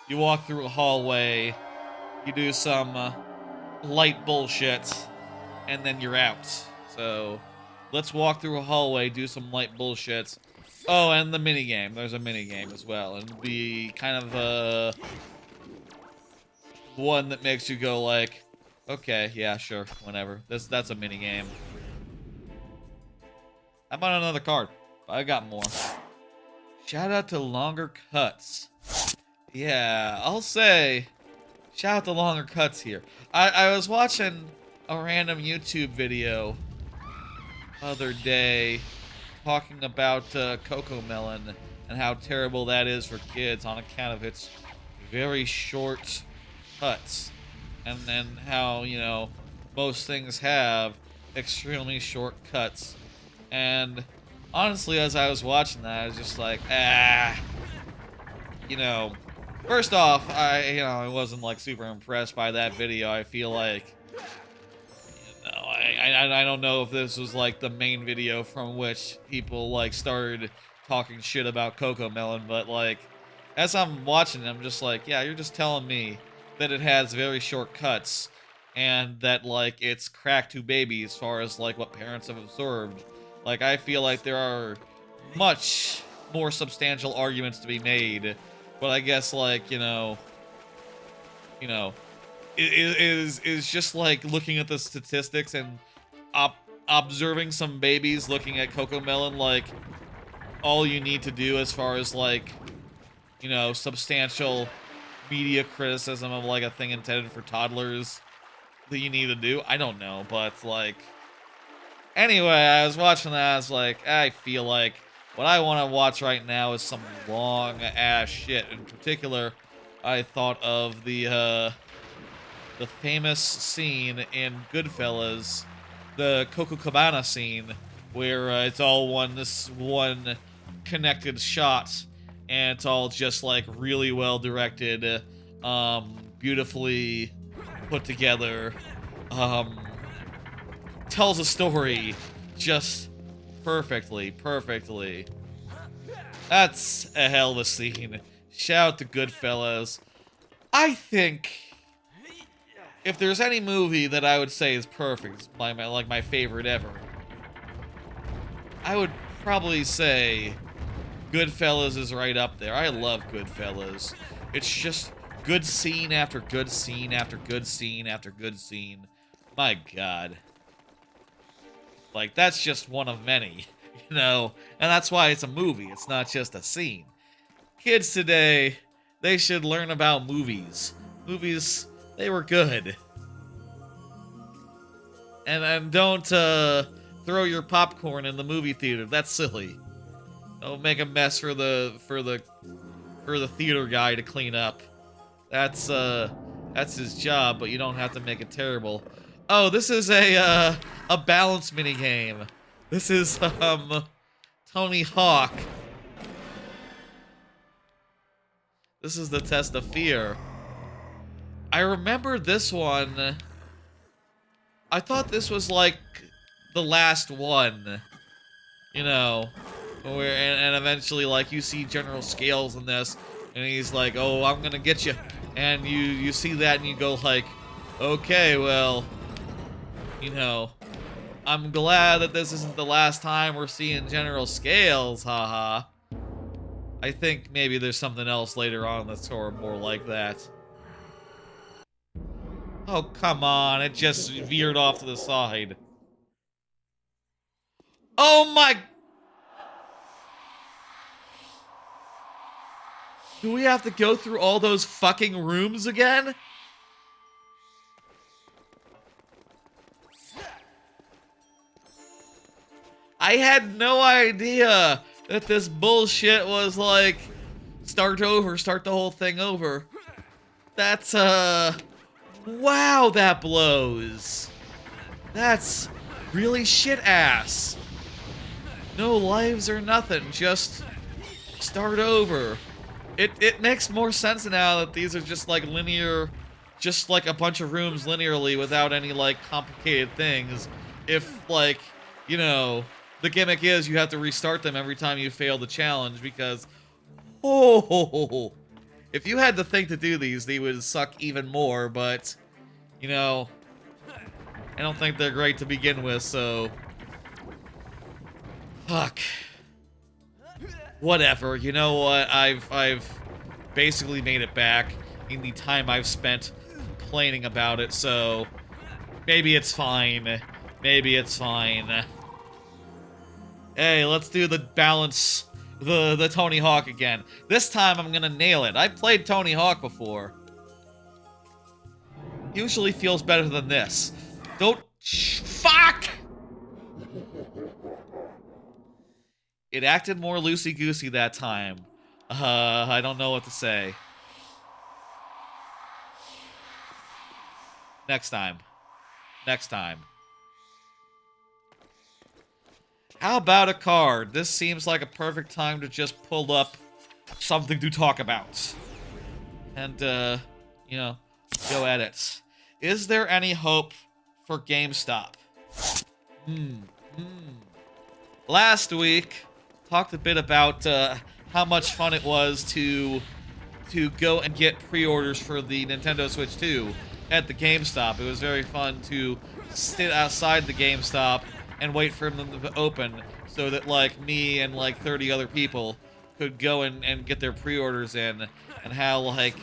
you walk through a hallway, you do some light bullshit, and then you're out. So let's walk through a hallway, do some light bullshit. Oh, and the minigame. There's a minigame as well, and the kind of one that makes you go like, okay, yeah, sure, whatever. That's a minigame. How about another card? I got more. Shout out to Longer Cuts. Yeah, I'll say, shout out to Longer Cuts here. I was watching a random YouTube video other day talking about CoComelon and how terrible that is for kids on account of its very short cuts. And then how, most things have extremely short cuts. And honestly, as I was watching that, I was just like, first off, I wasn't like super impressed by that video. I feel like, I don't know if this was like the main video from which people like started talking shit about CoComelon, but like, as I'm watching it, I'm just like, yeah, you're just telling me that it has very short cuts and that like it's cracked to baby as far as like what parents have observed. Like I feel like there are much more substantial arguments to be made, but I guess like it is just like looking at the statistics and observing some babies looking at CoComelon, like all you need to do as far as like substantial media criticism of like a thing intended for toddlers that you need to do. I don't know, but like anyway, I was watching that. I was like, I feel like what I want to watch right now is some long ass shit. In particular, I thought of the famous scene in Goodfellas, the Coco Cabana scene, where it's all one connected shot, and it's all just like really well directed, beautifully put together, tells a story just perfectly. That's a hell of a scene. Shout out to Goodfellas. I think if there's any movie that I would say is perfect, like my favorite ever, I would probably say Goodfellas is right up there. I love Goodfellas. It's just good scene after good scene after good scene after good scene. My God. Like, that's just one of many, And that's why it's a movie. It's not just a scene. Kids today, they should learn about movies. Movies, they were good. And don't throw your popcorn in the movie theater. That's silly. Don't make a mess for the theater guy to clean up. That's his job, but you don't have to make it terrible. Oh, this is a balance minigame. This is Tony Hawk. This is the test of fear. I remember this one. I thought this was like the last one, where and eventually like you see General Scales in this, and he's like, "Oh, I'm gonna get you," and you see that and you go like, "Okay, well, I'm glad that this isn't the last time we're seeing General Scales, haha." I think maybe there's something else later on that's sort of more like that. Oh, come on. It just veered off to the side. Oh my... Do we have to go through all those fucking rooms again? I had no idea that this bullshit was like, start the whole thing over. That's, wow, that blows. That's really shit ass. No lives or nothing, just start over. It makes more sense now that these are just like linear, just like a bunch of rooms linearly without any like complicated things. If like, you know, the gimmick is you have to restart them every time you fail the challenge because, oh, if you had to think to do these, they would suck even more, but, you know, I don't think they're great to begin with, so, fuck. Whatever, you know what, I've basically made it back in the time I've spent complaining about it, so maybe it's fine. Maybe it's fine. Hey, let's do the balance, the Tony Hawk again. This time I'm gonna nail it. I've played Tony Hawk before. Usually feels better than this. Don't, fuck! It acted more loosey-goosey that time. I don't know what to say. Next time. Next time. How about a card? This seems like a perfect time to just pull up something to talk about. And, you know, go at it. Is there any hope for GameStop? Last week, talked a bit about how much fun it was to go and get pre-orders for the Nintendo Switch 2 at the GameStop. It was very fun to sit outside the GameStop and wait for them to open so that, like, me and, like, 30 other people could go and get their pre-orders in, and how, like,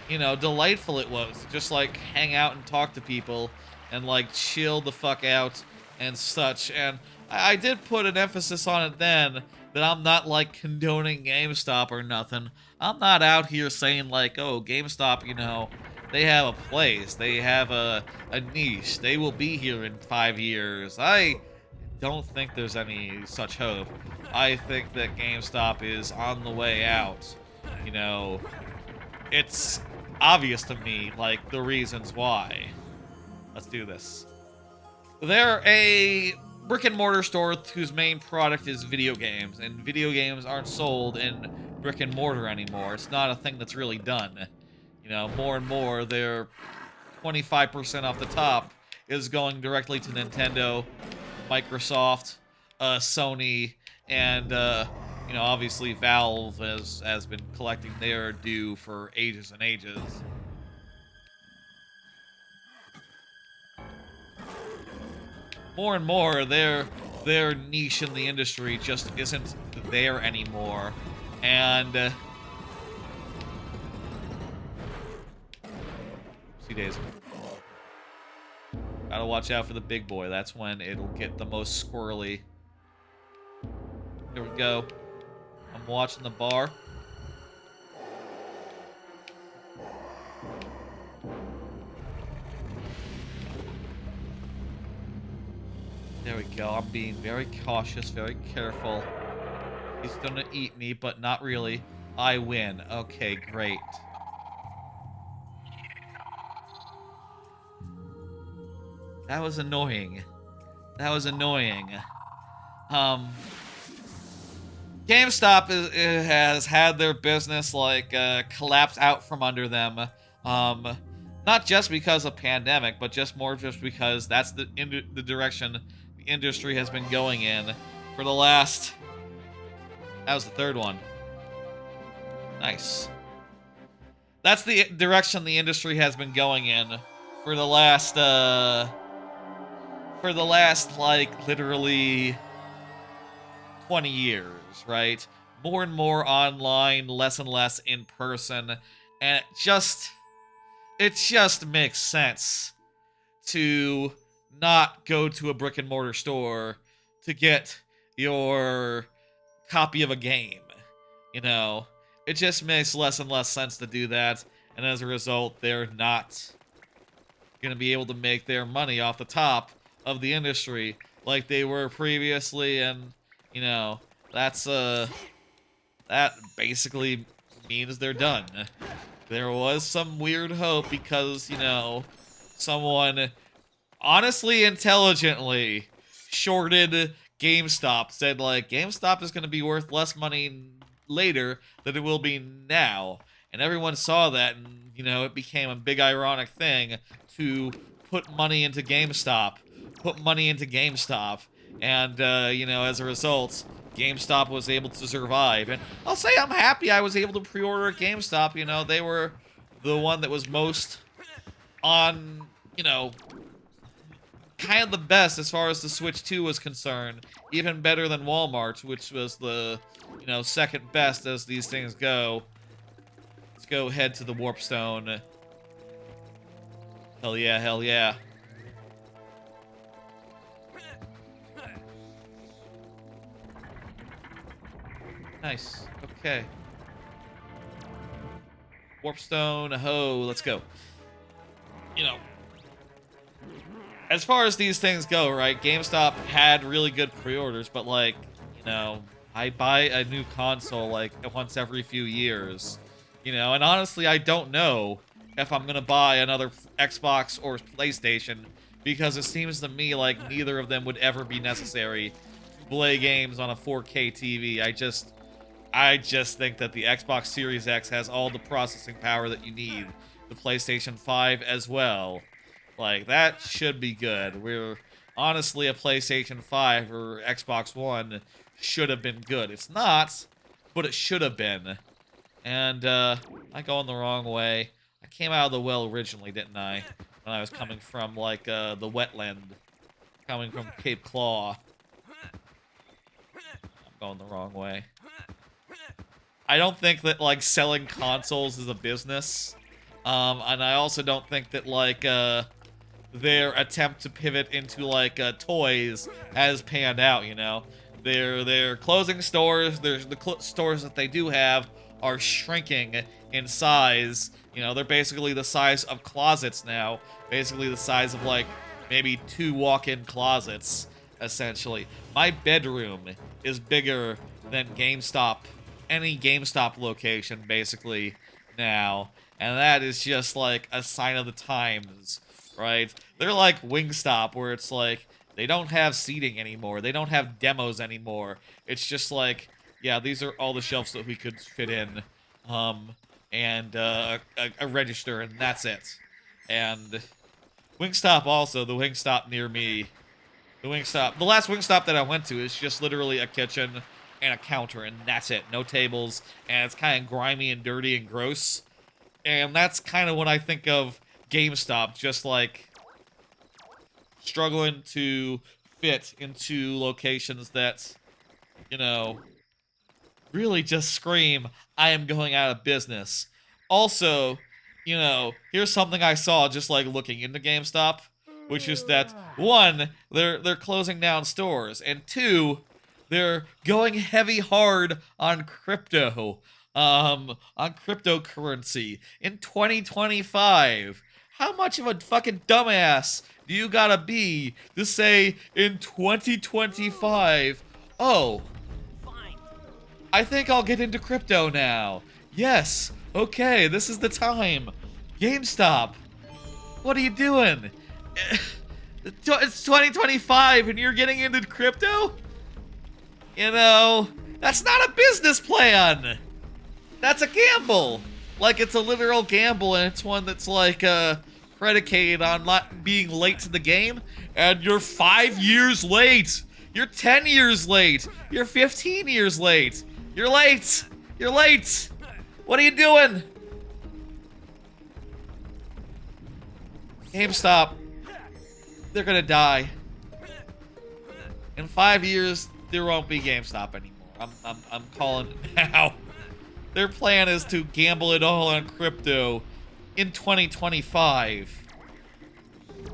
you know, delightful it was to just, like, hang out and talk to people and, like, chill the fuck out and such. And I did put an emphasis on it then that I'm not, like, condoning GameStop or nothing. I'm not out here saying, like, oh, GameStop, you know, they have a place. They have a niche. They will be here in 5 years. I don't think there's any such hope. I think that GameStop is on the way out. You know, it's obvious to me, like, the reasons why. Let's do this. They're a brick-and-mortar store whose main product is video games, and video games aren't sold in brick-and-mortar anymore. It's not a thing that's really done. You know, more and more, their 25% off the top is going directly to Nintendo, Microsoft, Sony, and, you know, obviously Valve has been collecting their due for ages and ages. More and more, their niche in the industry just isn't there anymore, and oopsie days. Gotta watch out for the big boy. That's when it'll get the most squirrely. Here we go. I'm watching the bar. There we go. I'm being very cautious, very careful. He's gonna eat me, but not really. I win. Okay, great. That was annoying. That was annoying. GameStop has had their business, like, collapse out from under them. Not just because of pandemic, but just because that's the direction the industry has been going in for the last... That was the third one. Nice. That's the direction the industry has been going in for the last, like, literally 20 years, right? More and more online, less and less in person, and it just it just makes sense to not go to a brick and mortar store to get your copy of a game. You know, it just makes less and less sense to do that, and as a result, they're not gonna be able to make their money off the top of the industry like they were previously, and you know, that's that basically means they're done. There was some weird hope because, you know, someone honestly intelligently shorted GameStop, said like GameStop is going to be worth less money later than it will be now, and everyone saw that, and you know, it became a big ironic thing to put money into GameStop, and you know, as a result, GameStop was able to survive. And I'll say I'm happy I was able to pre-order at GameStop. You know, they were the one that was most on, you know, kind of the best as far as the Switch 2 was concerned. Even better than Walmart, which was the, you know, second best as these things go. Let's go head to the Warp Stone. Hell yeah, hell yeah. Nice. Okay. Warpstone, ho, let's go. You know, as far as these things go, right, GameStop had really good pre-orders, but like, you know, I buy a new console like once every few years, you know, and honestly, I don't know if I'm gonna buy another Xbox or PlayStation, because it seems to me like neither of them would ever be necessary to play games on a 4K TV. I just think that the Xbox Series X has all the processing power that you need. The PlayStation 5 as well. Like, that should be good. We're honestly, a PlayStation 5 or Xbox One should have been good. It's not, but it should have been. And, I going the wrong way. I came out of the well originally, didn't I? When I was coming from, like, the wetland. Coming from Cape Claw. I'm going the wrong way. I don't think that, like, selling consoles is a business. And I also don't think that, like, their attempt to pivot into, like, toys has panned out, you know? They're closing stores. The stores that they do have are shrinking in size. You know, they're basically the size of closets now. Basically the size of, like, maybe 2 walk-in closets, essentially. My bedroom is bigger than GameStop, any GameStop location, basically, now. And that is just, like, a sign of the times, right? They're like Wingstop, where it's like, they don't have seating anymore. They don't have demos anymore. It's just like, yeah, these are all the shelves that we could fit in. And a register, and that's it. And Wingstop also, the Wingstop near me. The last Wingstop that I went to is just literally a kitchen and a counter, and that's it. No tables, and it's kind of grimy and dirty and gross. And that's kind of when I think of GameStop, just like struggling to fit into locations that, you know, really just scream, I am going out of business. Also, you know, here's something I saw just like looking into GameStop, which is that, one, they're closing down stores, and two, they're going heavy hard on crypto, on cryptocurrency in 2025. How much of a fucking dumbass do you gotta be to say in 2025, oh, I think I'll get into crypto now. Yes, okay, this is the time. GameStop, what are you doing? It's 2025 and you're getting into crypto? You know, that's not a business plan. That's a gamble. Like, it's a literal gamble, and it's one that's like predicated on not being late to the game. And you're 5 years late. You're 10 years late. You're 15 years late. You're late. You're late. What are you doing? GameStop. They're gonna die. In 5 years, there won't be GameStop anymore. I'm calling it now. Their plan is to gamble it all on crypto in 2025.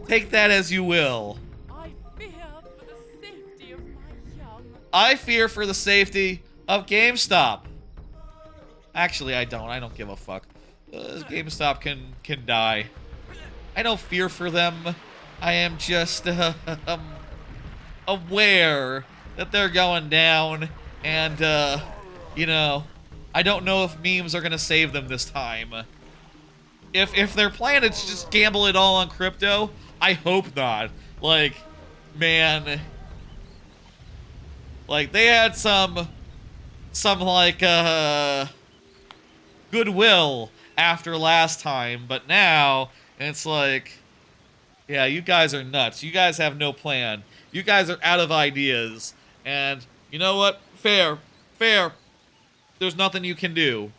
Take that as you will. I fear for the safety of my young. I fear for the safety of GameStop. Actually, I don't. I don't give a fuck. GameStop can die. I don't fear for them. I am just aware that they're going down, and you know, I don't know if memes are gonna save them this time. If their plan is to just gamble it all on crypto, I hope not. Like, man, like they had some like goodwill after last time, but now it's like, yeah, you guys are nuts. You guys have no plan. You guys are out of ideas. And you know what? Fair. There's nothing you can do.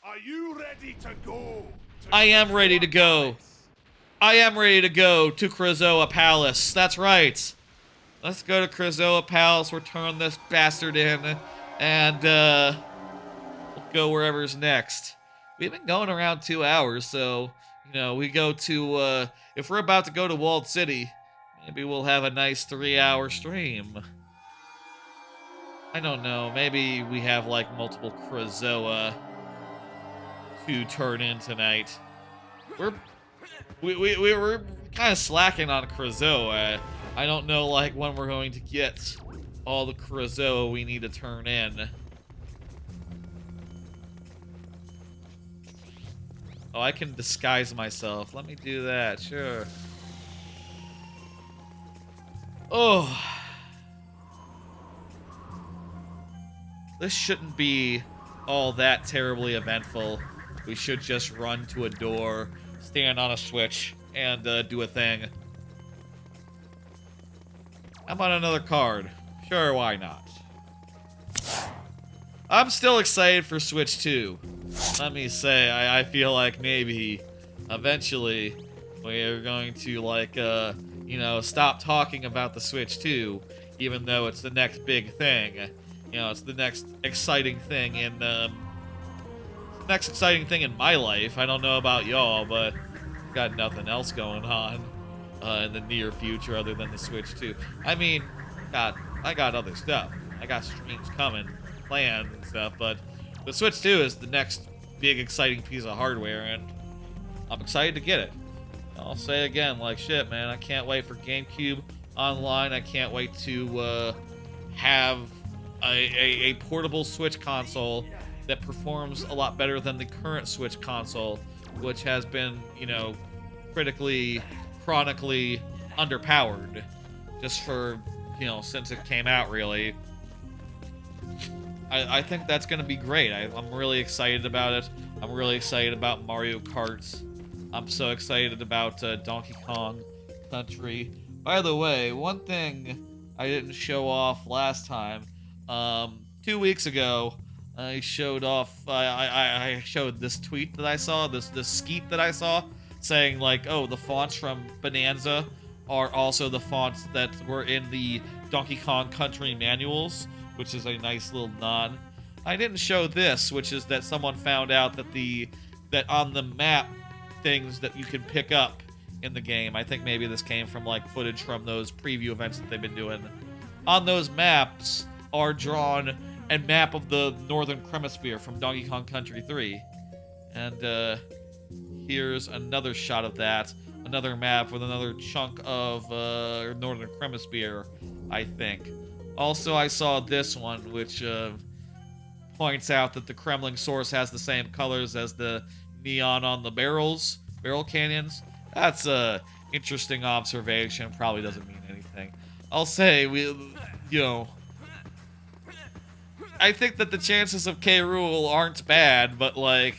Are you ready to go? I am ready to go. I am ready to go to Krazoa Palace. That's right. Let's go to Krazoa Palace. We'll turn this bastard in. And we'll go wherever's next. We've been going around 2 hours, so, you know, we go to, if we're about to go to Walled City, maybe we'll have a nice 3-hour stream. I don't know, maybe we have, like, multiple Krazoa to turn in tonight. We're kind of slacking on Krazoa. I don't know, like, when we're going to get all the Krazoa we need to turn in. Oh, I can disguise myself. Let me do that, sure. Oh. This shouldn't be all that terribly eventful. We should just run to a door, stand on a switch, and do a thing. How about another card? Sure, why not? I'm still excited for Switch 2. Let me say, I feel like maybe eventually we're going to, like, you know, stop talking about the Switch 2, even though it's the next big thing. You know, it's the next exciting thing in, my life. I don't know about y'all, but I've got nothing else going on in the near future other than the Switch 2. I mean, I got other stuff. I got streams coming, planned and stuff, but the Switch 2 is the next big exciting piece of hardware, and I'm excited to get it. I'll say again, like, shit, man, I can't wait for GameCube Online. I can't wait to have a portable Switch console that performs a lot better than the current Switch console, which has been, you know, chronically underpowered, just for, you know, since it came out, really. I think that's going to be great. I'm really excited about it. I'm really excited about Mario Kart. I'm so excited about Donkey Kong Country. By the way, one thing I didn't show off last time, 2 weeks ago, I showed off, I showed this tweet that I saw, this skeet that I saw, saying, like, oh, the fonts from Bonanza are also the fonts that were in the Donkey Kong Country manuals, which is a nice little nod. I didn't show this, which is that someone found out that on the map things that you can pick up in the game, I think maybe this came from, like, footage from those preview events that they've been doing. On those maps are drawn a map of the Northern Hemisphere from Donkey Kong Country 3. And here's another shot of that. Another map with another chunk of Northern Hemisphere, I think. Also, I saw this one, which points out that the Kremling source has the same colors as the neon on the barrel canyons. That's a interesting observation. Probably doesn't mean anything. I'll say, I think that the chances of K. Rool aren't bad, but, like,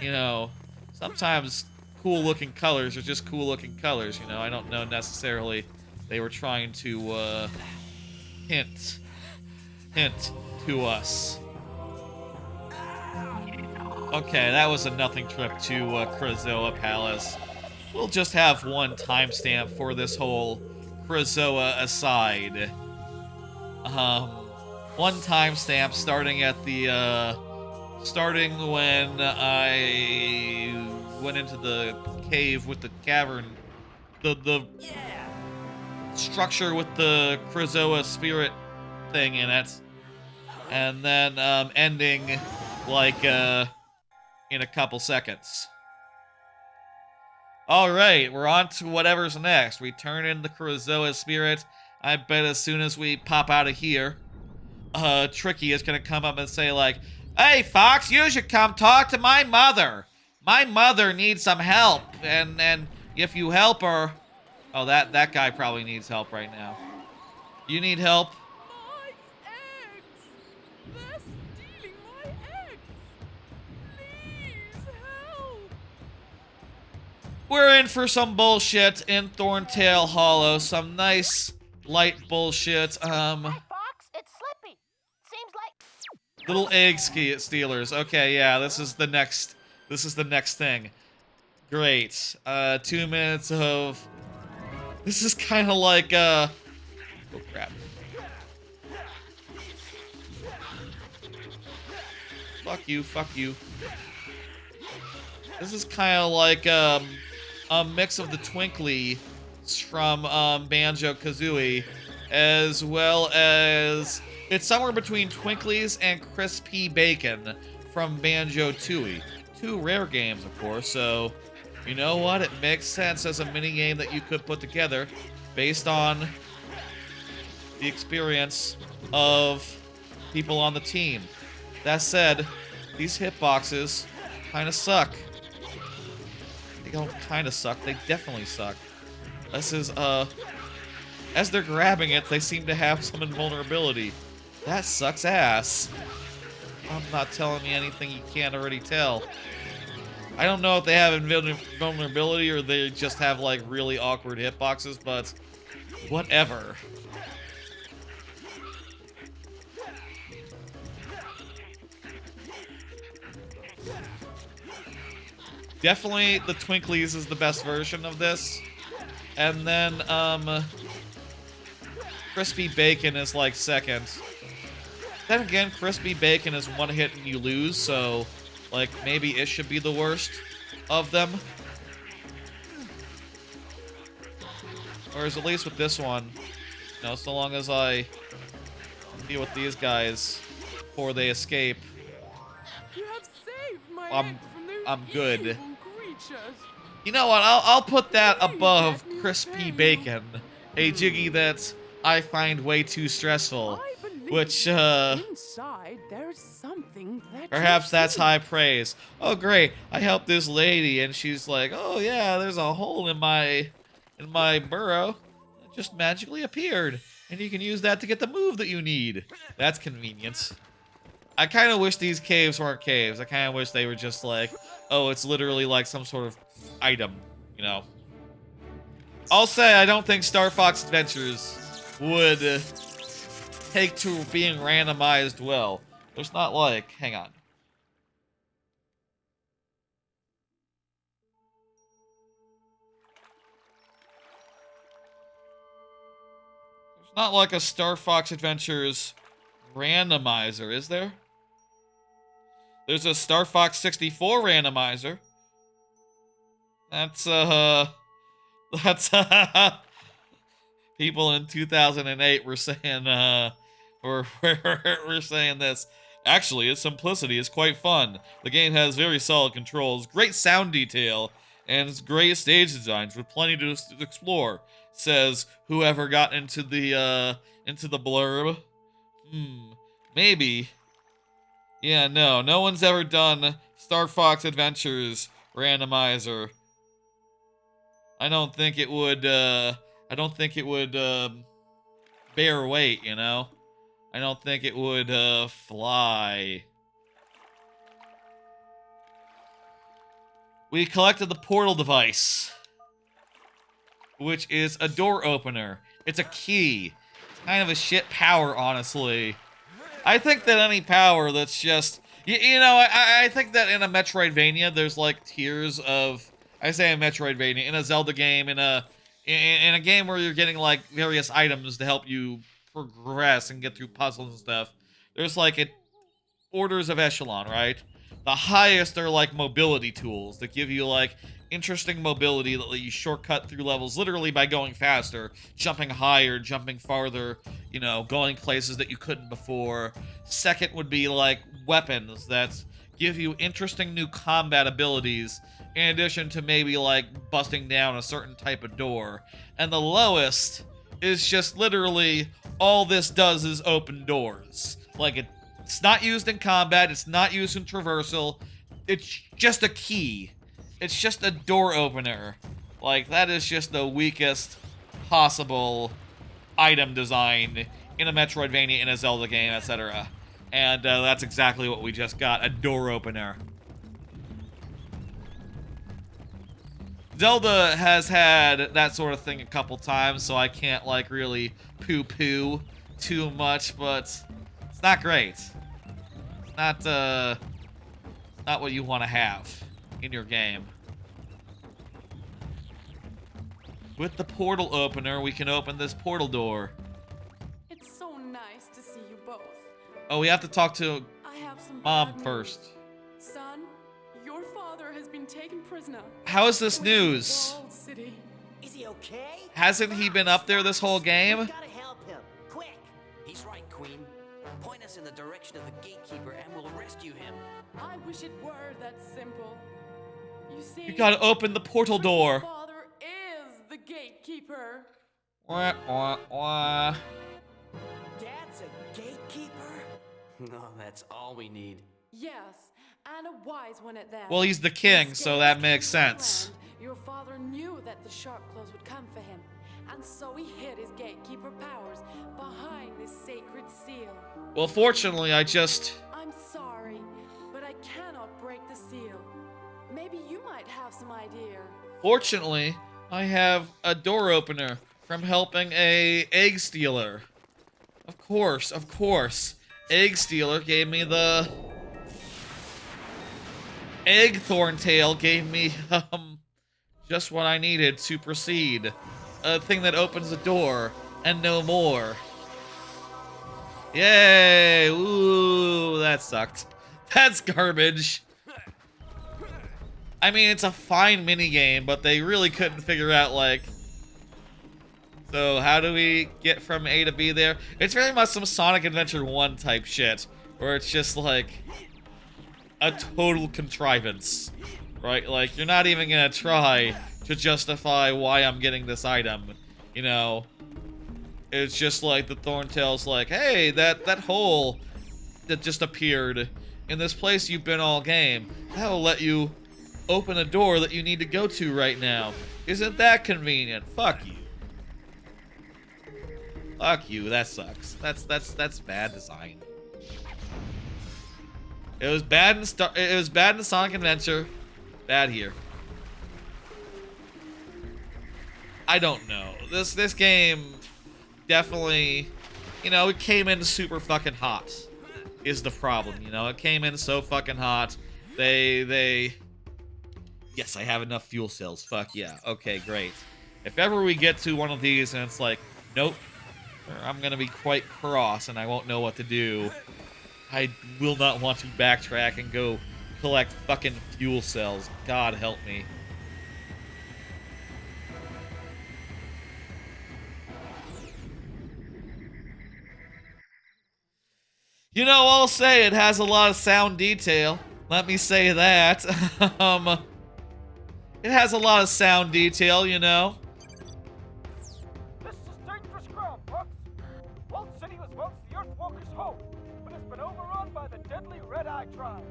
you know, sometimes cool-looking colors are just cool-looking colors, you know? I don't know necessarily they were trying to, hint to us. Okay, that was a nothing trip to Krazoa Palace. We'll just have one timestamp for this whole Krazoa aside. One timestamp starting at the, starting when I went into the cave with the cavern, the structure with the Krazoa spirit thing in it, and then ending like in a couple seconds. All right, we're on to whatever's next. We turn in the Krazoa spirit. I bet as soon as we pop out of here, Tricky is gonna come up and say like, "Hey, Fox, you should come talk to my mother. My mother needs some help, and if you help her, oh, that guy probably needs help right now. You need help." My eggs! They're stealing my eggs! Please help! We're in for some bullshit in ThornTail Hollow. Some nice light bullshit. Hey, Fox, it's Slippy. Seems like Little egg stealers. Okay, yeah, this is the next thing. Great. 2 minutes of. This is kind of like oh crap. Fuck you, fuck you. This is kind of like a mix of the Twinkly from Banjo-Kazooie, as well as it's somewhere between Twinklies and Crispy Bacon from Banjo-Tooie. 2 rare games, of course, so you know what? It makes sense as a minigame that you could put together based on the experience of people on the team. That said, these hitboxes kind of suck. They don't kind of suck, they definitely suck. This is, as they're grabbing it, they seem to have some invulnerability. That sucks ass. I'm not telling you anything you can't already tell. I don't know if they have invulnerability or they just have, like, really awkward hitboxes, but whatever. Definitely the Twinklies is the best version of this. And then, Crispy Bacon is like second. Then again, Crispy Bacon is one hit and you lose, so, like, maybe it should be the worst of them. Whereas at least with this one, you know, so long as I deal with these guys before they escape, You have saved my I'm- eggs from those I'm good. evil creatures. you know what, I'll put that above Crispy Bacon, a jiggy that I find way too stressful, I believe which, inside there is something that perhaps you that's see. high praise. Oh great, I helped this lady and she's like, oh yeah, there's a hole in my burrow. It just magically appeared. And you can use that to get the move that you need. That's convenient. I kind of wish these caves weren't caves. I kind of wish they were just like, oh, it's literally like some sort of item, you know. I'll say I don't think Star Fox Adventures would take to being randomized well. There's not like, hang on. There's not like a Star Fox Adventures randomizer, is there? There's a Star Fox 64 randomizer. That's people in 2008 were saying, we're saying this. Actually, its simplicity is quite fun. The game has very solid controls, great sound detail, and great stage designs with plenty to explore, says whoever got into the blurb. Maybe. Yeah, no one's ever done Star Fox Adventures randomizer. I don't think it would bear weight, you know? I don't think it would fly. We collected the portal device, which is a door opener. It's a key. It's kind of a shit power, honestly. I think that any power that's just... You know, I think that in a Metroidvania, there's like tiers of... I say a Metroidvania, in a Zelda game, in a game where you're getting like various items to help you progress and get through puzzles and stuff. There's like orders of echelon, right? The highest are like mobility tools that give you like interesting mobility that let you shortcut through levels literally by going faster, jumping higher, jumping farther, you know, going places that you couldn't before. Second would be like weapons that give you interesting new combat abilities in addition to maybe like busting down a certain type of door. And the lowest is just literally all this does is open doors. Like it's not used in combat, it's not used in traversal, it's just a key. It's just a door opener. Like, that is just the weakest possible item design in a Metroidvania, in a Zelda game, etc. And that's exactly what we just got, a door opener. Zelda has had that sort of thing a couple times, so I can't, like, really poo-poo too much, but it's not great. It's not what you want to have in your game. With the portal opener, we can open this portal door. It's so nice to see you both. Oh, we have to talk to I have some Mom bad first. news. Son, your father has been taken prisoner. How is this We're in news? Walled City. Is he okay? Hasn't he been up there this whole game? We gotta help him. Quick! He's right, Queen. Point us in the direction of the gatekeeper and we'll rescue him. I wish it were that simple. You see, You gotta open the portal my door. father is the gatekeeper. Wah, wah, wah. Dad's a gatekeeper? No, that's all we need. Yes, and a wise one at that. Well, he's the king, so that makes sense. Your father knew that the sharp claws would come for him, and so he hid his gatekeeper powers behind this sacred seal. Well, fortunately, I'm sorry, but I cannot break the seal. Maybe you might have some idea. Fortunately, I have a door opener from helping a egg stealer. Of course, of course. Egg stealer gave me the... Egg ThornTail gave me, just what I needed to proceed. A thing that opens the door, and no more. Yay! Ooh, that sucked. That's garbage. I mean, it's a fine minigame, but they really couldn't figure out, like... So, how do we get from A to B there? It's very much some Sonic Adventure 1 type shit, where it's just, like, a total contrivance, right? Like, you're not even gonna try to justify why I'm getting this item, you know? It's just like the ThornTail's like, hey, that hole that just appeared in this place you've been all game, that'll let you open a door that you need to go to right now. Isn't that convenient? Fuck you. Fuck you, that sucks. That's bad design. It was bad in Sonic Adventure. Bad here. I don't know. This game definitely, you know, it came in super fucking hot. Is the problem, you know? It came in so fucking hot. Yes, I have enough fuel cells. Fuck yeah. Okay, great. If ever we get to one of these and it's like, nope, I'm gonna be quite cross and I won't know what to do. I will not want to backtrack and go collect fucking fuel cells. God help me. You know, I'll say it has a lot of sound detail. Let me say that. It has a lot of sound detail, you know. This is dangerous ground, Fox. Walled City was once the Earthwalkers' home, but it's been overrun by the deadly RedEye tribe.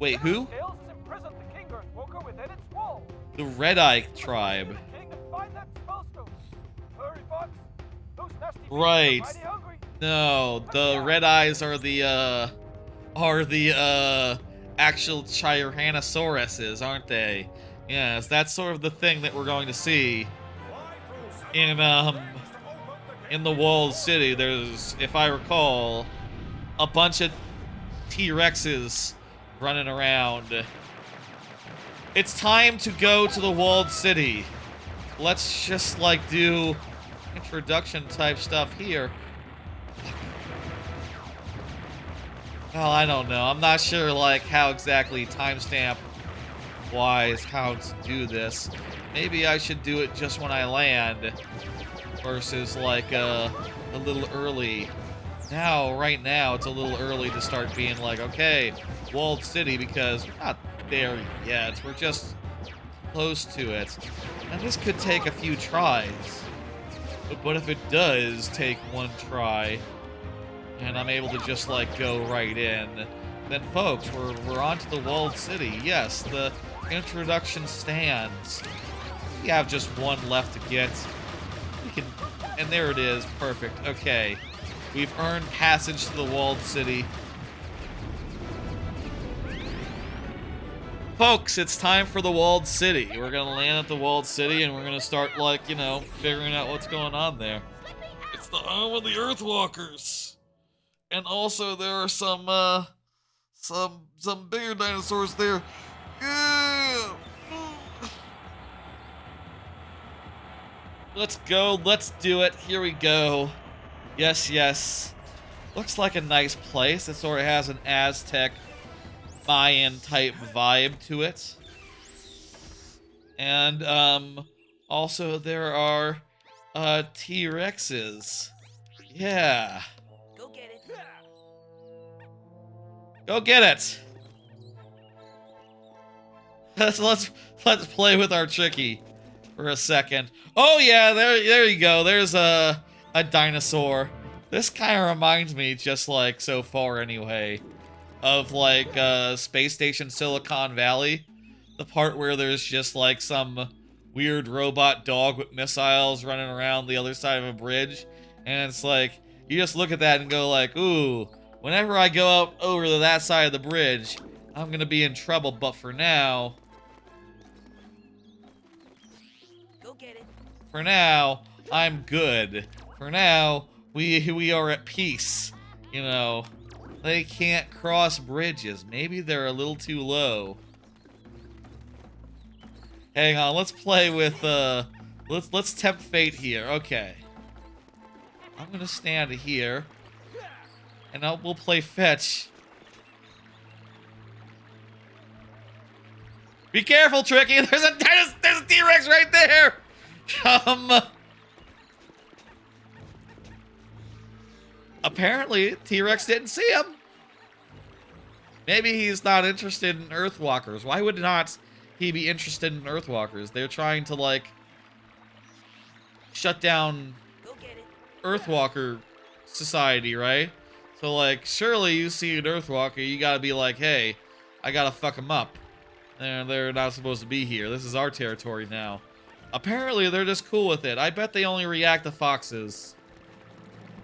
Wait, who? Tails has imprisoned the King Earthwalker within its walls. The RedEye tribe. The King and find that spellstone. Hurry, Fox. Those nasty beasts Right. are mighty hungry. No, the RedEyes are the actual Tyrannosauruses, aren't they? Yes, that's sort of the thing that we're going to see in the walled city. There's, if I recall, a bunch of T-Rexes running around. It's time to go to the walled city. Let's just like do introduction type stuff here. Well, I don't know. I'm not sure, like, how exactly timestamp-wise how to do this. Maybe I should do it just when I land versus, like, a little early. Right now, it's a little early to start being like, okay, walled city, because we're not there yet. We're just close to it. And this could take a few tries. But if it does take one try, and I'm able to just, like, go right in, then, folks, we're on to the walled city. Yes, the introduction stands. We have just one left to get. We can... And there it is. Perfect. Okay. We've earned passage to the walled city. Folks, it's time for the walled city. We're gonna land at the walled city, and we're gonna start, like, you know, figuring out what's going on there. It's the home of the Earthwalkers. And also there are some bigger dinosaurs there. Yeah. Let's go, let's do it. Here we go. Yes, yes. Looks like a nice place. It sort of has an Aztec Mayan type vibe to it. And also there are T-Rexes. Yeah. Go get it. Go get it. Let's play with our Tricky for a second. Oh yeah, there you go. There's a dinosaur. This kind of reminds me, just like so far anyway, of like Space Station Silicon Valley. The part where there's just like some weird robot dog with missiles running around the other side of a bridge. And it's like, you just look at that and go like, ooh, whenever I go up over to that side of the bridge, I'm gonna be in trouble, but for now... Go get it. For now, I'm good. For now, we are at peace. You know, they can't cross bridges. Maybe they're a little too low. Hang on, let's play with, let's tempt fate here. Okay. I'm gonna stand here. And we'll play fetch. Be careful, Tricky! There's a T-Rex right there! Apparently, T-Rex didn't see him. Maybe he's not interested in Earthwalkers. Why would not he be interested in Earthwalkers? They're trying to, like, shut down Earthwalker society, right? So, like, surely you see an Earthwalker, you gotta be like, hey, I gotta fuck them up. They're not supposed to be here. This is our territory now. Apparently, they're just cool with it. I bet they only react to foxes.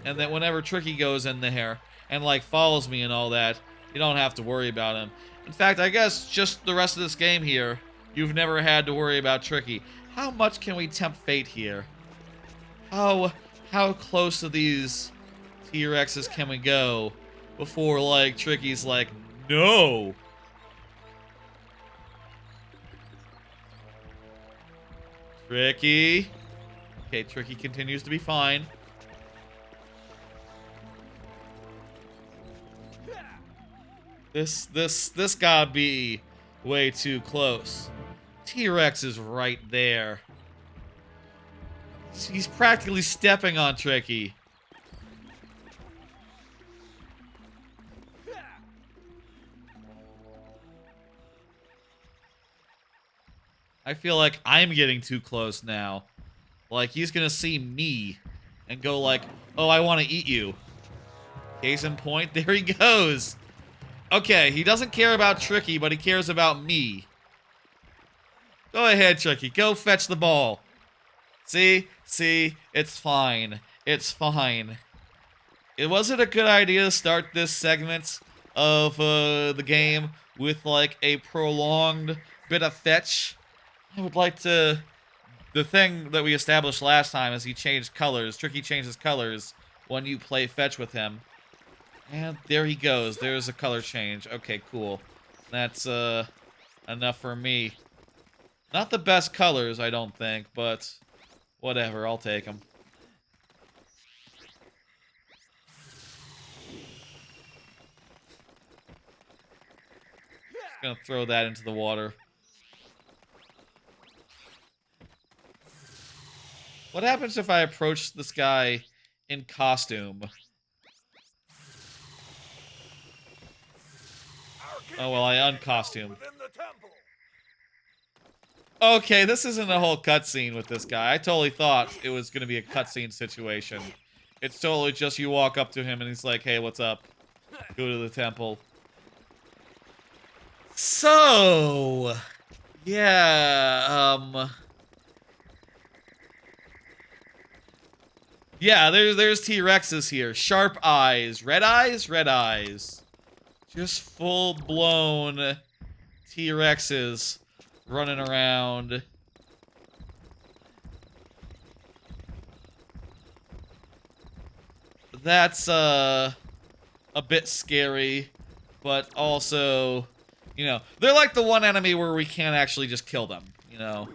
And that whenever Tricky goes in there and, like, follows me and all that, you don't have to worry about him. In fact, I guess just the rest of this game here, you've never had to worry about Tricky. How much can we tempt fate here? How close to these T-Rexes can we go before, like, Tricky's like, no! Tricky. Okay, Tricky continues to be fine. This gotta be way too close. T-Rex is right there. He's practically stepping on Tricky. I feel like I'm getting too close now. Like, he's gonna see me and go like, oh, I want to eat you. Case in point, there he goes. Okay, he doesn't care about Tricky, but he cares about me. Go ahead, Tricky. Go fetch the ball. See? See? It's fine. It's fine. Was it a good idea to start this segment of the game with, like, a prolonged bit of fetch? I would like to... The thing that we established last time is he changed colors. Tricky changes colors when you play fetch with him. And there he goes. There's a color change. Okay, cool. That's enough for me. Not the best colors, I don't think, but whatever. I'll take them. Gonna throw that into the water. What happens if I approach this guy in costume? Oh, well, I uncostumed. Within the temple. Okay, this isn't a whole cutscene with this guy. I totally thought it was gonna be a cutscene situation. It's totally just you walk up to him and he's like, hey, what's up? Go to the temple. So... yeah, yeah, there's T-Rexes here. Sharp eyes. Red eyes? Red eyes. Just full-blown T-Rexes running around. That's, a bit scary, but also, you know, they're like the one enemy where we can't actually just kill them, you know.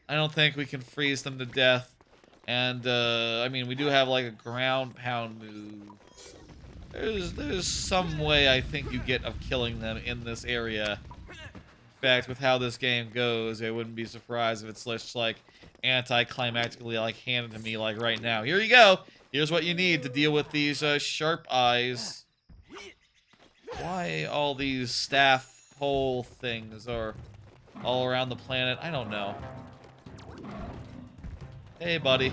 I don't think we can freeze them to death. And, I mean, we do have, like, a ground pound move. There's some way I think you get of killing them in this area. In fact, with how this game goes, I wouldn't be surprised if it's just, like, anticlimactically, like, handed to me, like, right now. Here you go! Here's what you need to deal with these, sharp eyes. Why all these staff pole things are all around the planet? I don't know. Hey, buddy.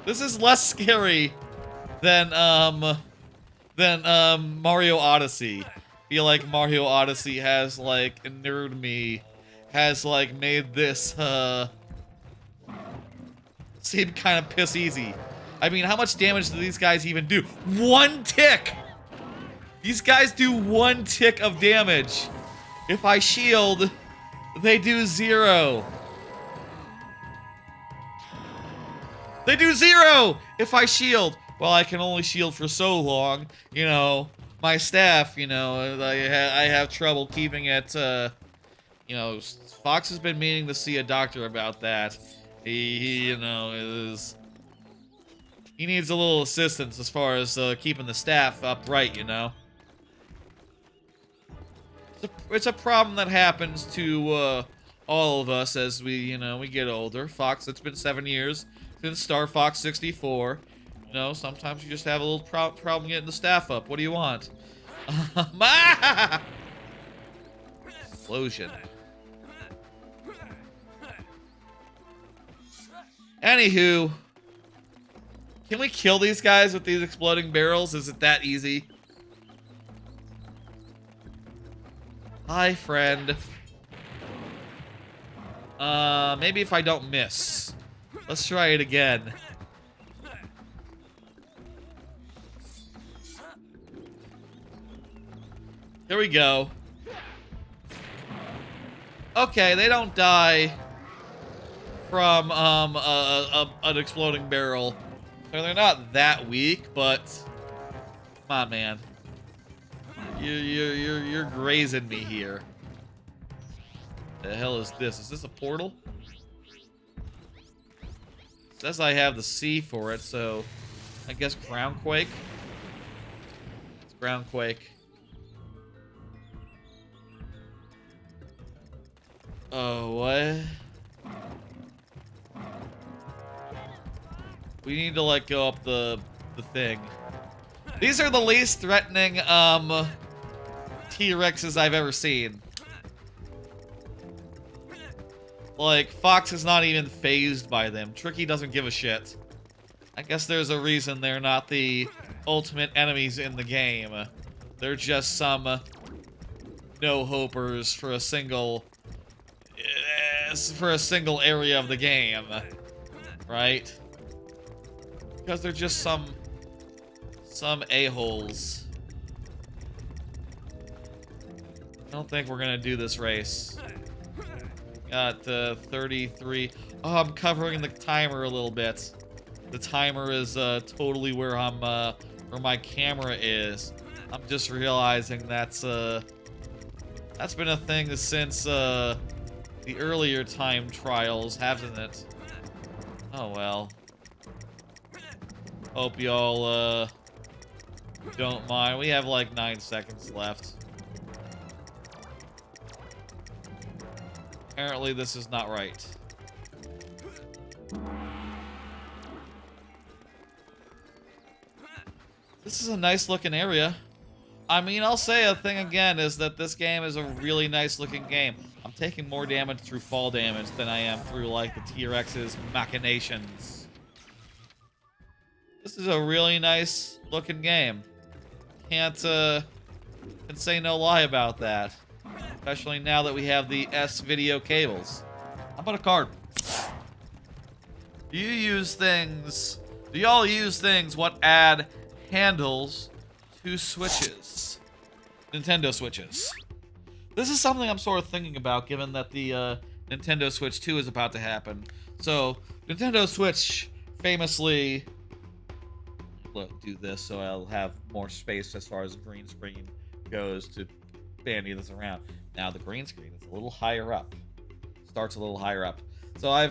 This is less scary than Mario Odyssey. I feel like Mario Odyssey has, like, inured me, has, like, made this, seem kind of piss easy. I mean, how much damage do these guys even do? 1 tick! These guys do 1 tick of damage. If I shield, they do 0. They do 0 if I shield. Well, I can only shield for so long. You know, my staff, you know, I have trouble keeping it, you know, Fox has been meaning to see a doctor about that. He you know, he needs a little assistance as far as keeping the staff upright, you know. It's a problem that happens to all of us as we, you know, we get older. Fox, it's been 7 years since Star Fox 64. You know, sometimes you just have a little problem getting the staff up. What do you want? Explosion. Anywho, can we kill these guys with these exploding barrels? Is it that easy? Hi, friend. Maybe if I don't miss. Let's try it again. Here we go. Okay, they don't die from an exploding barrel. So they're not that weak, but come on, man. You're grazing me here. The hell is this? Is this a portal? It says I have the C for it, so I guess Groundquake. It's Groundquake. Oh, what? We need to let go up the thing. These are the least threatening T-Rexes I've ever seen. Like, Fox is not even phased by them. Tricky doesn't give a shit. I guess there's a reason they're not the ultimate enemies in the game. They're just some no-hopers for a single area of the game, right? Because they're just some a-holes. I don't think we're gonna do this race. Got 33. Oh, I'm covering the timer a little bit. The timer is totally where where my camera is. I'm just realizing that's been a thing since the earlier time trials, hasn't it? Oh well. Hope y'all don't mind. We have like 9 seconds left. Apparently this is not right. This is a nice looking area. I mean, I'll say a thing again is that this game is a really nice looking game. I'm taking more damage through fall damage than I am through, like, the T-Rex's machinations. This is a really nice looking game. Can say no lie about that. Especially now that we have the S-video cables. How about a card? Do y'all use things what add handles to Switches? Nintendo Switches. This is something I'm sort of thinking about, given that the Nintendo Switch 2 is about to happen. So, Nintendo Switch famously... Look, do this so I'll have more space as far as green screen goes to bandy this around. Now the green screen is a little higher up. Starts a little higher up. So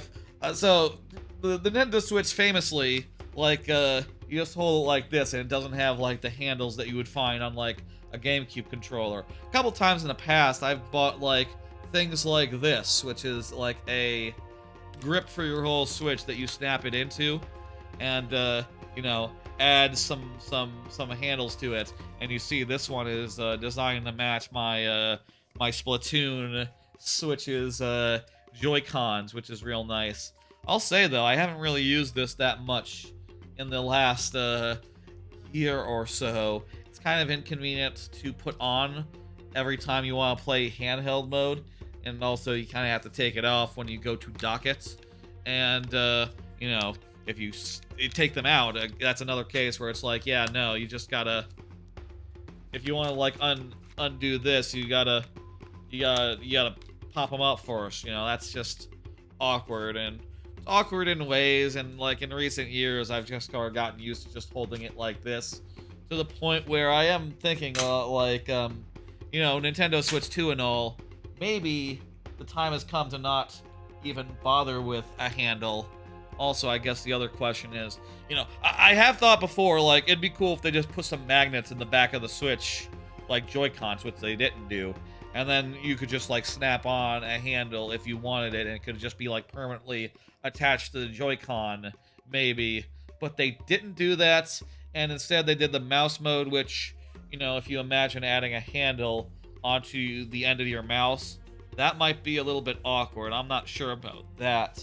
so the Nintendo Switch famously, like, you just hold it like this and it doesn't have, like, the handles that you would find on, like, a GameCube controller. A couple times in the past, I've bought, like, things like this, which is, like, a grip for your whole Switch that you snap it into, and, you know, add some handles to it. And you see this one is designed to match my my Splatoon Switch's Joy-Cons, which is real nice. I'll say though, I haven't really used this that much in the last year or so. It's kind of inconvenient to put on every time you want to play handheld mode, and also you kind of have to take it off when you go to dock it. And you know, if you take them out, that's another case where it's like, yeah, no, you just gotta, if you want to, like, undo this, you gotta pop them up first. You know, that's just awkward, and it's awkward in ways. And, like, in recent years, I've just kind of gotten used to just holding it like this, to the point where I am thinking, like, you know, Nintendo Switch 2 and all, maybe the time has come to not even bother with a handle. Also, I guess the other question is, you know, I have thought before, like, it'd be cool if they just put some magnets in the back of the Switch, like Joy-Cons, which they didn't do. And then you could just, like, snap on a handle if you wanted it, and it could just be, like, permanently attached to the Joy-Con, maybe. But they didn't do that, and instead they did the mouse mode, which, you know, if you imagine adding a handle onto the end of your mouse, that might be a little bit awkward. I'm not sure about that.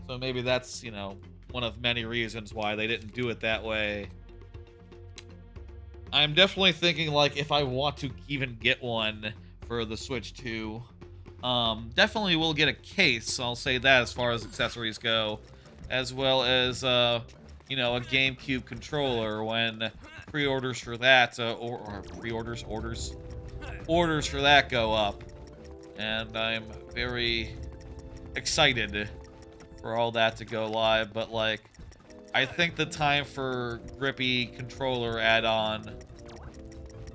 So maybe that's, you know, one of many reasons why they didn't do it that way. I'm definitely thinking, like, if I want to even get one for the Switch 2, definitely will get a case, I'll say that, as far as accessories go, as well as, you know, a GameCube controller when pre-orders for that, orders for that go up. And I'm very excited for all that to go live, but, like, I think the time for grippy controller add-on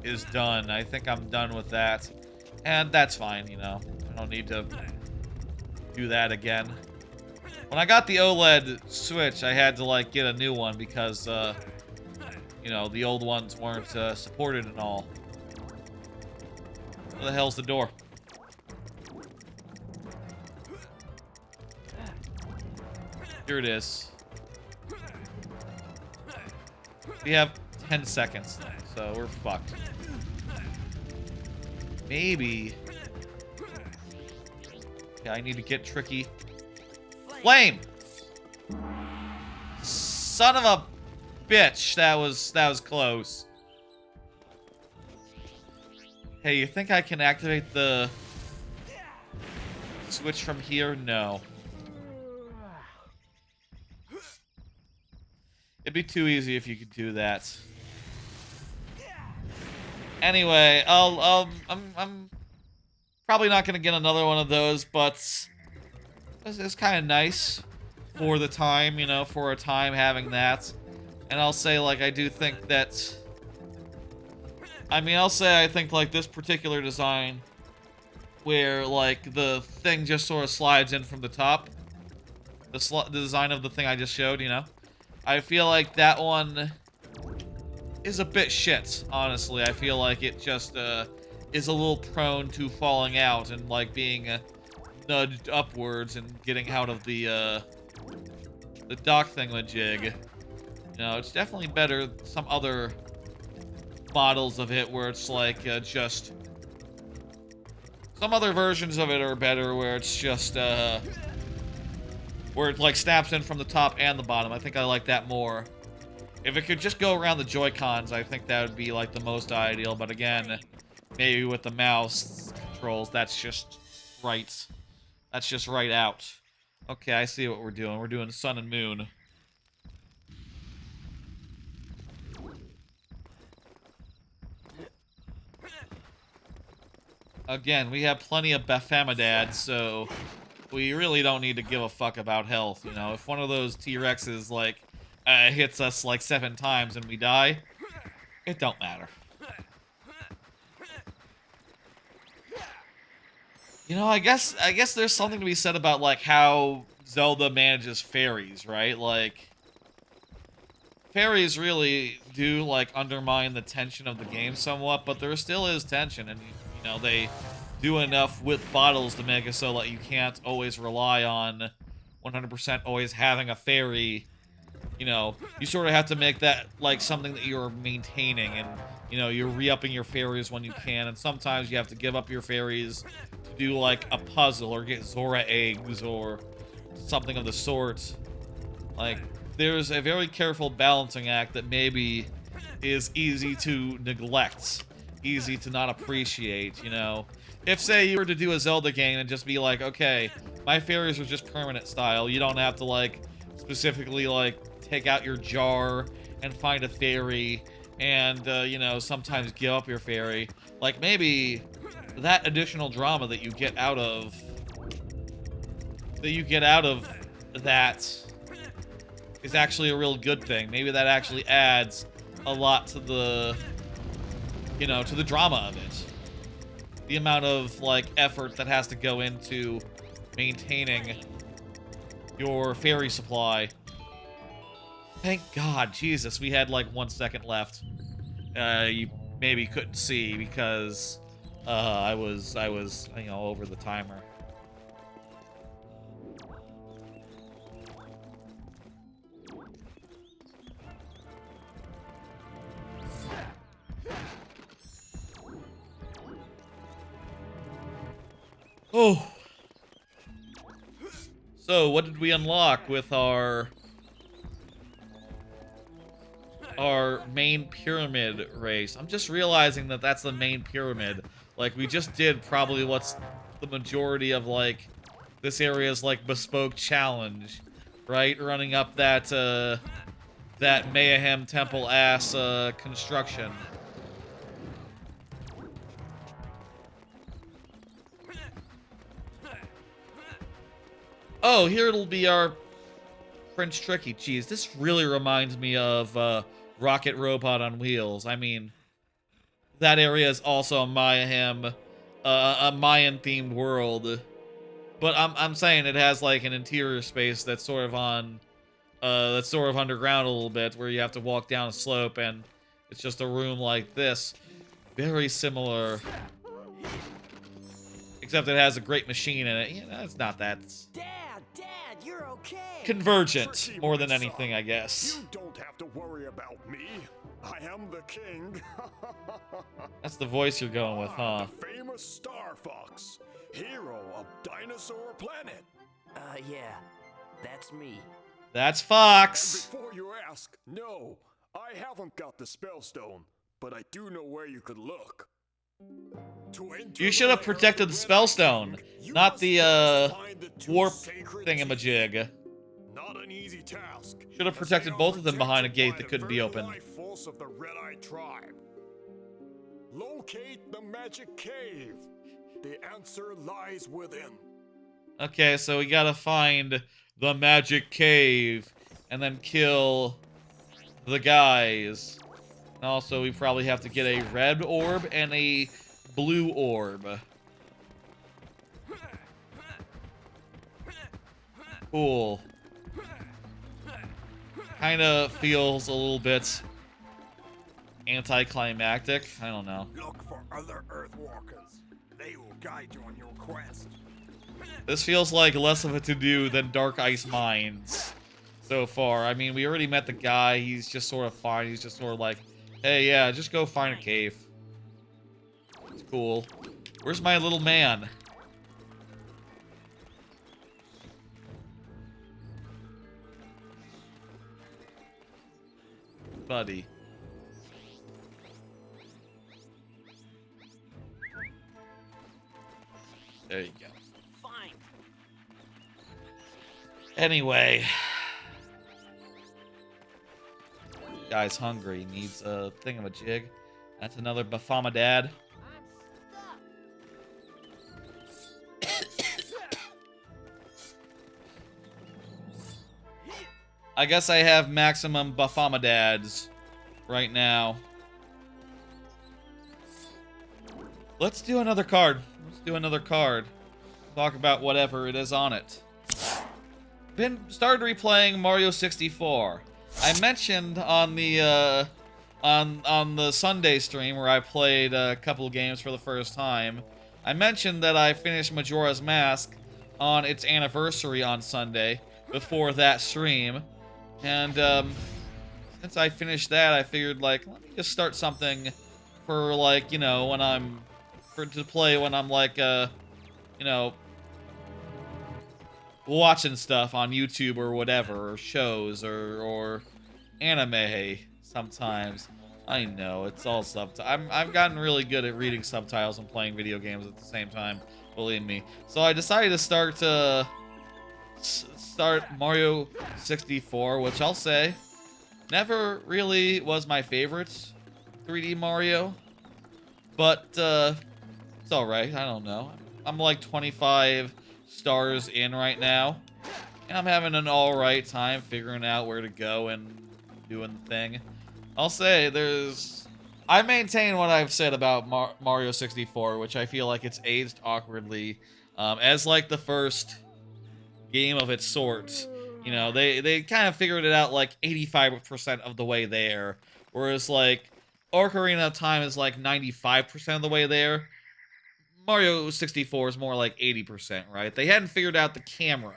is done. I think I'm done with that, and that's fine, you know. I don't need to do that again. When I got the OLED Switch, I had to, like, get a new one because, you know, the old ones weren't supported and all. Where the hell's the door? Here it is. We have 10 seconds, so we're fucked. Maybe. Yeah, I need to get tricky. Flame! Son of a bitch, that was close. Hey, you think I can activate the Switch from here? No. It'd be too easy if you could do that. Anyway, I'm probably not gonna get another one of those, but it's kind of nice for the time, you know, for a time having that. And I'll say, like, I do think that, I mean, I think, like, this particular design, where, like, the thing just sort of slides in from the top, the design of the thing I just showed, you know, I feel like that one is a bit shit, honestly. I feel like it just is a little prone to falling out and, like, being nudged upwards and getting out of the dock thingamajig. You know, it's definitely better than some other models of it where it's like just... Some other versions of it are better where it's just, where it like snaps in from the top and the bottom. I think I like that more. If it could just go around the Joy-Cons, I think that would be like the most ideal. But again, maybe with the mouse controls, that's just right. That's just right out. Okay, I see what we're doing. We're doing sun and moon. Again, we have plenty of Baphomet, so we really don't need to give a fuck about health, you know? If one of those T-Rexes, like, hits us, like, 7 times and we die, it don't matter. You know, I guess there's something to be said about, like, how Zelda manages fairies, right? Like, fairies really do, like, undermine the tension of the game somewhat, but there still is tension, and, you know, they do enough with bottles to make it so that you can't always rely on 100% always having a fairy. You know, you sort of have to make that, like, something that you're maintaining, and, you know, you're re-upping your fairies when you can, and sometimes you have to give up your fairies to do, like, a puzzle, or get Zora eggs, or something of the sort. Like, there's a very careful balancing act that maybe is easy to neglect, easy to not appreciate, you know? If, say, you were to do a Zelda game and just be like, okay, my fairies are just permanent style, you don't have to, like, specifically, like, take out your jar and find a fairy and, you know, sometimes give up your fairy. Like, maybe that additional drama that you get out of... that is actually a real good thing. Maybe that actually adds a lot to the, you know, to the drama of it. The amount of, like, effort that has to go into maintaining your fairy supply. Thank God, Jesus, we had like 1 second left. You maybe couldn't see because I was, you know, over the timer. Oh. So, what did we unlock with our main pyramid race? I'm just realizing that that's the main pyramid. Like, we just did probably what's the majority of, like, this area's, like, bespoke challenge, right? Running up that, that Mayhem Temple-ass, construction. Oh, here it'll be our Prince Tricky. Jeez, this really reminds me of Rocket Robot on Wheels. I mean, that area is also a Mayan themed world, but I'm saying it has like an interior space that's sort of on, that's sort of underground a little bit, where you have to walk down a slope, and it's just a room like this, very similar, except it has a great machine in it. You know, it's not that. Dad, you're okay. Convergent, more than anything, I guess. You don't have to worry about me. I am the king. That's the voice you're going with, huh? The famous Star Fox, hero of Dinosaur Planet. Yeah, that's me. That's And Fox. before you ask, no, I haven't got the spellstone, but I do know where you could look. You should have protected the spellstone, not the warp thingamajig. Not an easy task. Should have protected both of them behind a gate that couldn't be opened. Force of the RedEye tribe. Locate the magic cave. The answer lies within. Okay, so we gotta find the magic cave and then kill the guys. And also, we probably have to get a red orb and a blue orb. Cool. Kinda feels a little bit anticlimactic. I don't know. Look for other Earthwalkers. They will guide you on your quest. This feels like less of a to-do than Dark Ice Mines so far. I mean, we already met the guy. He's just sort of fine. He's just sort of like, hey, yeah, just go find a cave. It's cool. Where's my little man? Buddy. There you go. Fine. Anyway. Guy's hungry. Needs a thingamajig. That's another Bafamadad. I guess I have maximum Bafamadads right now. Let's do another card. Let's do another card. Talk about whatever it is on it. Started replaying Mario 64. I mentioned on the on the Sunday stream where I played a couple games for the first time. I mentioned that I finished Majora's Mask on its anniversary on Sunday before that stream. And since I finished that, I figured, like, let me just start something for, like, you know, when I'm to play when I'm like you know, watching stuff on YouTube or whatever, or shows or anime sometimes. I know, it's all subtitles. I've gotten really good at reading subtitles and playing video games at the same time, believe me. So I decided to start Mario 64, which I'll say never really was my favorite 3D Mario, but it's alright. I don't know. I'm like 25 stars in right now, and I'm having an alright time figuring out where to go and doing the thing. I'll say I maintain what I've said about Mario 64, which I feel like it's aged awkwardly as like the first game of its sort. You know, they kind of figured it out like 85% of the way there, whereas like Ocarina of Time is like 95% of the way there. Mario 64 is more like 80%, right? They hadn't figured out the camera.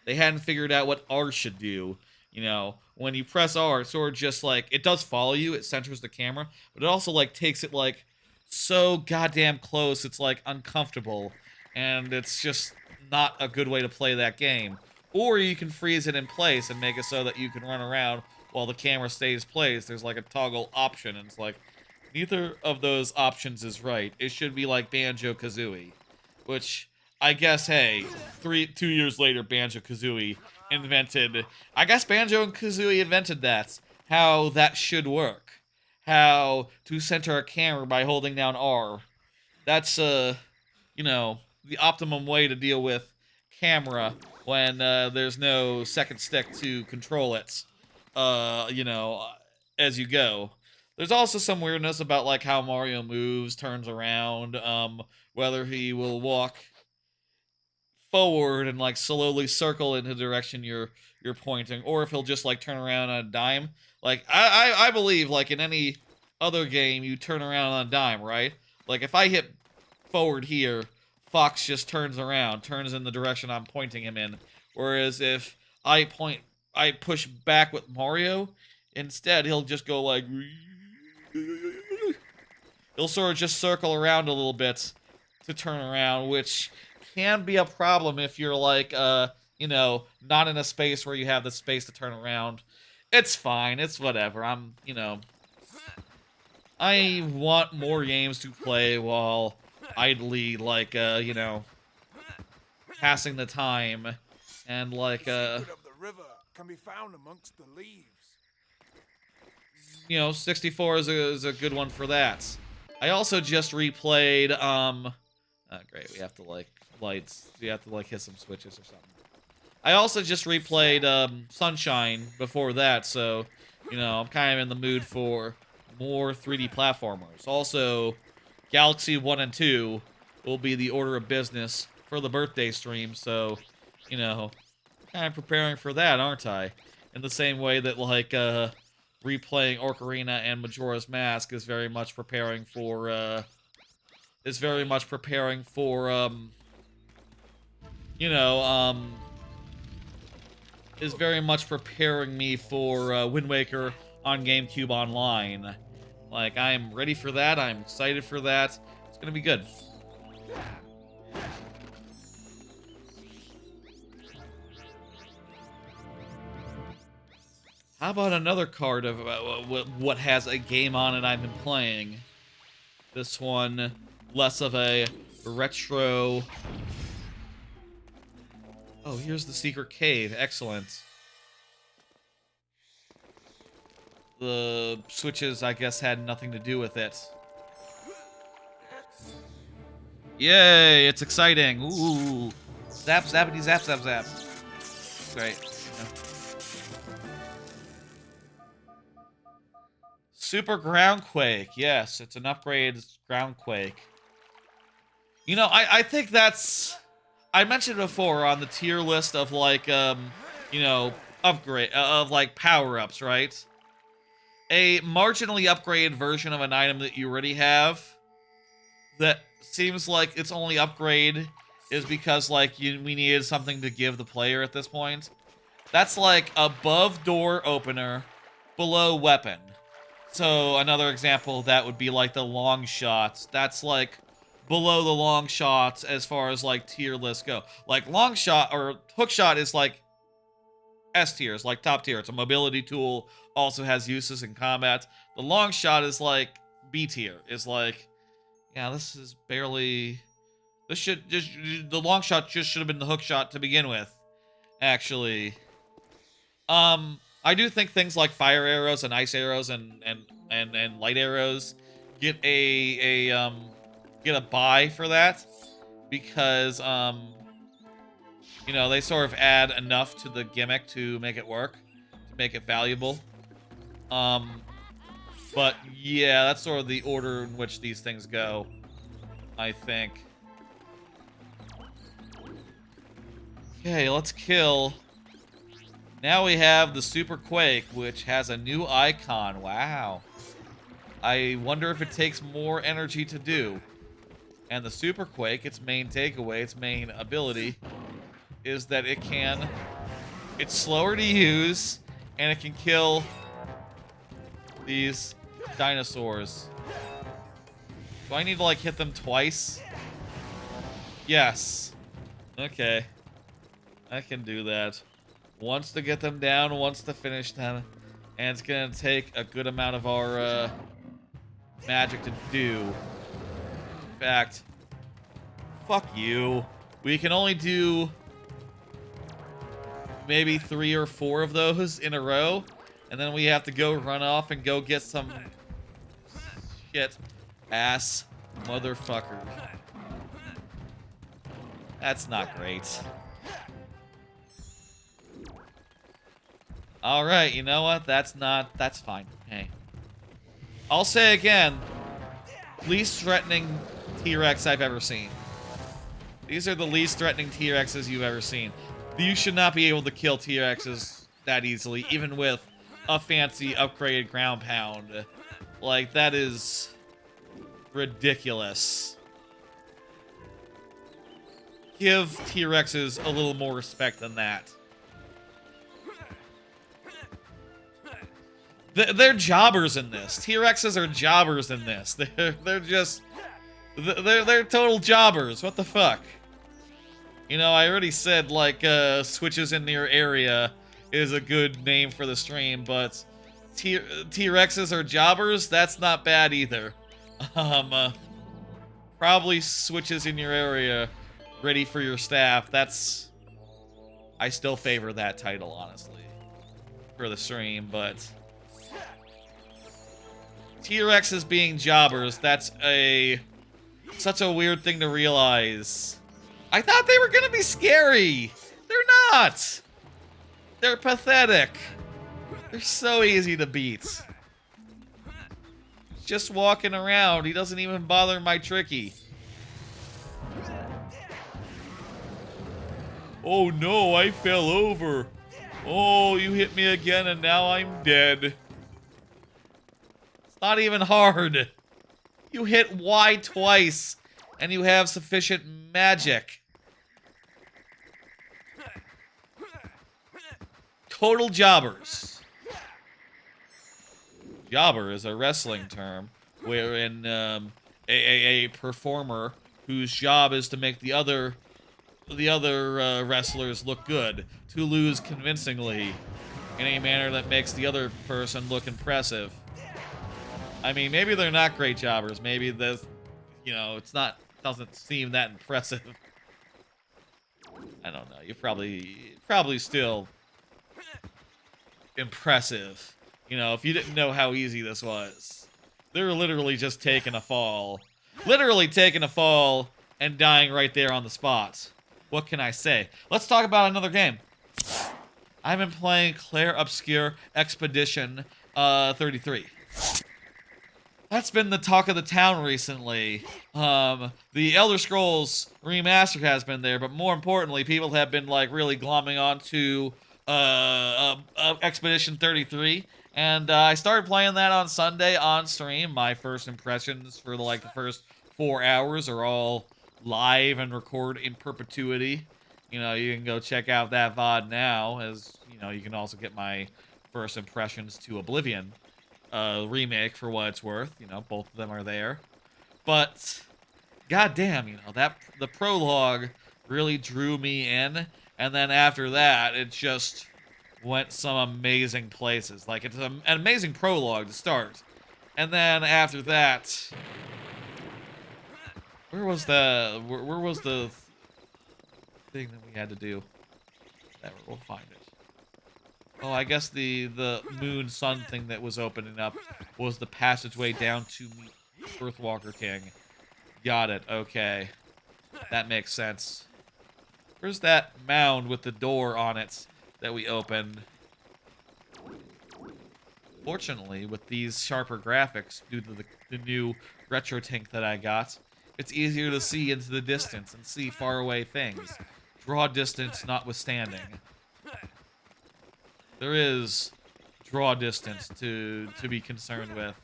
They hadn't figured out what R should do. You know, when you press R, it's sort of just like, it does follow you, it centers the camera, but it also like takes it like so goddamn close, it's like uncomfortable, and it's just not a good way to play that game. Or you can freeze it in place and make it so that you can run around while the camera stays placed. There's like a toggle option, and it's like, neither of those options is right. It should be like Banjo-Kazooie, which I guess, hey, 2 years later, Banjo-Kazooie invented. I guess Banjo and Kazooie invented that. How that should work. How to center a camera by holding down R. That's you know, the optimum way to deal with camera when there's no second stick to control it. You know, as you go. There's also some weirdness about like how Mario moves, turns around, whether he will walk forward and like slowly circle in the direction you're pointing, or if he'll just like turn around on a dime. Like I believe like in any other game you turn around on a dime, right? Like if I hit forward here, Fox just turns around, turns in the direction I'm pointing him in. Whereas if I push back with Mario, instead he'll just go like, he'll sort of just circle around a little bit to turn around, which can be a problem if you're like, you know, not in a space where you have the space to turn around. It's fine. It's whatever. You know, I want more games to play while idly, like, you know, passing the time, and like, The river can be found amongst the leaves. You know, 64 is a good one for that. I also just replayed, oh great, we have to like lights. We have to like hit some switches or something. I also just replayed Sunshine before that, so you know, I'm kind of in the mood for more 3D platformers. Also, Galaxy 1 and 2 will be the order of business for the birthday stream, so you know, kind of preparing for that, aren't I? In the same way that like replaying Ocarina and Majora's Mask is very much preparing for you know, is very much preparing me for Wind Waker on GameCube Online. Like, I am ready for that. I'm excited for that. It's gonna be good. How about another card of what has a game on it I've been playing? This one, less of a retro... Oh, here's the secret cave. Excellent. The switches, I guess, had nothing to do with it. Yay, it's exciting. Ooh. Zap, zappity, zap, zap, zap. Great. Super Groundquake. Yes, it's an upgrade Groundquake. You know, I think that's... I mentioned before on the tier list of, like, you know, upgrade... of, like, power-ups, right? A marginally upgraded version of an item that you already have that seems like its only upgrade is because, like, we needed something to give the player at this point. That's, like, above door opener, below weapon. So, another example of that would be, like, the long shots. That's, like, below the long shots as far as, like, tier lists go. Like, long shot, or hook shot is, like, S tier. It's, like, top tier. It's a mobility tool, also has uses in combat. The long shot is, like, B tier. It's, like, yeah, this is barely... This should just... The long shot just should have been the hook shot to begin with, actually. I do think things like fire arrows and ice arrows and light arrows get a buy for that because you know, they sort of add enough to the gimmick to make it work, to make it valuable. But yeah, that's sort of the order in which these things go, I think. Okay, let's kill. Now we have the Super Quake, which has a new icon. Wow. I wonder if it takes more energy to do. And the Super Quake, its main takeaway, its main ability, is that it's slower to use, and it can kill these dinosaurs. Do I need to, like, hit them twice? Yes. Okay. I can do that. Once to get them down, once to finish them. And it's gonna take a good amount of our magic to do. In fact, fuck you. We can only do maybe 3 or 4 of those in a row. And then we have to go run off and go get some shit ass motherfucker. That's not great. Alright, you know what? That's fine. Hey. I'll say again, least threatening T-Rex I've ever seen. These are the least threatening T-Rexes you've ever seen. You should not be able to kill T-Rexes that easily, even with a fancy upgraded ground pound. Like, that is ridiculous. Give T-Rexes a little more respect than that. They're jobbers in this. T-Rexes are jobbers in this. They're just... They're total jobbers. What the fuck? You know, I already said, like, switches in your area is a good name for the stream, but T-Rexes are jobbers? That's not bad either. Probably switches in your area ready for your staff. That's... I still favor that title, honestly, for the stream, but... T-Rexes being jobbers, that's such a weird thing to realize. I thought they were gonna be scary. They're not. They're pathetic. They're so easy to beat. Just walking around. He doesn't even bother my tricky. Oh no, I fell over. Oh, you hit me again and now I'm dead. It's not even hard. You hit Y twice and you have sufficient magic. total jobbers. Jobber is a wrestling term wherein a performer whose job is to make the other wrestlers look good, to lose convincingly in a manner that makes the other person look impressive. I mean, maybe they're not great jobbers. Maybe doesn't seem that impressive. I don't know. You're probably still impressive. You know, if you didn't know how easy this was. They're literally just taking a fall. Literally taking a fall and dying right there on the spot. What can I say? Let's talk about another game. I've been playing Claire Obscure Expedition 33. That's been the talk of the town recently. The Elder Scrolls Remastered has been there, but more importantly, people have been like really glomming onto Expedition 33. And I started playing that on Sunday on stream. My first impressions for the first 4 hours are all live and recorded in perpetuity. You know, you can go check out that VOD now, as you know, you can also get my first impressions to Oblivion remake for what it's worth. You know, both of them are there. But goddamn, you know, the prologue really drew me in, and then after that, it just went some amazing places. Like, it's an amazing prologue to start, and then after that, where was the thing that we had to do? We'll find it. Oh, I guess the moon sun thing that was opening up was the passageway down to meet Earthwalker King. Got it. Okay, that makes sense. Where's that mound with the door on it that we opened? Fortunately, with these sharper graphics, due to the new RetroTink that I got, it's easier to see into the distance and see faraway things. Draw distance notwithstanding. There is draw distance to be concerned with.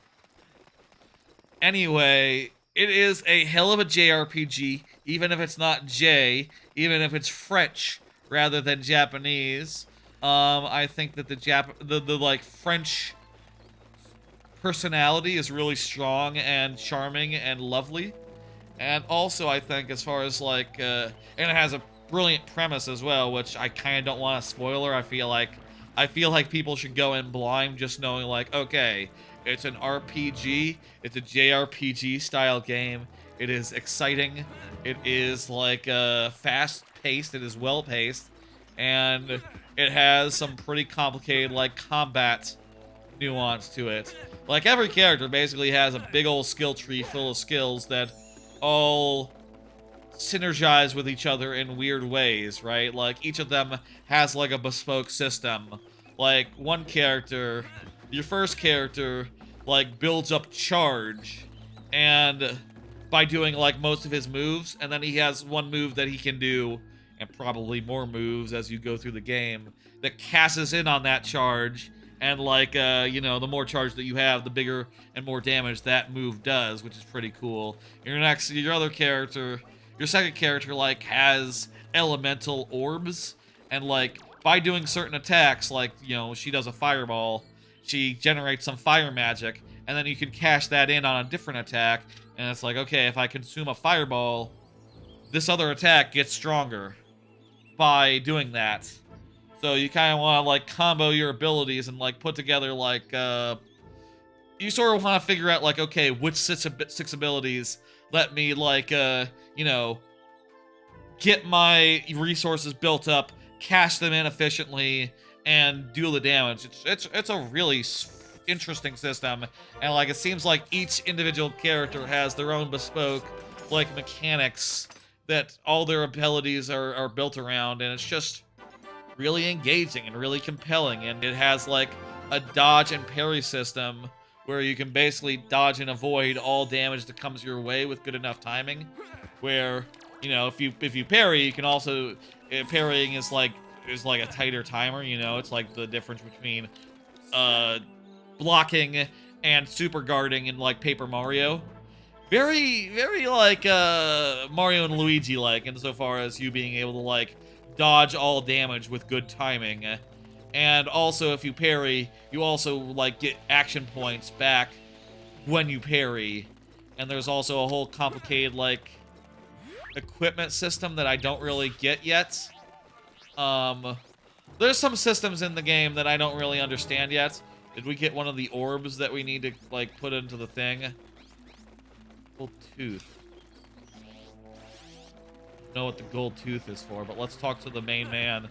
Anyway, it is a hell of a JRPG, even if it's not J, even if it's French rather than Japanese. I think that the French personality is really strong and charming and lovely. And also, I think, as far as and it has a brilliant premise as well, which I kind of don't want to spoiler. I feel like people should go in blind, just knowing okay, it's an RPG, it's a JRPG style game. It is exciting. It is fast-paced. It is well-paced, and it has some pretty complicated combat nuance to it. Like, every character basically has a big old skill tree full of skills that all synergize with each other in weird ways, right? Like, each of them has a bespoke system. Like, one character, your first character, builds up charge, and by doing most of his moves, and then he has one move that he can do, and probably more moves as you go through the game, that casts in on that charge, and the more charge that you have, the bigger and more damage that move does, which is pretty cool. Your other character, your second character, has elemental orbs, and by doing certain attacks, she does a fireball, she generates some fire magic, and then you can cash that in on a different attack, and it's okay, if I consume a fireball, this other attack gets stronger by doing that. So you kind of want to combo your abilities and put together you sort of want to figure out okay, which six abilities let me get my resources built up, cash them in efficiently, and do the damage. It's a really interesting system, and it seems like each individual character has their own bespoke mechanics that all their abilities are built around, and it's just really engaging and really compelling. And it has a dodge and parry system where you can basically dodge and avoid all damage that comes your way with good enough timing, where if you parry, you can also parrying is a tighter timer. It's the difference between blocking and super guarding in Paper Mario. Very Mario and Luigi insofar as you being able to dodge all damage with good timing. And also, if you parry, you also, like, get action points back when you parry. And there's also a whole complicated, like, equipment system that I don't really get yet. There's some systems in the game that I don't really understand yet. Did we get one of the orbs that we need to, like, put into the thing? Gold tooth. Don't know what the gold tooth is for, but let's talk to the main man.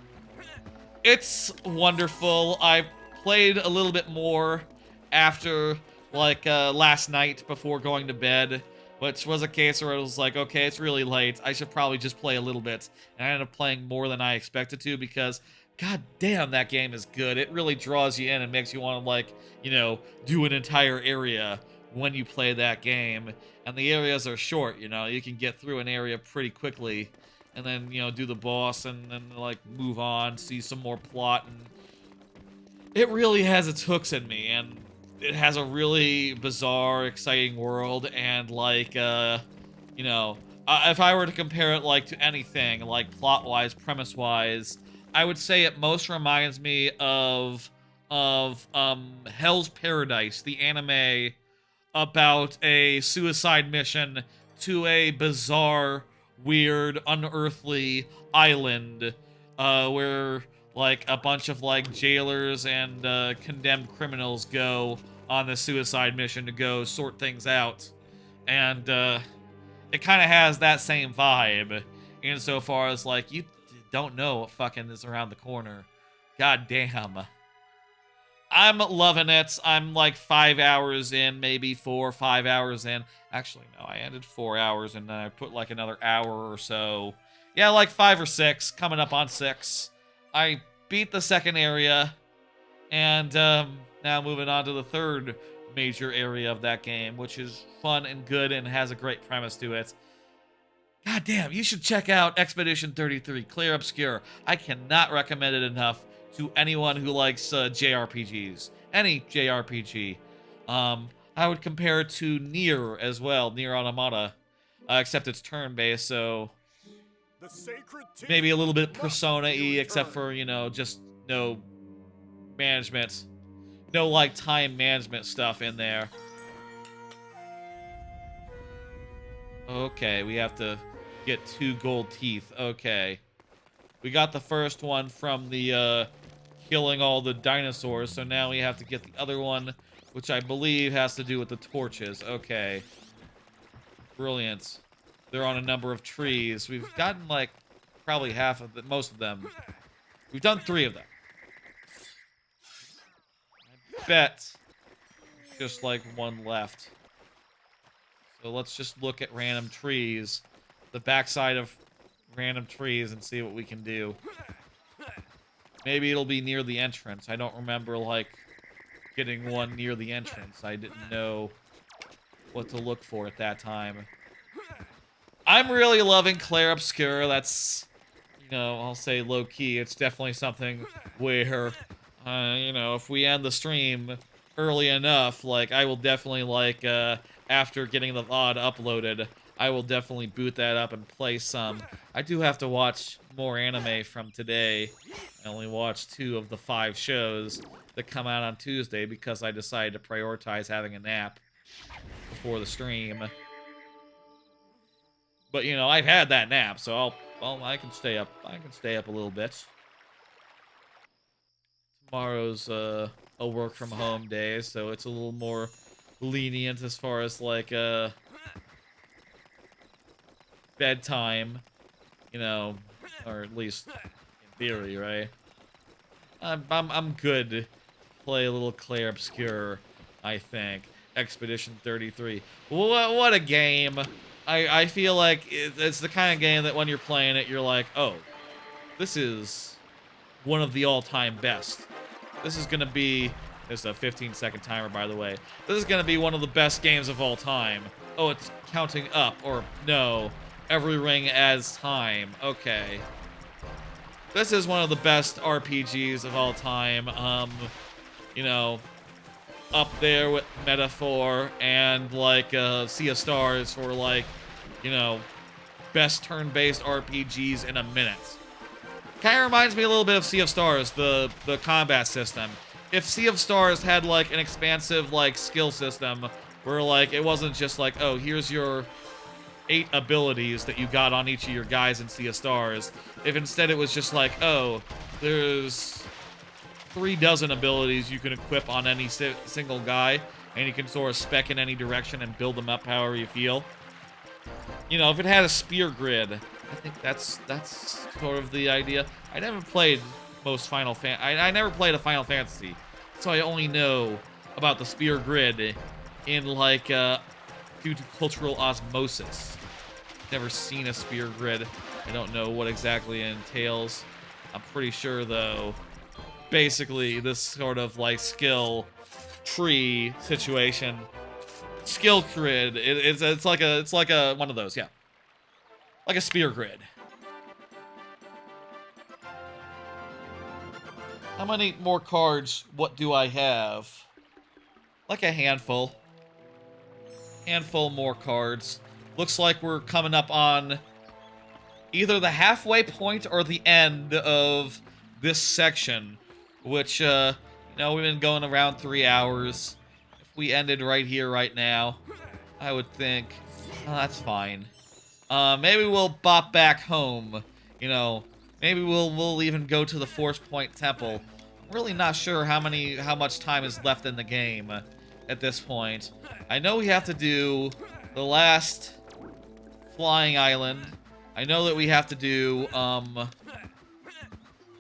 It's wonderful. I played a little bit more after, like, last night before going to bed, which was a case where I was like, okay, it's really late. I should probably just play a little bit. And I ended up playing more than I expected to because, god damn, that game is good. It really draws you in and makes you want to, like, you know, do an entire area when you play that game. And the areas are short, you know. You can get through an area pretty quickly. And then, you know, do the boss and then, like, move on, see some more plot. And it really has its hooks in me, and it has a really bizarre, exciting world. And, like, you know, if I were to compare it, like, to anything, like, plot-wise, premise-wise, I would say it most reminds me of Hell's Paradise, the anime about a suicide mission to a bizarre, weird, unearthly island where, like, a bunch of, like, jailers and condemned criminals go on the suicide mission to go sort things out. And it kind of has that same vibe insofar as, like, you don't know what fucking is around the corner. God damn. I'm loving it. I'm like 5 hours in, maybe 4 or 5 hours in. Actually, no, I ended 4 hours and then I put like another hour or so. Yeah, like 5 or 6, coming up on 6. I beat the second area, and now moving on to the third major area of that game, which is fun and good and has a great premise to it. God damn, you should check out Expedition 33, Clair Obscur. I cannot recommend it enough to anyone who likes JRPGs. Any JRPG. I would compare it to Nier as well, Nier Automata, except it's turn-based, so maybe a little bit Persona-y, except for, you know, just no management. No, like, time management stuff in there. Okay, we have to get 2 gold teeth. Okay. We got the first one from the, killing all the dinosaurs, so now we have to get the other one, which I believe has to do with the torches. Okay. Brilliant. They're on a number of trees. We've gotten, like, probably half of most of them. We've done 3 of them. I bet just, like, 1 left. So let's just look at random trees. The backside of random trees and see what we can do. Maybe it'll be near the entrance. I don't remember, like, getting one near the entrance. I didn't know what to look for at that time. I'm really loving Clair Obscur. That's, you know, I'll say low-key. It's definitely something where, you know, if we end the stream early enough, like, I will definitely, like, after getting the VOD uploaded, I will definitely boot that up and play some. I do have to watch more anime from today. I only watched 2 of the 5 shows that come out on Tuesday because I decided to prioritize having a nap before the stream. But, you know, I've had that nap, so I can stay up. I can stay up a little bit. Tomorrow's a work from home day, so it's a little more lenient as far as, like, bedtime, you know, or at least in theory, right? I'm good to play a little Clair Obscur, I think. Expedition 33. What a game. I feel like it's the kind of game that when you're playing it, you're like, oh, this is one of the all-time best. This is gonna be, it's a 15-second timer, by the way. This is gonna be one of the best games of all time. Oh, it's counting up, or no. Every ring adds time. Okay. This is one of the best RPGs of all time. You know, up there with Metaphor and, like, Sea of Stars for, like, you know, best turn-based RPGs in a minute. Kind of reminds me a little bit of Sea of Stars, the combat system. If Sea of Stars had like an expansive like skill system where like it wasn't just like, oh, here's your 8 abilities that you got on each of your guys in Sea of Stars. If instead it was just like, oh, there's 36 abilities you can equip on any single guy, and you can sort of spec in any direction and build them up however you feel. You know, if it had a spear grid, I think that's sort of the idea. I never played most Final Fan. I never played a Final Fantasy, so I only know about the spear grid in like due to cultural osmosis. Never seen a spear grid. I don't know what exactly it entails. I'm pretty sure though, basically this sort of like skill tree situation, skill grid. It's like a one of those, yeah, like a spear grid. How many more cards? What do I have? Like a handful. Handful more cards. Looks like we're coming up on either the halfway point or the end of this section, which, you know, we've been going around 3 hours. If we ended right here, right now, I would think, oh, that's fine. Maybe we'll bop back home, you know. Maybe we'll even go to the Force Point Temple. I'm really not sure how much time is left in the game at this point. I know we have to do the last flying island. I know that we have to do the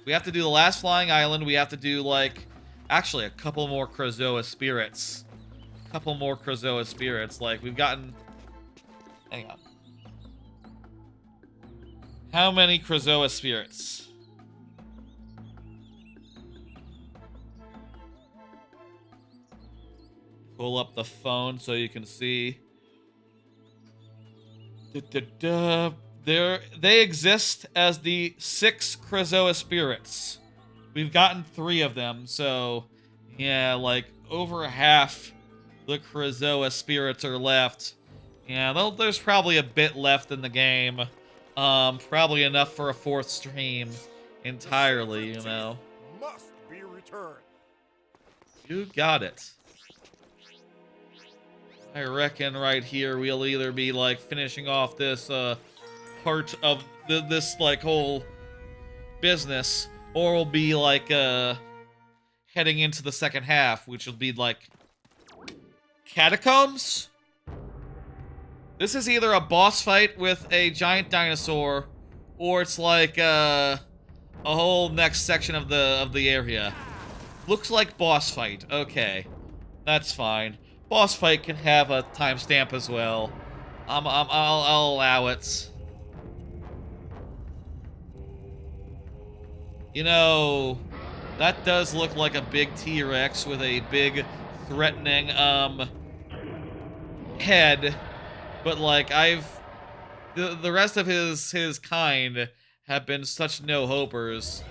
last flying island. We have to do like actually a couple more Krazoa spirits. A couple more Krazoa spirits. Like we've gotten, hang on. How many Krazoa spirits? Pull up the phone so you can see. They exist as the 6 Krazoa spirits. We've gotten 3 of them, so yeah, like over half the Krazoa spirits are left. Yeah, there's probably a bit left in the game. Probably enough for a 4th stream entirely, you know. Must be returned. You got it. I reckon right here we'll either be like finishing off this part of this like whole business, or we'll be like heading into the second half, which will be like catacombs. This is either a boss fight with a giant dinosaur, or it's like a whole next section of the area. Looks like boss fight. Okay, that's fine. Boss fight can have a timestamp as well. I'll allow it. You know, that does look like a big T-Rex with a big, threatening head. But like the rest of his kind have been such no-hopers.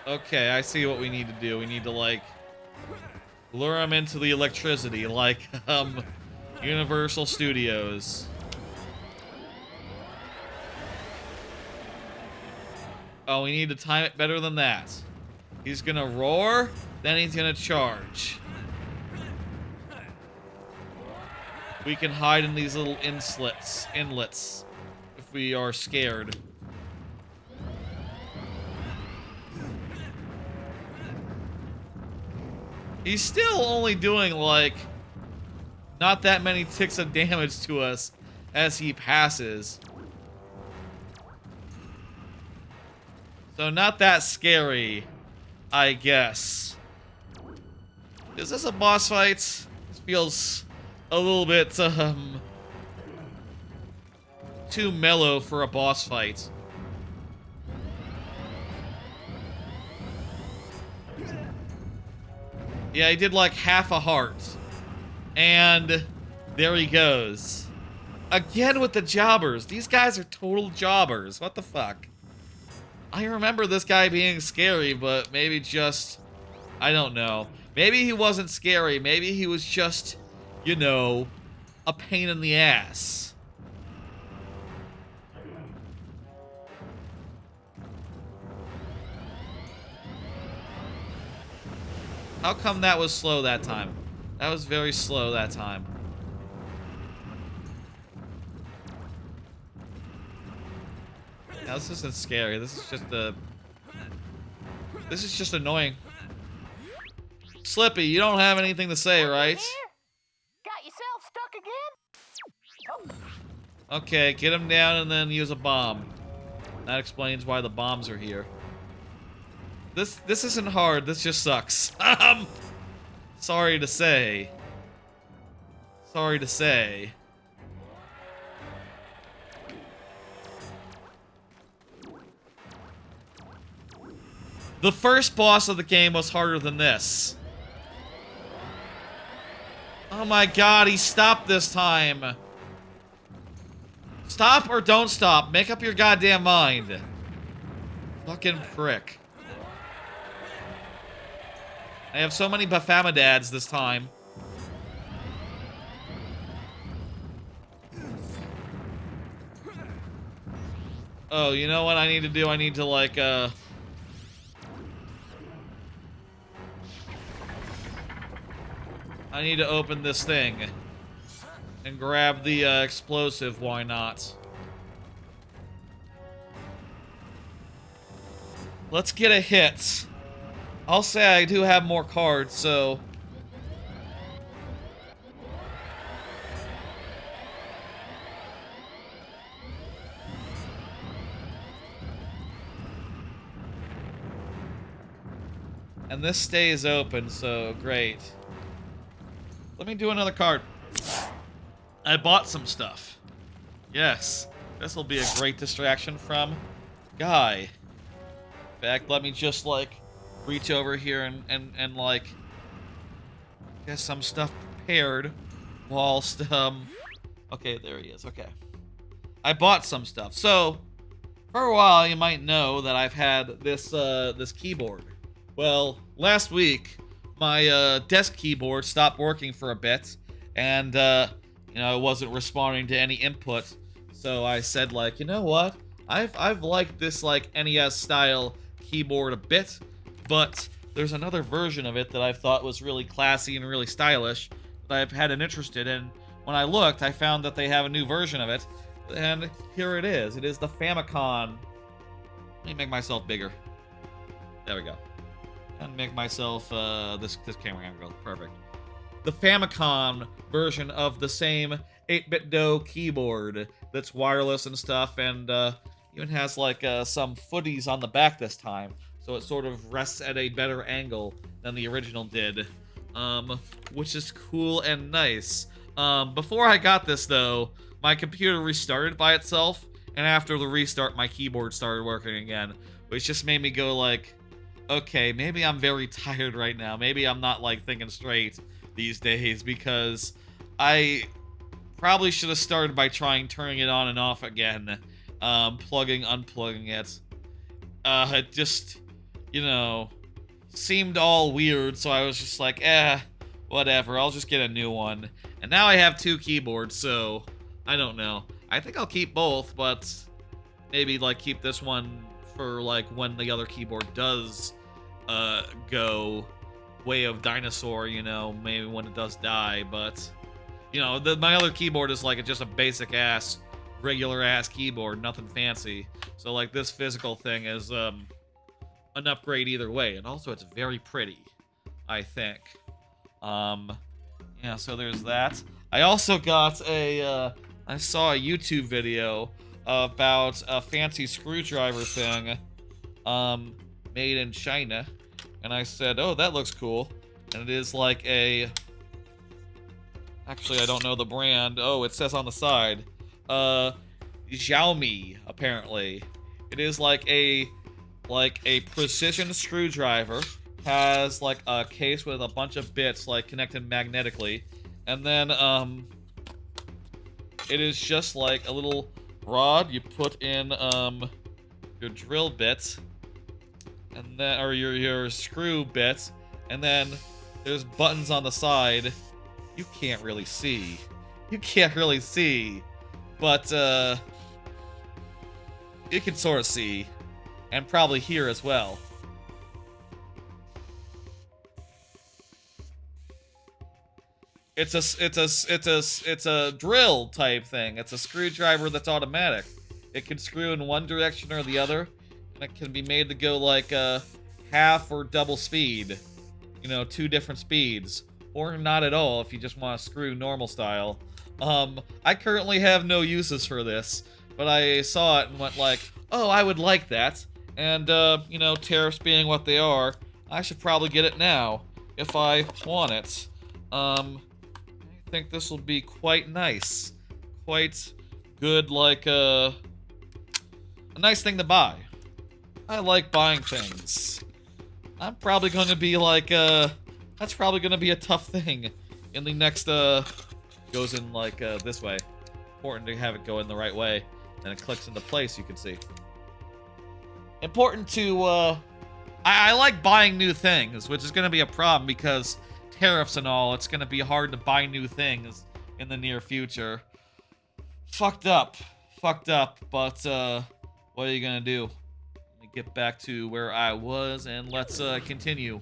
Okay, I see what we need to do. We need to, like, lure him into the electricity, like, Universal Studios. Oh, we need to time it better than that. He's gonna roar, then he's gonna charge. We can hide in these little inlets, if we are scared. He's still only doing, like, not that many ticks of damage to us as he passes. So not that scary, I guess. Is this a boss fight? This feels a little bit, too mellow for a boss fight. Yeah, he did like half a heart. And there he goes. Again with the jobbers. These guys are total jobbers. What the fuck? I remember this guy being scary, but maybe just... I don't know. Maybe he wasn't scary. Maybe he was just, you know, a pain in the ass. How come that was slow that time? That was very slow that time. Now, this isn't scary. This is just annoying. Slippy, you don't have anything to say, right? Got yourself stuck again? Okay, get him down and then use a bomb. That explains why the bombs are here. This isn't hard. This just sucks. Sorry to say. Sorry to say. The first boss of the game was harder than this. Oh my god, he stopped this time. Stop or don't stop. Make up your goddamn mind. Fucking prick. I have so many Baphometdads this time. Oh, you know what I need to do? I need to, like, I need to open this thing. And grab the, explosive, why not? Let's get a hit. I'll say I do have more cards, so... And this stays open, so great. Let me do another card. I bought some stuff. Yes, this will be a great distraction from Guy. In fact, let me just, like, reach over here and like, get some stuff prepared whilst, okay, there he is, okay. I bought some stuff. So, for a while, you might know that I've had this, this keyboard. Well, last week, my, desk keyboard stopped working for a bit, and, you know, it wasn't responding to any input, so I said, like, you know what? I've liked this, like, NES-style keyboard a bit, but there's another version of it that I thought was really classy and really stylish that I've had an interest in, and when I looked, I found that they have a new version of it, and here it is. It is the Famicom. Let me make myself bigger. There we go. And make myself, this camera angle. Perfect. The Famicom version of the same 8-bit Do keyboard that's wireless and stuff, and even has, like, some footies on the back this time. So it sort of rests at a better angle than the original did, which is cool and nice. Before I got this, though, my computer restarted by itself, and after the restart, my keyboard started working again, which just made me go like, okay, maybe I'm very tired right now. Maybe I'm not, like, thinking straight these days, because I probably should have started by trying turning it on and off again, plugging, unplugging it. It just... you know, seemed all weird, so I was just like, whatever, I'll just get a new one. And now I have two keyboards, so I don't know. I think I'll keep both, but maybe, like, keep this one for, like, when the other keyboard does go Way of Dinosaur, you know, maybe when it does die, but, you know, my other keyboard is, like, just a basic-ass, regular-ass keyboard, nothing fancy. So, like, this physical thing is, an upgrade either way, and also it's very pretty, I think. Yeah, so there's that. I also got a, I saw a YouTube video about a fancy screwdriver thing, made in China, and I said, oh, that looks cool, and it is like a, actually, I don't know the brand, oh, it says on the side, Xiaomi, apparently. It is like a precision screwdriver, has like a case with a bunch of bits like connected magnetically, and then it is just like a little rod you put in your drill bits, and then, or your screw bits, and then There's buttons on the side. You can't really see. You can't really see. But, you can sort of see. And probably hear as well. It's a drill type thing. It's a screwdriver that's automatic. It can screw in one direction or the other, and it can be made to go like half or double speed. You know, 2 different speeds, or not at all if you just want to screw normal style. I currently have no uses for this, but I saw it and went like, oh, I would like that. And you know, tariffs being what they are, I should probably get it now if I want it. I think this will be quite nice. Quite good, like, a nice thing to buy. I like buying things. I'm probably going to be like, that's probably going to be a tough thing in the next, goes in like, this way. Important to have it go in the right way. And it clicks into place, you can see. Important to, I like buying new things, which is going to be a problem because tariffs and all, it's going to be hard to buy new things in the near future. Fucked up, but, what are you going to do? Let me get back to where I was, and let's, continue.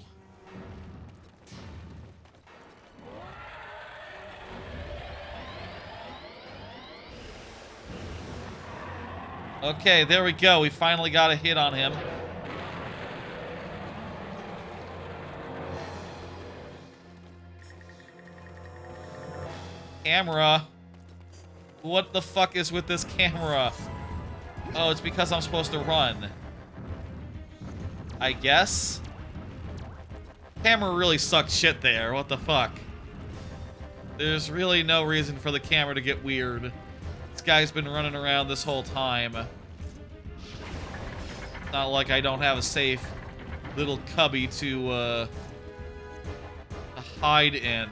Okay, there we go. We finally got a hit on him. Camera. What the fuck is with this camera? Oh, it's because I'm supposed to run. I guess? Camera really sucked shit there. What the fuck? There's really no reason for the camera to get weird. This guy's been running around this whole time. Not like I don't have a safe little cubby to hide in.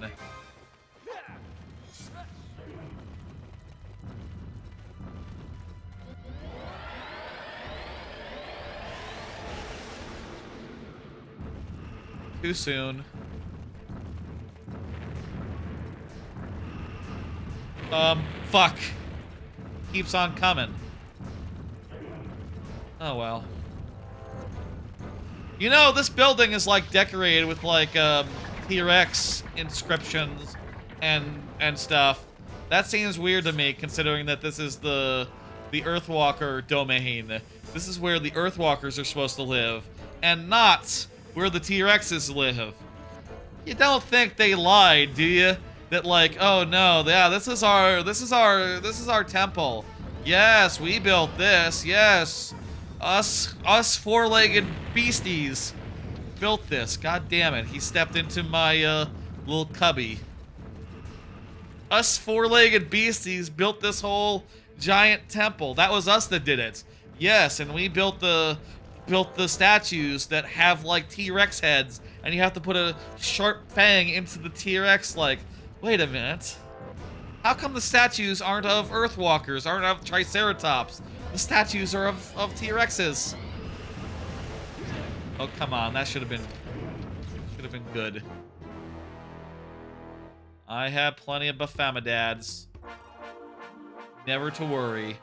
Too soon. Fuck. Keeps on coming. Oh well. You know, this building is like decorated with like T-Rex inscriptions and stuff. That seems weird to me, considering that this is the Earthwalker domain. This is where the Earthwalkers are supposed to live, and not where the T-Rexes live. You don't think they lied, do you? That like, oh no, yeah, this is our temple. Yes, we built this. Yes, us four-legged beasties built this. God damn it, he stepped into my little cubby. Us four-legged beasties built this whole giant temple. That was us that did it. Yes, and we built the statues that have like T-Rex heads, and you have to put a sharp fang into the T-Rex. Like, wait a minute. How come the statues aren't of Earthwalkers, aren't of Triceratops? The statues are of T-Rexes. Oh, come on. That should have been good. I have plenty of Baphometdads. Never to worry.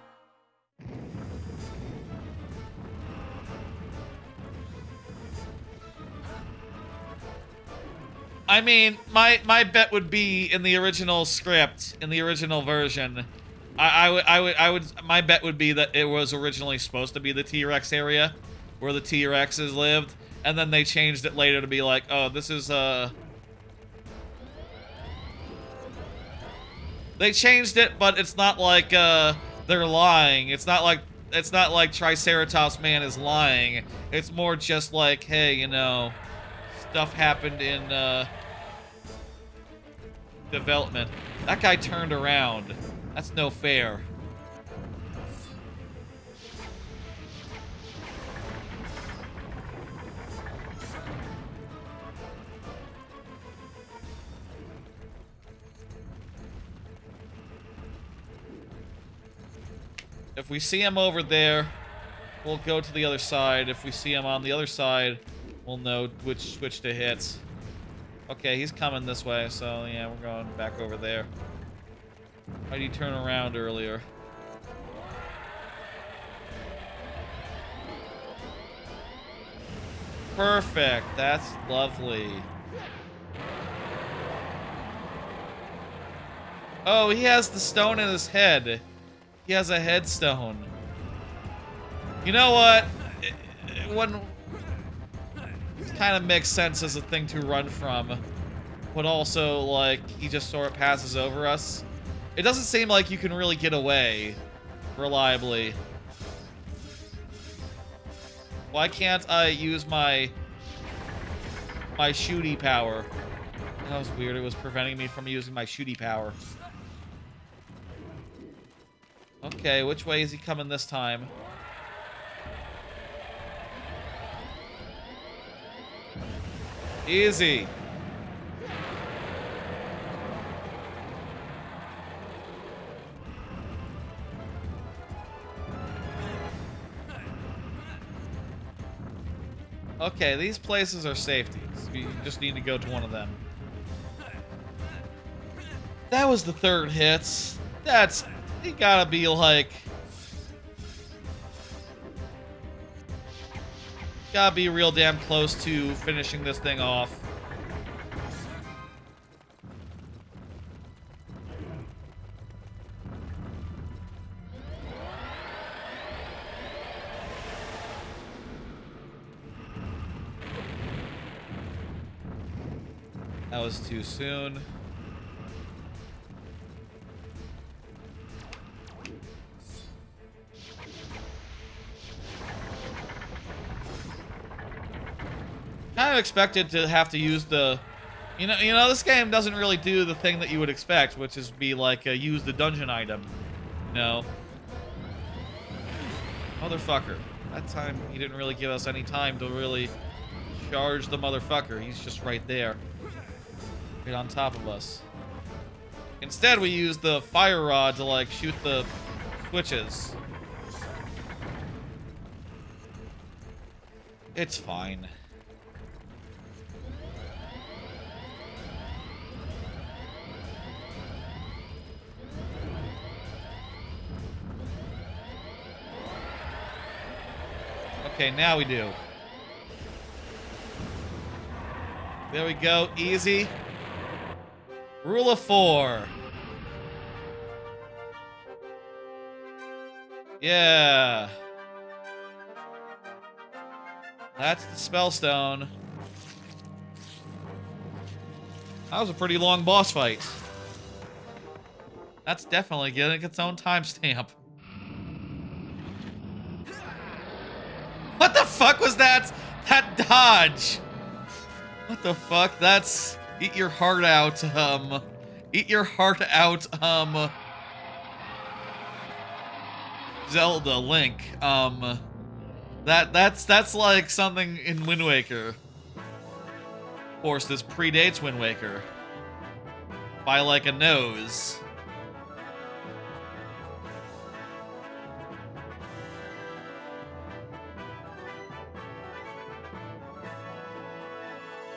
I mean, my bet would be in the original script, in the original version, my bet would be that it was originally supposed to be the T-Rex area where the T-Rexes lived, and then they changed it later to be like, oh, this is they changed it, but it's not like they're lying. It's not like Triceratops Man is lying. It's more just like, hey, you know, stuff happened in development. That guy turned around. That's no fair. If we see him over there, we'll go to the other side. If we see him on the other side, we'll know which switch to hit. Okay, he's coming this way, so yeah, we're going back over there. Why did he turn around earlier? Perfect. That's lovely. Oh, he has the stone in his head. He has a headstone. You know what? It kind of makes sense as a thing to run from. But also, like, he just sort of passes over us. It doesn't seem like you can really get away reliably. Why can't I use my shooty power? That was weird. It was preventing me from using my shooty power. Okay, which way is he coming this time? Easy. Okay, these places are safeties. You just need to go to one of them. That was the third hit. That's... You gotta be like... Gotta be real damn close to finishing this thing off. That was too soon. Kind of expected to have to use the, you know, this game doesn't really do the thing that you would expect, which is be like use the dungeon item. No. Motherfucker. That time he didn't really give us any time to really charge the motherfucker. He's just right there, right on top of us. Instead, we use the fire rod to like shoot the switches. It's fine. Okay, now we do. There we go. Easy. Rule of 4. Yeah. That's the spellstone. That was a pretty long boss fight. That's definitely getting its own timestamp. What the fuck was that? That dodge. What the fuck? That's eat your heart out. Eat your heart out. Zelda Link. That's like something in Wind Waker. Of course, this predates Wind Waker by like a nose.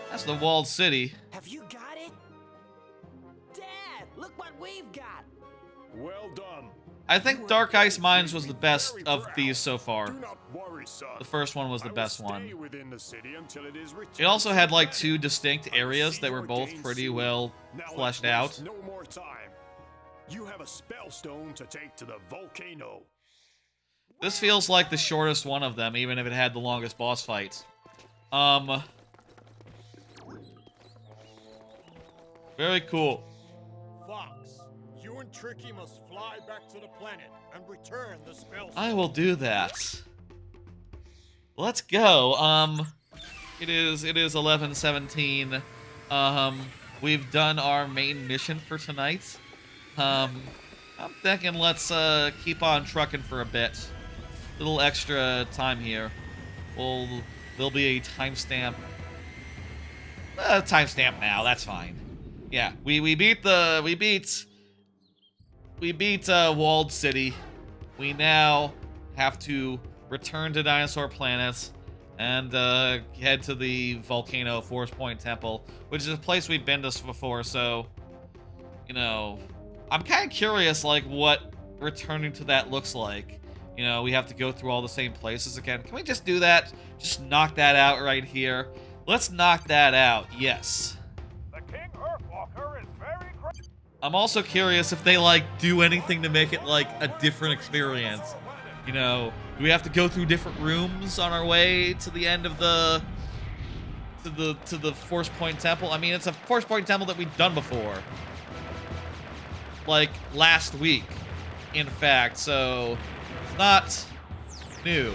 That's the walled city. Have you got it? Dad, look what we've got. Well done. I think Dark Ice Mines was the best of these so far. Do not worry, son. The first one was the I will best stay one. within the city until it is returned It also to had the like planet. 2 distinct areas that were Unseen both ordained pretty soon. well Now let's fleshed waste out. No more time. You have a spellstone to take to the volcano. This feels like the shortest one of them, even if it had the longest boss fight. Very cool. Fox, you and Tricky must fly back to the planet and return the spell. I will do that. Let's go. It is 11:17. We've done our main mission for tonight. I'm thinking let's keep on trucking for a bit. Little extra time here. There'll be a timestamp. Timestamp now. That's fine. Yeah, we beat Walled City. We now have to return to Dinosaur Planet and head to the Volcano Forest Point Temple, which is a place we've been to before, so, you know, I'm kind of curious, like, what returning to that looks like. You know, we have to go through all the same places again. Can we just do that? Just knock that out right here. Let's knock that out, yes. The King Earthwalker is very great. I'm also curious if they, like, do anything to make it, like, a different experience. You know, do we have to go through different rooms on our way to the end of the... to the Forest Point Temple? I mean, it's a Forest Point Temple that we've done before. Like, last week, in fact, so... it's not new.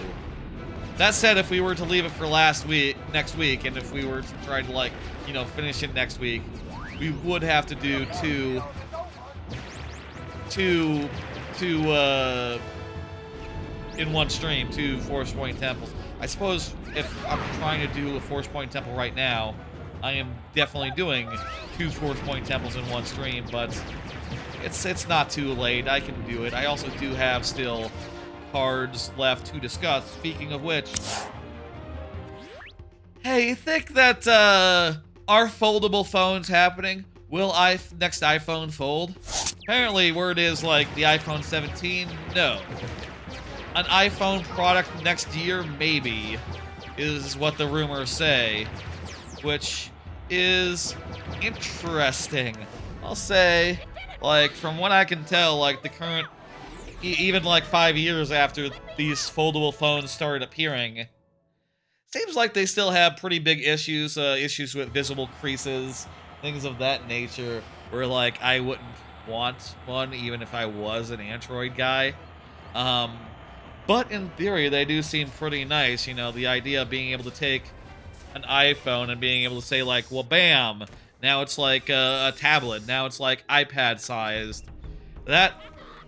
That said, if we were to leave it for next week, and if we were to try to, like, you know, finish it next week, we would have to do two in one stream, 2 Forest Point Temples. I suppose if I'm trying to do a Forest Point Temple right now, I am definitely doing 2 Forest Point Temples in one stream, but it's not too late. I can do it. I also do have still cards left to discuss. Speaking of which, hey, you think that are foldable phones happening? Will next iPhone fold? Apparently, word is like the iPhone 17. No. An iPhone product next year, maybe, is what the rumors say, which is interesting. I'll say, like, from what I can tell, like, the current, even like 5 years after these foldable phones started appearing, seems like they still have pretty big issues, issues with visible creases, things of that nature, where, like, I wouldn't want one even if I was an Android guy. But in theory, they do seem pretty nice. You know, the idea of being able to take an iPhone and being able to say, like, well, bam, now it's like a tablet. Now it's like iPad sized. That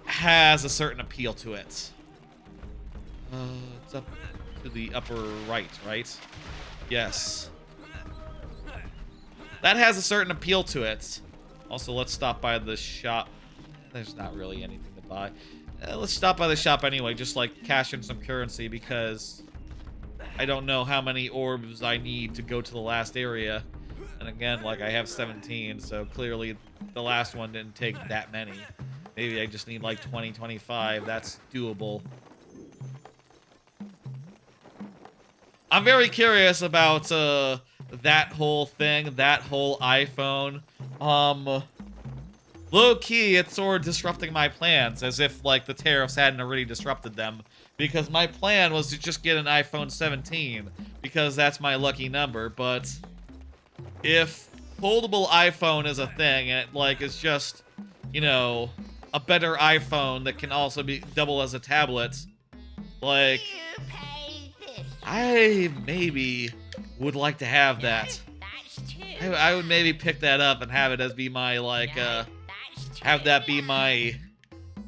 has a certain appeal to it. It's up to the upper right? Yes. That has a certain appeal to it. Also, let's stop by the shop. There's not really anything to buy. Let's stop by the shop anyway, just like cash in some currency, because I don't know how many orbs I need to go to the last area. And again, like, I have 17, so clearly the last one didn't take that many. Maybe I just need like 20, 25. That's doable. I'm very curious about that whole thing, that whole iPhone. Low-key, it's sort of disrupting my plans, as if, like, the tariffs hadn't already disrupted them. Because my plan was to just get an iPhone 17, because that's my lucky number, but if foldable iPhone is a thing, and it, like, is just, you know, a better iPhone that can also be double as a tablet, like, I maybe would like to have that. I would maybe pick that up and have it as be my, like, have that be my,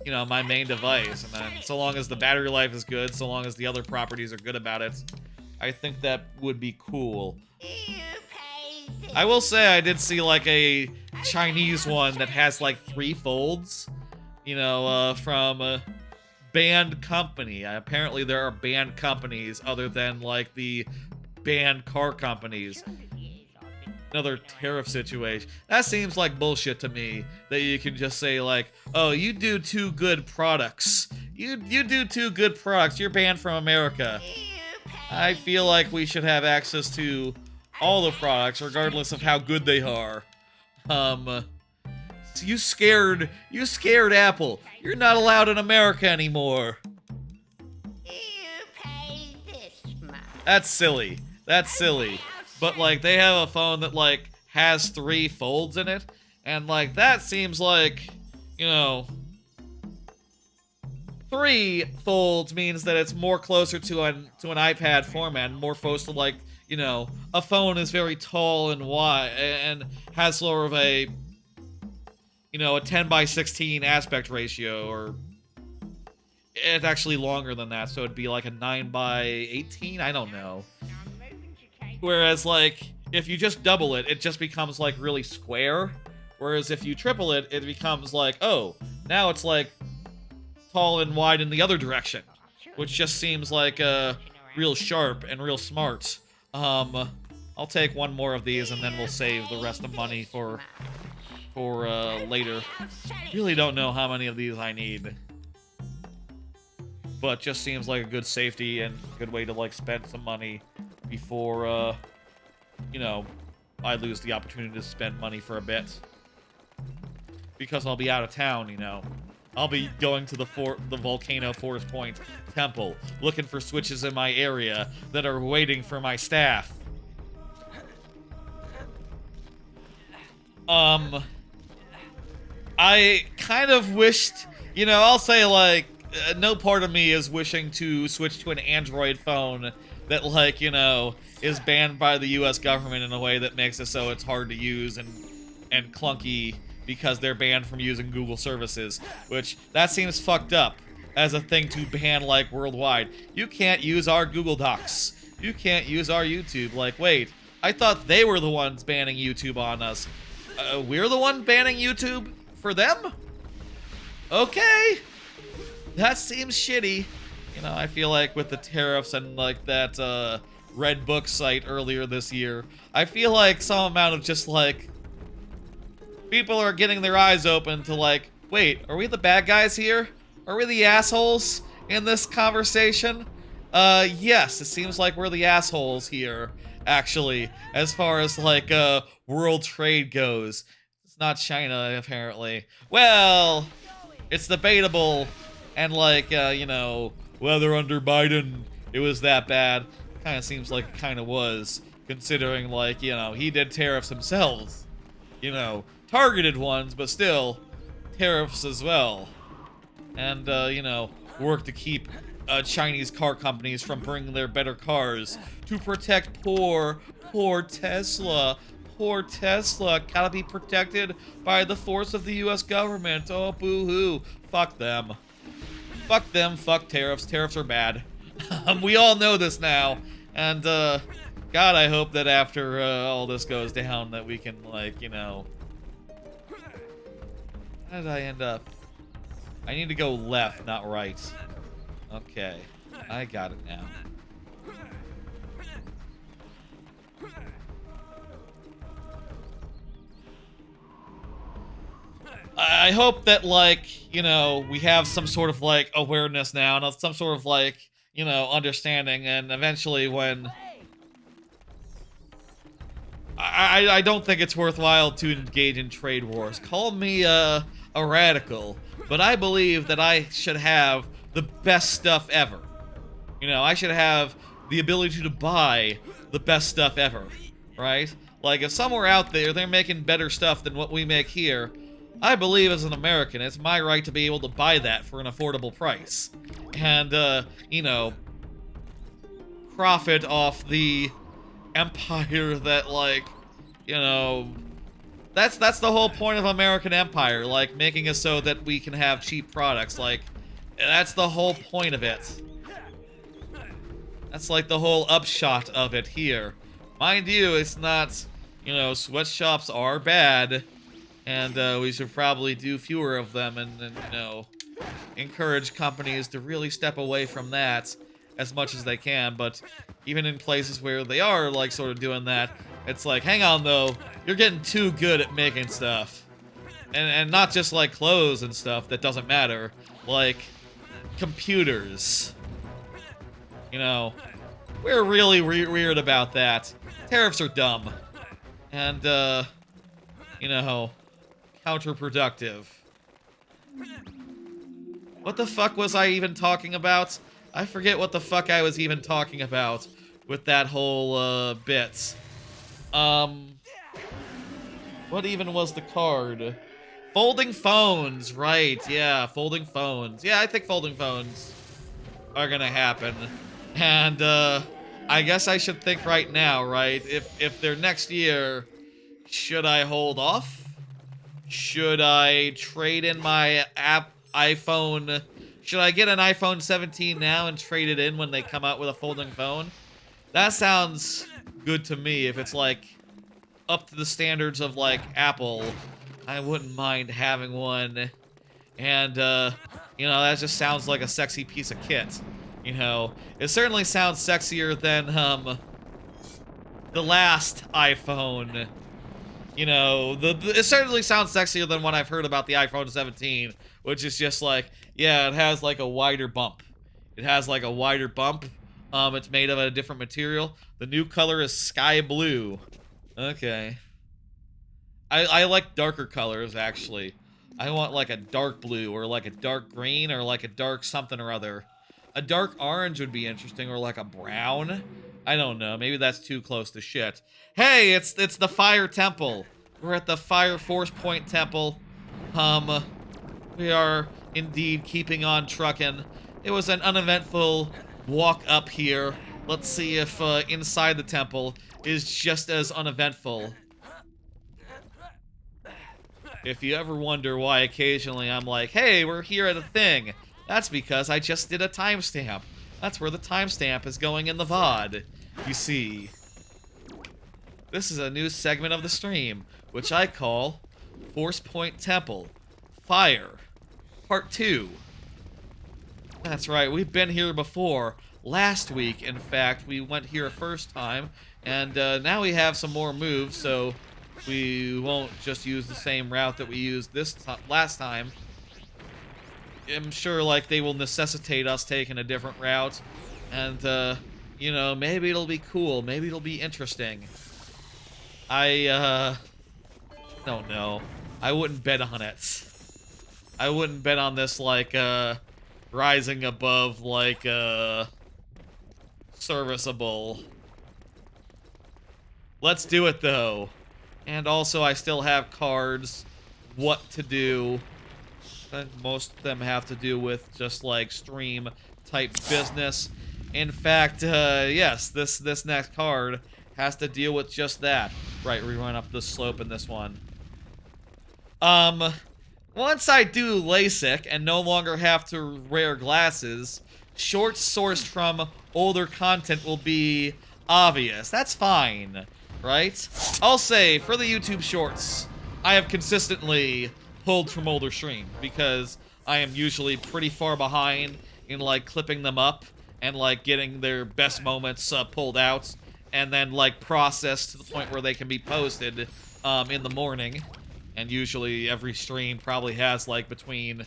you know, my main device. And then, so long as the battery life is good, so long as the other properties are good about it, I think that would be cool. I will say I did see, like, a Chinese one that has, like, 3 folds, you know, from a banned company. Apparently there are banned companies other than, like, the banned car companies. Another tariff situation. That seems like bullshit to me, that you can just say, like, oh, you do 2 good products. You do 2 good products. You're banned from America. I feel like we should have access to all the products, regardless of how good they are. You scared Apple. You're not allowed in America anymore. That's silly. That's silly. But, like, they have a phone that, like, has 3 folds in it, and, like, that seems like, you know, 3 folds means that it's more closer to an iPad format, more close to, like, you know, a phone is very tall and wide, and has sort of a, you know, a 10:16 aspect ratio, or it's actually longer than that, so it'd be like a 9:18, I don't know. Whereas, like, if you just double it, it just becomes, like, really square. Whereas if you triple it, it becomes like, oh, now it's, like, tall and wide in the other direction. Which just seems like a real sharp and real smart. I'll take one more of these and then we'll save the rest of money for later. Really don't know how many of these I need. But just seems like a good safety and good way to, like, spend some money before, you know, I lose the opportunity to spend money for a bit. Because I'll be out of town, you know. I'll be going to the Volcano Forest Point Temple, looking for switches in my area that are waiting for my staff. I kind of wished, you know, I'll say, like, no part of me is wishing to switch to an Android phone that, like, you know, is banned by the US government in a way that makes it so it's hard to use and clunky because they're banned from using Google services, which, that seems fucked up as a thing to ban, like, worldwide. You can't use our Google Docs. You can't use our YouTube. Like, wait, I thought they were the ones banning YouTube on us. We're the one banning YouTube for them? Okay. That seems shitty. You know, I feel like with the tariffs and, like, that, Red Book site earlier this year, I feel like some amount of just, like, people are getting their eyes open to, like, wait, are we the bad guys here? Are we the assholes in this conversation? Yes, it seems like we're the assholes here, actually, as far as, like, world trade goes. It's not China, apparently. Well, it's debatable, and, like, you know, whether under Biden it was that bad. Kind of seems like it kind of was, considering, like, you know, he did tariffs himself. You know, targeted ones, but still, tariffs as well. And, you know, work to keep Chinese car companies from bringing their better cars to protect poor Tesla. Poor Tesla gotta be protected by the force of the US government. Oh, boo-hoo. Fuck them. Fuck them, fuck tariffs. Tariffs are bad. We all know this now. And, God, I hope that after all this goes down that we can, like, you know... How did I end up? I need to go left, not right. Okay. I got it now. I hope that, like, you know, we have some sort of, like, awareness now and some sort of, like, you know, understanding, and eventually when... I don't think it's worthwhile to engage in trade wars. Call me a radical, but I believe that I should have the best stuff ever. You know, I should have the ability to buy the best stuff ever, right? Like, if somewhere out there they're making better stuff than what we make here, I believe as an American, it's my right to be able to buy that for an affordable price. And, you know, profit off the empire that, like, you know, that's the whole point of American empire, like, making it so that we can have cheap products. Like, that's the whole point of it. That's, like, the whole upshot of it here. Mind you, it's not, you know, sweatshops are bad, and we should probably do fewer of them and, you know, encourage companies to really step away from that as much as they can. But even in places where they are, like, sort of doing that, it's like, hang on, though, you're getting too good at making stuff. And not just, like, clothes and stuff that doesn't matter. Like, computers. You know, we're really weird about that. Tariffs are dumb. And, you know, counterproductive. What the fuck was I even talking about? I forget what the fuck I was even talking about with that whole, bit. What even was the card? Folding phones, right, yeah, folding phones. Yeah, I think folding phones are gonna happen. And, I guess I should think right now, right? If they're next year, should I hold off? Should I trade in my iPhone? Should I get an iPhone 17 now and trade it in when they come out with a folding phone? That sounds good to me. If it's, like, up to the standards of, like, Apple, I wouldn't mind having one. And, you know, that just sounds like a sexy piece of kit. You know, it certainly sounds sexier than, the last iPhone. You know, it certainly sounds sexier than what I've heard about the iPhone 17, which is just like, yeah, it has like a wider bump. It has like a wider bump. It's made of a different material. The new color is sky blue. Okay. I like darker colors, actually. I want like a dark blue, or like a dark green, or like a dark something or other. A dark orange would be interesting, or like a brown. I don't know. Maybe that's too close to shit. Hey, it's the Fire Temple. We're at the Fire Force Point Temple. We are indeed keeping on trucking. It was an uneventful walk up here. Let's see if inside the temple is just as uneventful. If you ever wonder why occasionally I'm like, hey, we're here at a thing, that's because I just did a timestamp. That's where the timestamp is going in the VOD. You see, this is a new segment of the stream, which I call Force Point Temple Fire Part 2. That's right, we've been here before. Last week, in fact, we went here first time, and now we have some more moves, so we won't just use the same route that we used last time. I'm sure, like, they will necessitate us taking a different route, and, you know, maybe it'll be cool, maybe it'll be interesting. I don't know. I wouldn't bet on it. I wouldn't bet on this, like, rising above, like, serviceable. Let's do it, though. And also, I still have cards. What to do. I think most of them have to do with just, like, stream-type business. In fact, yes, this next card has to deal with just that. Right, we run up the slope in this one. Once I do LASIK and no longer have to wear glasses, shorts sourced from older content will be obvious. That's fine, right? I'll say, for the YouTube shorts, I have consistently pulled from older streams because I am usually pretty far behind in, like, clipping them up and, like, getting their best moments pulled out and then, like, processed to the point where they can be posted in the morning. And usually every stream probably has, like, between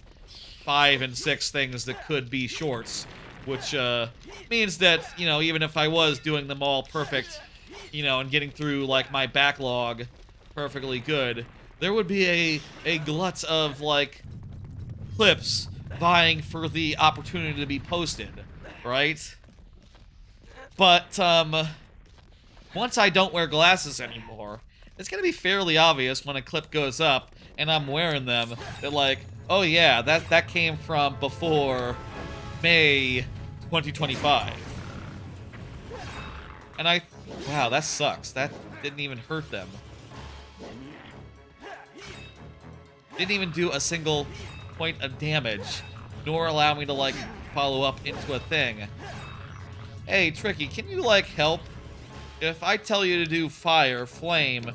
5 and 6 things that could be shorts, which means that, you know, even if I was doing them all perfect, you know, and getting through, like, my backlog perfectly good, there would be a glut of, like, clips vying for the opportunity to be posted, right? But, once I don't wear glasses anymore, it's gonna be fairly obvious when a clip goes up and I'm wearing them that, like, oh yeah, that came from before May 2025. And wow, that sucks. That didn't even hurt them. Didn't even do a single point of damage, nor allow me to, like, follow up into a thing. Hey, Tricky, can you, like, help? If I tell you to do fire, flame,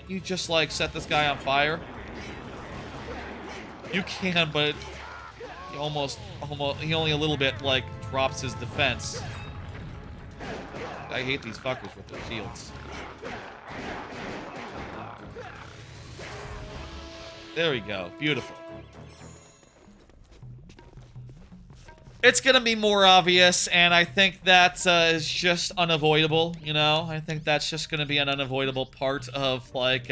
you just, like, set this guy on fire? You can, but he he only a little bit, like, drops his defense. I hate these fuckers with their shields. There we go. Beautiful. It's gonna be more obvious, and I think that is just unavoidable, you know? I think that's just gonna be an unavoidable part of, like,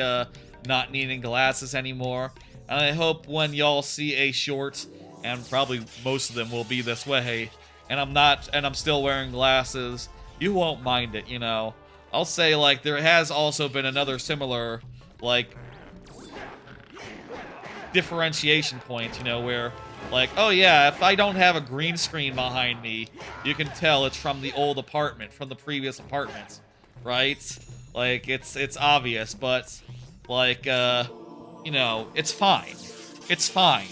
not needing glasses anymore. And I hope when y'all see a short, and probably most of them will be this way, and I'm still wearing glasses, you won't mind it, you know? I'll say, like, there has also been another similar, like, differentiation point, you know, where, like, oh yeah, if I don't have a green screen behind me, you can tell it's from the old apartment, from the previous apartment, right? Like, it's obvious, but, like, you know, it's fine. It's fine.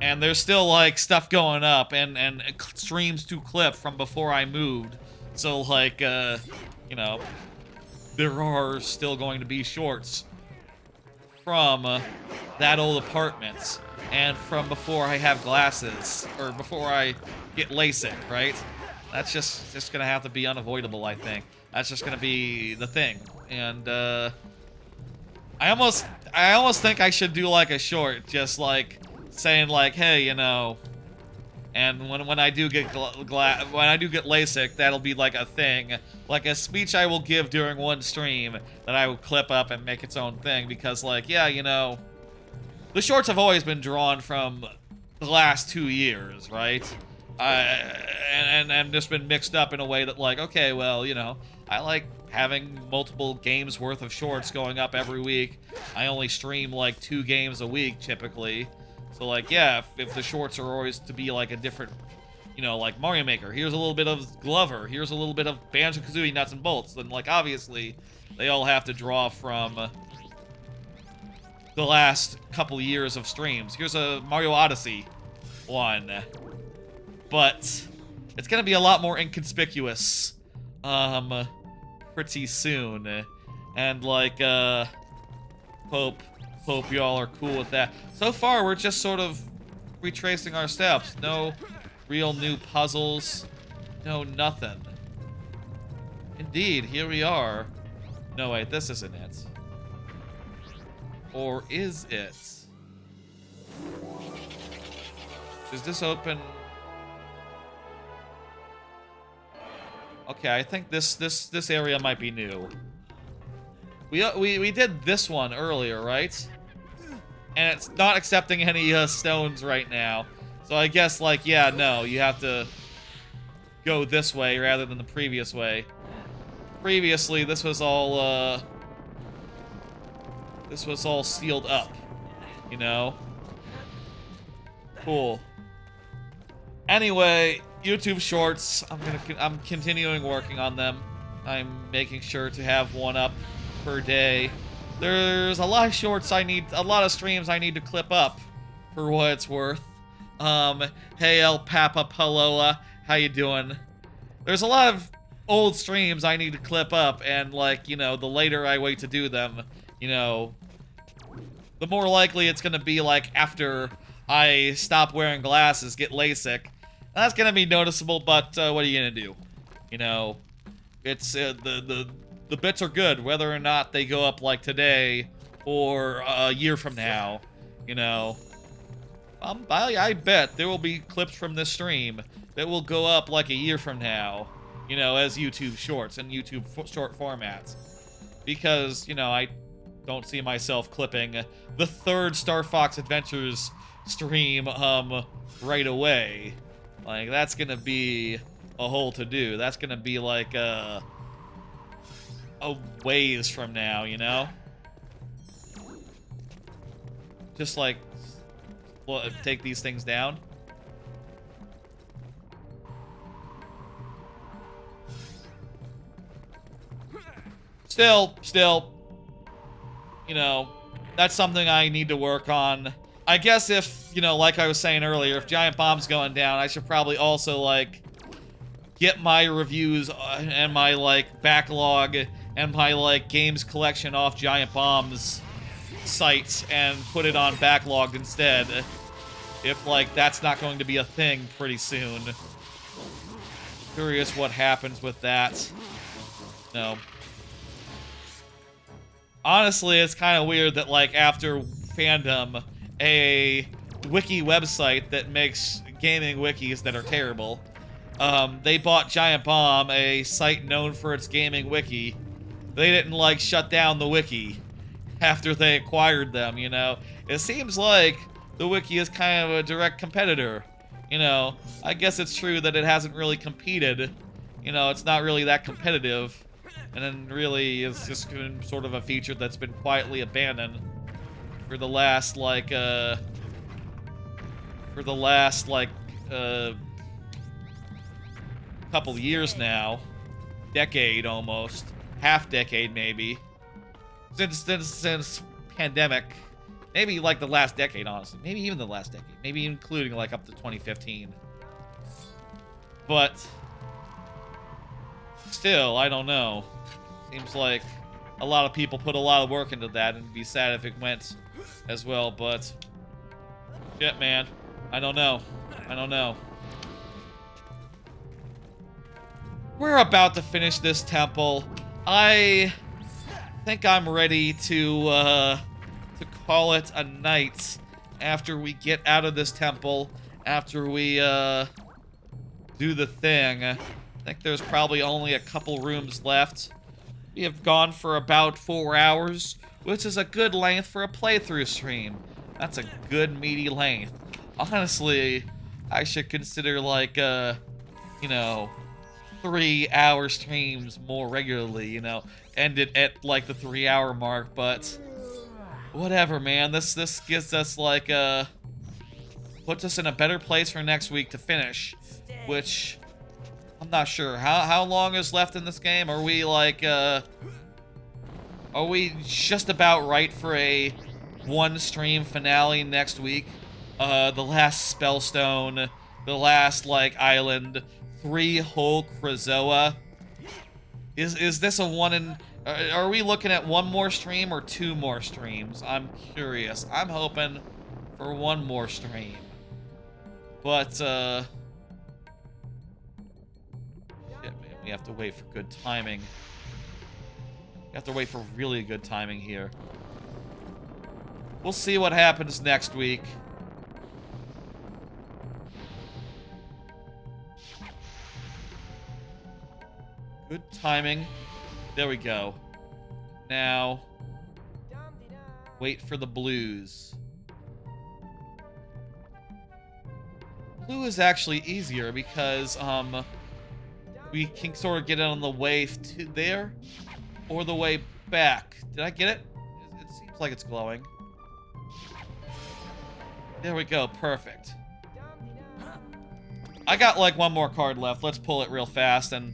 And there's still, like, stuff going up, and streams to clip from before I moved, so, like, you know, there are still going to be shorts from that old apartment and from before I have glasses, or before I get LASIK, right? That's just gonna have to be unavoidable, I think. That's just gonna be the thing. And I almost think I should do like a short, just like saying like, hey, you know, and when I do get LASIK, that'll be like a thing, like a speech I will give during one stream that I will clip up and make its own thing, because like, yeah, you know, the shorts have always been drawn from the last 2 years, right? And just been mixed up in a way that like, okay, well, you know, I like having multiple games worth of shorts going up every week. I only stream like 2 games a week typically. So like, yeah, if the shorts are always to be like a different, you know, like Mario Maker, here's a little bit of Glover, here's a little bit of Banjo-Kazooie nuts and bolts, then like obviously they all have to draw from the last couple years of streams. Here's a Mario Odyssey one, but it's gonna be a lot more inconspicuous pretty soon, and like hope y'all are cool with that. So far we're just sort of retracing our steps. No real new puzzles, no nothing. Indeed, here we are. No wait, this isn't it. Or is it? Does this open? Okay, I think this area might be new. We did this one earlier, right? And it's not accepting any stones right now. So I guess like, yeah, no, you have to go this way rather than the previous way. Previously, this was all sealed up, you know? Cool. Anyway, YouTube Shorts, I'm continuing working on them. I'm making sure to have one up per day. There's a lot of shorts a lot of streams I need to clip up, for what it's worth. Hey El Papa Palola, how you doing? There's a lot of old streams I need to clip up, and like, you know, the later I wait to do them, you know, the more likely it's gonna be like after I stop wearing glasses, get LASIK. That's gonna be noticeable, but what are you gonna do? You know, it's the bits are good, whether or not they go up like today or a year from now. You know, I bet there will be clips from this stream that will go up like a year from now. You know, as YouTube Shorts and YouTube short formats, because you know I don't see myself clipping the 3rd Star Fox Adventures stream right away. Like, that's gonna be a whole to-do. That's gonna be like a ways from now, you know? Just like, take these things down. Still, you know, that's something I need to work on. I guess if, you know, like I was saying earlier, if Giant Bomb's going down, I should probably also, like, get my reviews and my, like, backlog and my, like, games collection off Giant Bomb's site and put it on backlogged instead. If, like, that's not going to be a thing pretty soon. Curious what happens with that. No. Honestly, it's kind of weird that, like, after fandom, a wiki website that makes gaming wikis that are terrible, they bought Giant Bomb, a site known for its gaming wiki. They didn't, like, shut down the wiki after they acquired them, you know? It seems like the wiki is kind of a direct competitor, you know? I guess it's true that it hasn't really competed. You know, it's not really that competitive. And then really it's just been sort of a feature that's been quietly abandoned for the last, like, couple years now. Decade almost. Half decade maybe. Since pandemic. Maybe like the last decade, honestly. Maybe even the last decade. Maybe including like up to 2015. But still, I don't know. Seems like a lot of people put a lot of work into that, and it'd be sad if it went as well, but shit, man. I don't know. I don't know. We're about to finish this temple. I think I'm ready to call it a night after we get out of this temple, after we do the thing. I think there's probably only a couple rooms left. We have gone for about 4 hours, which is a good length for a playthrough stream. That's a good meaty length. Honestly, I should consider like, you know, 3-hour streams more regularly, you know, end it at like the 3-hour mark, but whatever, man. This gives us like, puts us in a better place for next week to finish, which I'm not sure. How long is left in this game? Are we like, are we just about right for a 1-stream finale next week? The last spellstone, the last like island, 3 whole Krazoa. Is this a one in? Are we looking at 1 more stream or 2 more streams? I'm curious. I'm hoping for 1 more stream. But shit, man, we have to wait for good timing. We have to wait for really good timing here. We'll see what happens next week. Good timing. There we go. Now, wait for the blues. Blue is actually easier because we can sort of get it on the way to there or the way back. Did I get it? It seems like it's glowing. There we go. Perfect. I got like 1 more card left. Let's pull it real fast and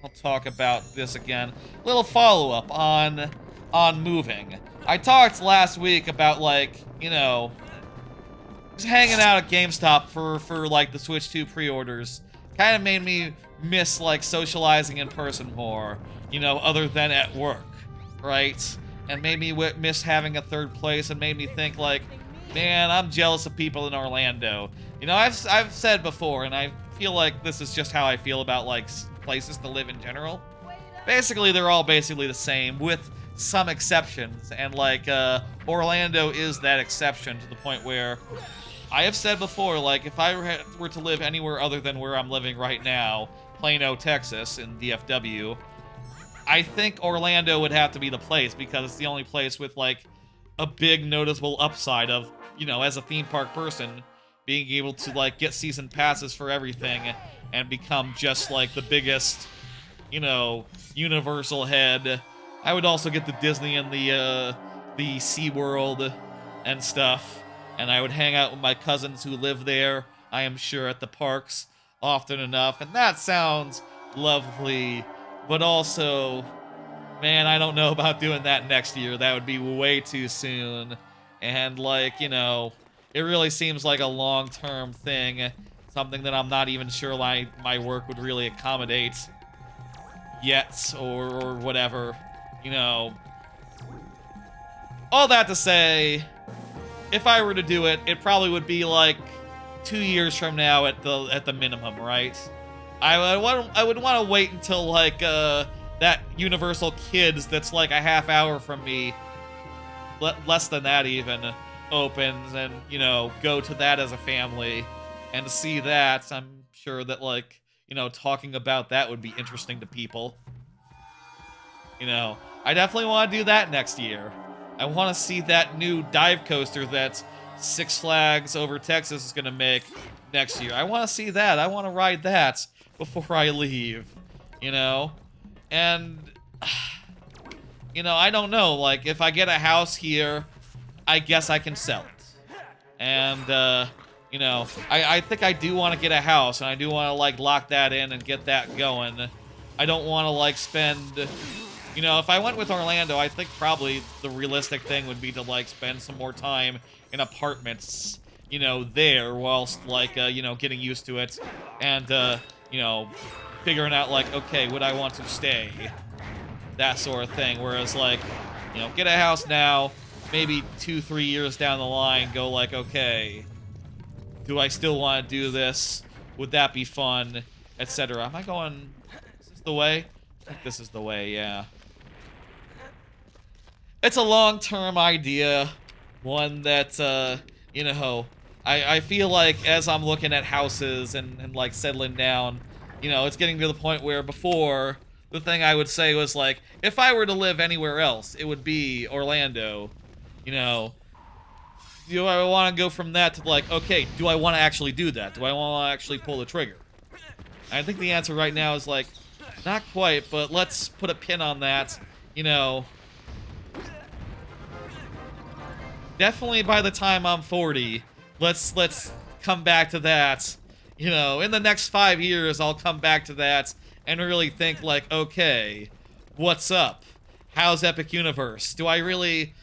I'll talk about this again. Little follow-up on moving. I talked last week about, like, you know, just hanging out at GameStop for like the Switch 2 pre-orders. Kind of made me miss like socializing in person more, you know, other than at work, right? And made me miss having a 3rd place, and made me think like, man, I'm jealous of people in Orlando. You know, I've said before, and I feel like this is just how I feel about like places to live in general. Basically, they're all basically the same, with some exceptions, and like Orlando is that exception, to the point where I have said before, like, if I were to live anywhere other than where I'm living right now, Plano, Texas, in DFW, I think Orlando would have to be the place, because it's the only place with like a big noticeable upside of, you know, as a theme park person, being able to like get season passes for everything and become just like the biggest, you know, Universal head. I would also get the Disney and the SeaWorld and stuff, and I would hang out with my cousins who live there, I am sure, at the parks often enough, and that sounds lovely. But also, man, I don't know about doing that next year. That would be way too soon. And like, you know, it really seems like a long-term thing, something that I'm not even sure my work would really accommodate yet, or whatever, you know. All that to say, if I were to do it, it probably would be like 2 years from now at the minimum, right? I would want to wait until like that Universal Kids that's like a half hour from me, less than that even, opens, and, you know, go to that as a family and see that. I'm sure that, like, you know, talking about that would be interesting to people. You know, I definitely want to do that next year. I want to see that new dive coaster that Six Flags over Texas is going to make next year. I want to see that. I want to ride that before I leave, you know? And, you know, I don't know. Like, if I get a house here, I guess I can sell it. And, you know, I think I do want to get a house, and I do want to, like, lock that in and get that going. I don't want to, like, spend... You know, if I went with Orlando, I think probably the realistic thing would be to, like, spend some more time in apartments, you know, there, whilst, like, you know, getting used to it, and, you know, figuring out, like, okay, would I want to stay? that sort of thing. Whereas, like, you know, get a house now, maybe 2-3 years down the line, go like, okay, do I still want to do this? Would that be fun? Etc. Am I going... Is this the way? I think this is the way, yeah. It's a long-term idea. One that, you know, I feel like as I'm looking at houses and like, settling down, you know, it's getting to the point where before, the thing I would say was, like, if I were to live anywhere else, it would be Orlando. You know, do I want to go from that to, like, okay, do I want to actually do that? Do I want to actually pull the trigger? I think the answer right now is, like, not quite, but let's put a pin on that. You know, definitely by the time I'm 40, let's come back to that. You know, in the next 5 years, I'll come back to that and really think, like, okay, what's up? How's Epic Universe? Do I really...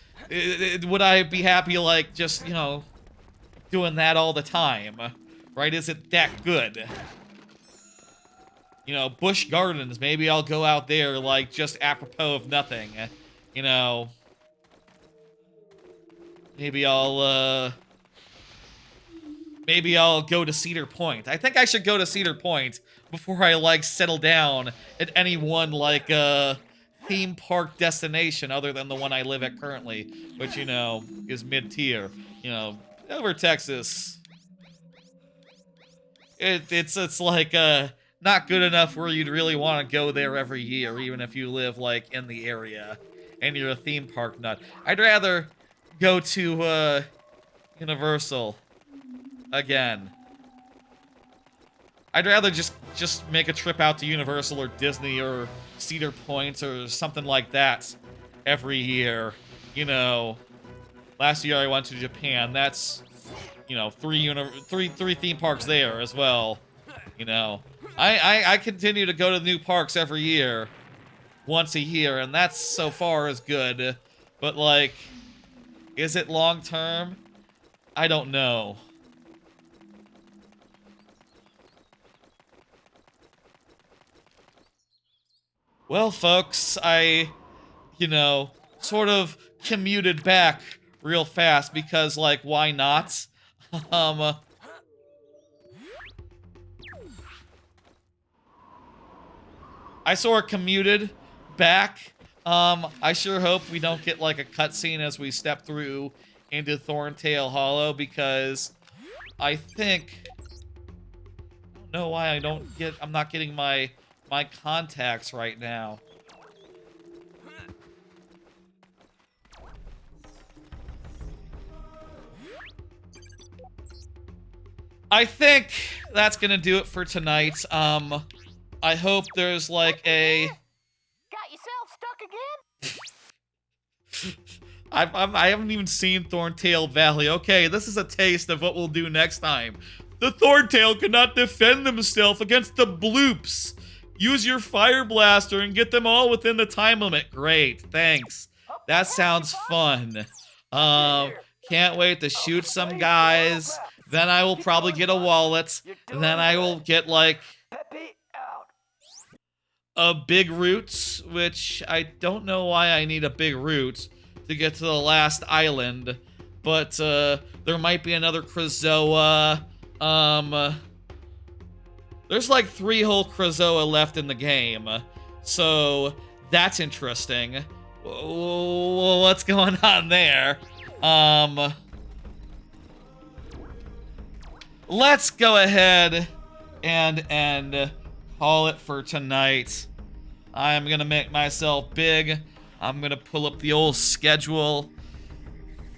would I be happy, like, just, you know, doing that all the time? Right? Is it that good? You know, Busch Gardens, maybe I'll go out there, like, just apropos of nothing. You know... Maybe I'll go to Cedar Point. I think I should go to Cedar Point before I, like, settle down at any one, like, theme park destination other than the one I live at currently, which, you know, is mid-tier. You know, over Texas. It's like, not good enough where you'd really want to go there every year, even if you live, like, in the area and you're a theme park nut. I'd rather go to, Universal again. I'd rather just make a trip out to Universal or Disney or Cedar Point or something like that every year. You know, last year I went to Japan. That's, you know, three theme parks there as well. You know, I continue to go to new parks every year, once a year, and that's so far as good. But, like, is it long term? I don't know. Well, folks, I, you know, sort of commuted back real fast because, like, why not? I sort of commuted back. I sure hope we don't get, like, a cutscene as we step through into ThornTail Hollow, because I think... I don't know why I'm not getting my contacts right now. I think that's gonna do it for tonight. I hope there's, like, a... Got yourself stuck again? I haven't even seen ThornTail Valley. Okay, this is a taste of what we'll do next time. The ThornTail cannot defend themselves against the bloops. Use your fire blaster and get them all within the time limit. Great, thanks. That sounds fun. Can't wait to shoot some guys. Then I will probably get a wallet. Then I will get, like, a big root, which I don't know why I need a big root to get to the last island. But there might be another Krazoa. There's like 3 whole Krazoa left in the game, so that's interesting. What's going on there? Let's go ahead and call it for tonight. I'm gonna make myself big. I'm gonna pull up the old schedule.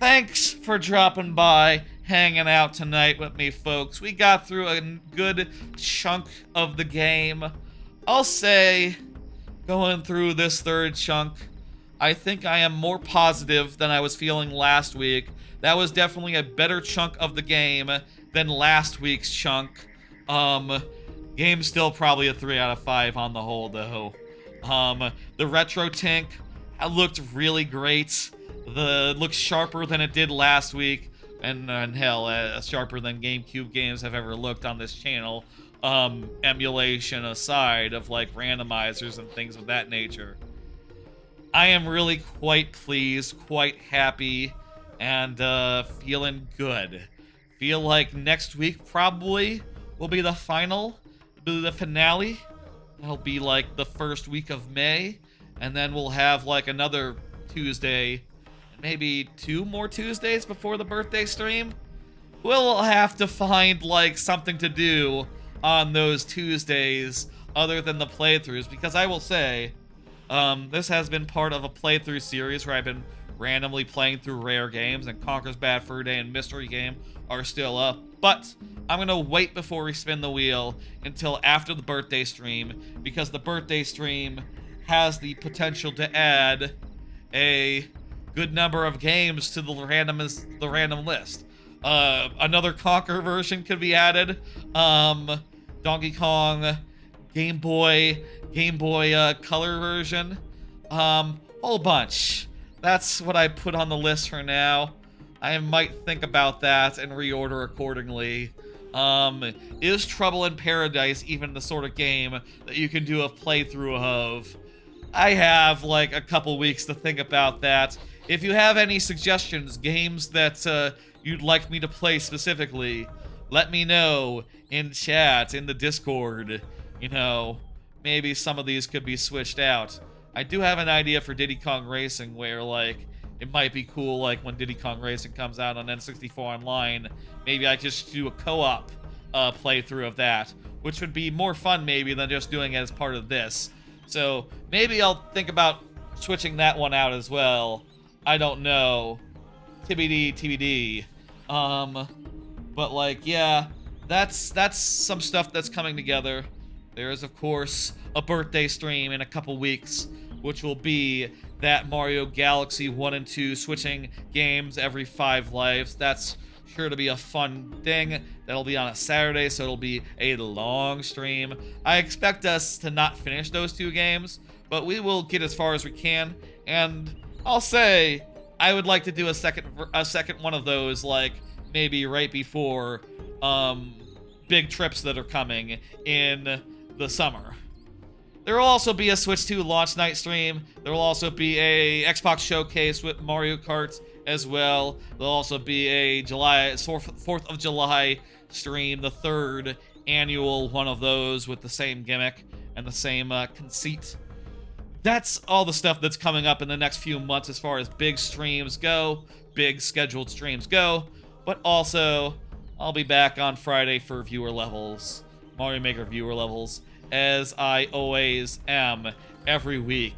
Thanks for dropping by, hanging out tonight with me, folks. We got through a good chunk of the game. I'll say, going through this third chunk, I think I am more positive than I was feeling last week. That was definitely a better chunk of the game than last week's chunk. Game's still probably a 3 out of 5 on the whole, though. The RetroTink looked really great. Looks sharper than it did last week. And hell, sharper than GameCube games have ever looked on this channel. Emulation aside of, like, randomizers and things of that nature. I am really quite pleased, quite happy, and feeling good. Feel like next week probably will be the finale. That'll be like the first week of May, and then we'll have like another Tuesday, maybe 2 more Tuesdays before the birthday stream. We'll have to find like something to do on those Tuesdays other than the playthroughs, because I will say, this has been part of a playthrough series where I've been randomly playing through rare games, and Conker's Bad Fur Day and Mystery Game are still up. But I'm gonna wait before we spin the wheel until after the birthday stream, because the birthday stream has the potential to add a good number of games to the random list. Another Conker version could be added. Donkey Kong, Game Boy Color version. Whole bunch. That's what I put on the list for now. I might think about that and reorder accordingly. Is Trouble in Paradise even the sort of game that you can do a playthrough of? I have like a couple weeks to think about that. If you have any suggestions, games that you'd like me to play specifically, let me know in chat, in the Discord. You know, maybe some of these could be switched out. I do have an idea for Diddy Kong Racing where, like, it might be cool, like, when Diddy Kong Racing comes out on N64 Online, maybe I just do a co-op playthrough of that, which would be more fun, maybe, than just doing it as part of this. So, maybe I'll think about switching that one out as well. I don't know. TBD. But, like, yeah, that's some stuff that's coming together. There is, of course, a birthday stream in a couple weeks, which will be that Mario Galaxy 1 and 2 switching games every 5 lives. That's sure to be a fun thing. That'll be on a Saturday, so it'll be a long stream. I expect us to not finish those 2 games, but we will get as far as we can. And I'll say I would like to do a second one of those, like maybe right before big trips that are coming in the summer. There will also be a Switch 2 launch night stream. There will also be a Xbox showcase with Mario Kart as well. There'll also be a 4th of July stream, the 3rd annual one of those with the same gimmick and the same conceit. That's all the stuff that's coming up in the next few months as far as big streams go, big scheduled streams go. But also, I'll be back on Friday for viewer levels, Mario Maker viewer levels, as I always am every week.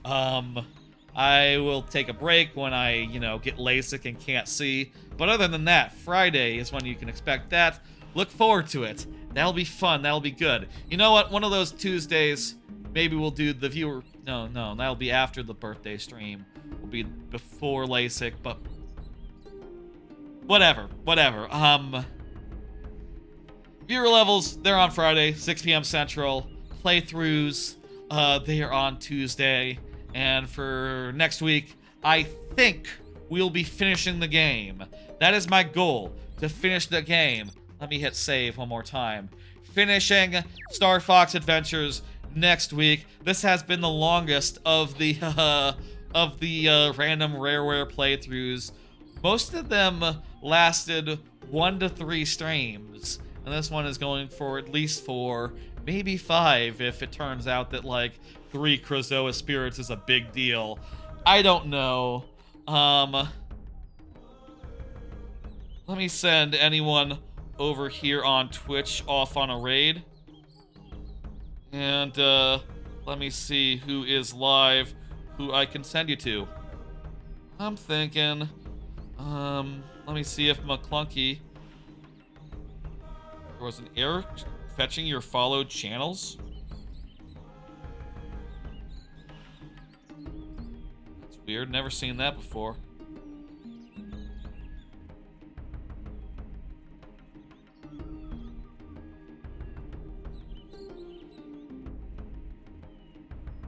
I will take a break when I, get LASIK and can't see. But other than that, Friday is when you can expect that. Look forward to it. That'll be fun. That'll be good. You know what? One of those Tuesdays, maybe we'll do the viewer... No, that'll be after the birthday stream. Will be before LASIK, but... Whatever. Viewer levels, they're on Friday, 6 p.m. Central. Playthroughs, they are on Tuesday. And for next week, I think we'll be finishing the game. That is my goal, to finish the game. Let me hit save one more time. Finishing Star Fox Adventures next week. This has been the longest of the random rareware playthroughs. Most of them lasted 1 to 3 streams. And this one is going for at least 4, maybe 5 if it turns out that, like, 3 Krazoa spirits is a big deal. I don't know. Let me send anyone over here on Twitch off on a raid. And, let me see who is live, who I can send you to. I'm thinking, let me see if McClunky... There was an error fetching your followed channels? That's weird, never seen that before.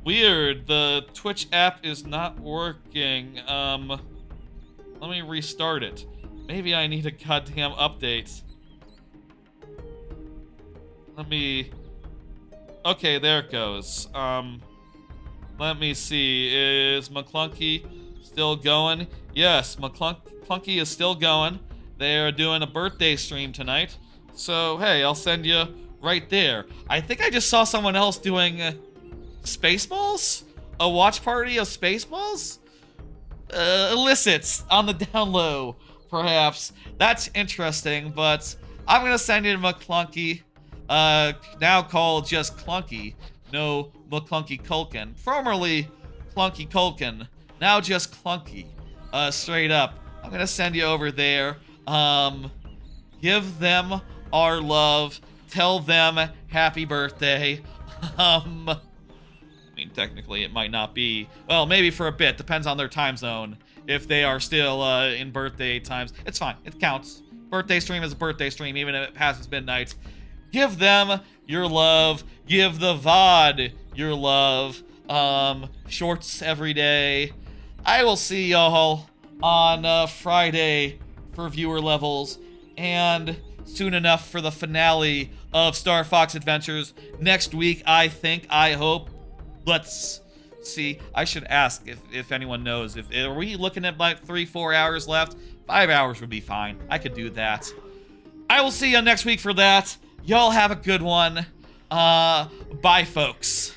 Weird, the Twitch app is not working. Let me restart it. Maybe I need a goddamn update. Let me... Okay, there it goes. Let me see. Is McClunky still going? Yes, McClunky is still going. They're doing a birthday stream tonight. So, hey, I'll send you right there. I think I just saw someone else doing Spaceballs? A watch party of Spaceballs? Illicits on the down low, perhaps. That's interesting, but I'm going to send you to McClunky. Now called just Clunky. No McClunky Culkin. Formerly Clunky Culkin. Now just Clunky. Straight up. I'm going to send you over there. Give them our love. Tell them happy birthday. I mean, technically it might not be. Well, maybe for a bit. Depends on their time zone. If they are still in birthday times. It's fine. It counts. Birthday stream is a birthday stream, even if it passes midnight. Give them your love. Give the VOD your love. Shorts every day. I will see y'all on Friday for viewer levels. And soon enough for the finale of Star Fox Adventures. Next week, I hope. Let's see. I should ask if anyone knows. Are we looking at like 3-4 hours left? 5 hours would be fine. I could do that. I will see you next week for that. Y'all have a good one. Bye, folks.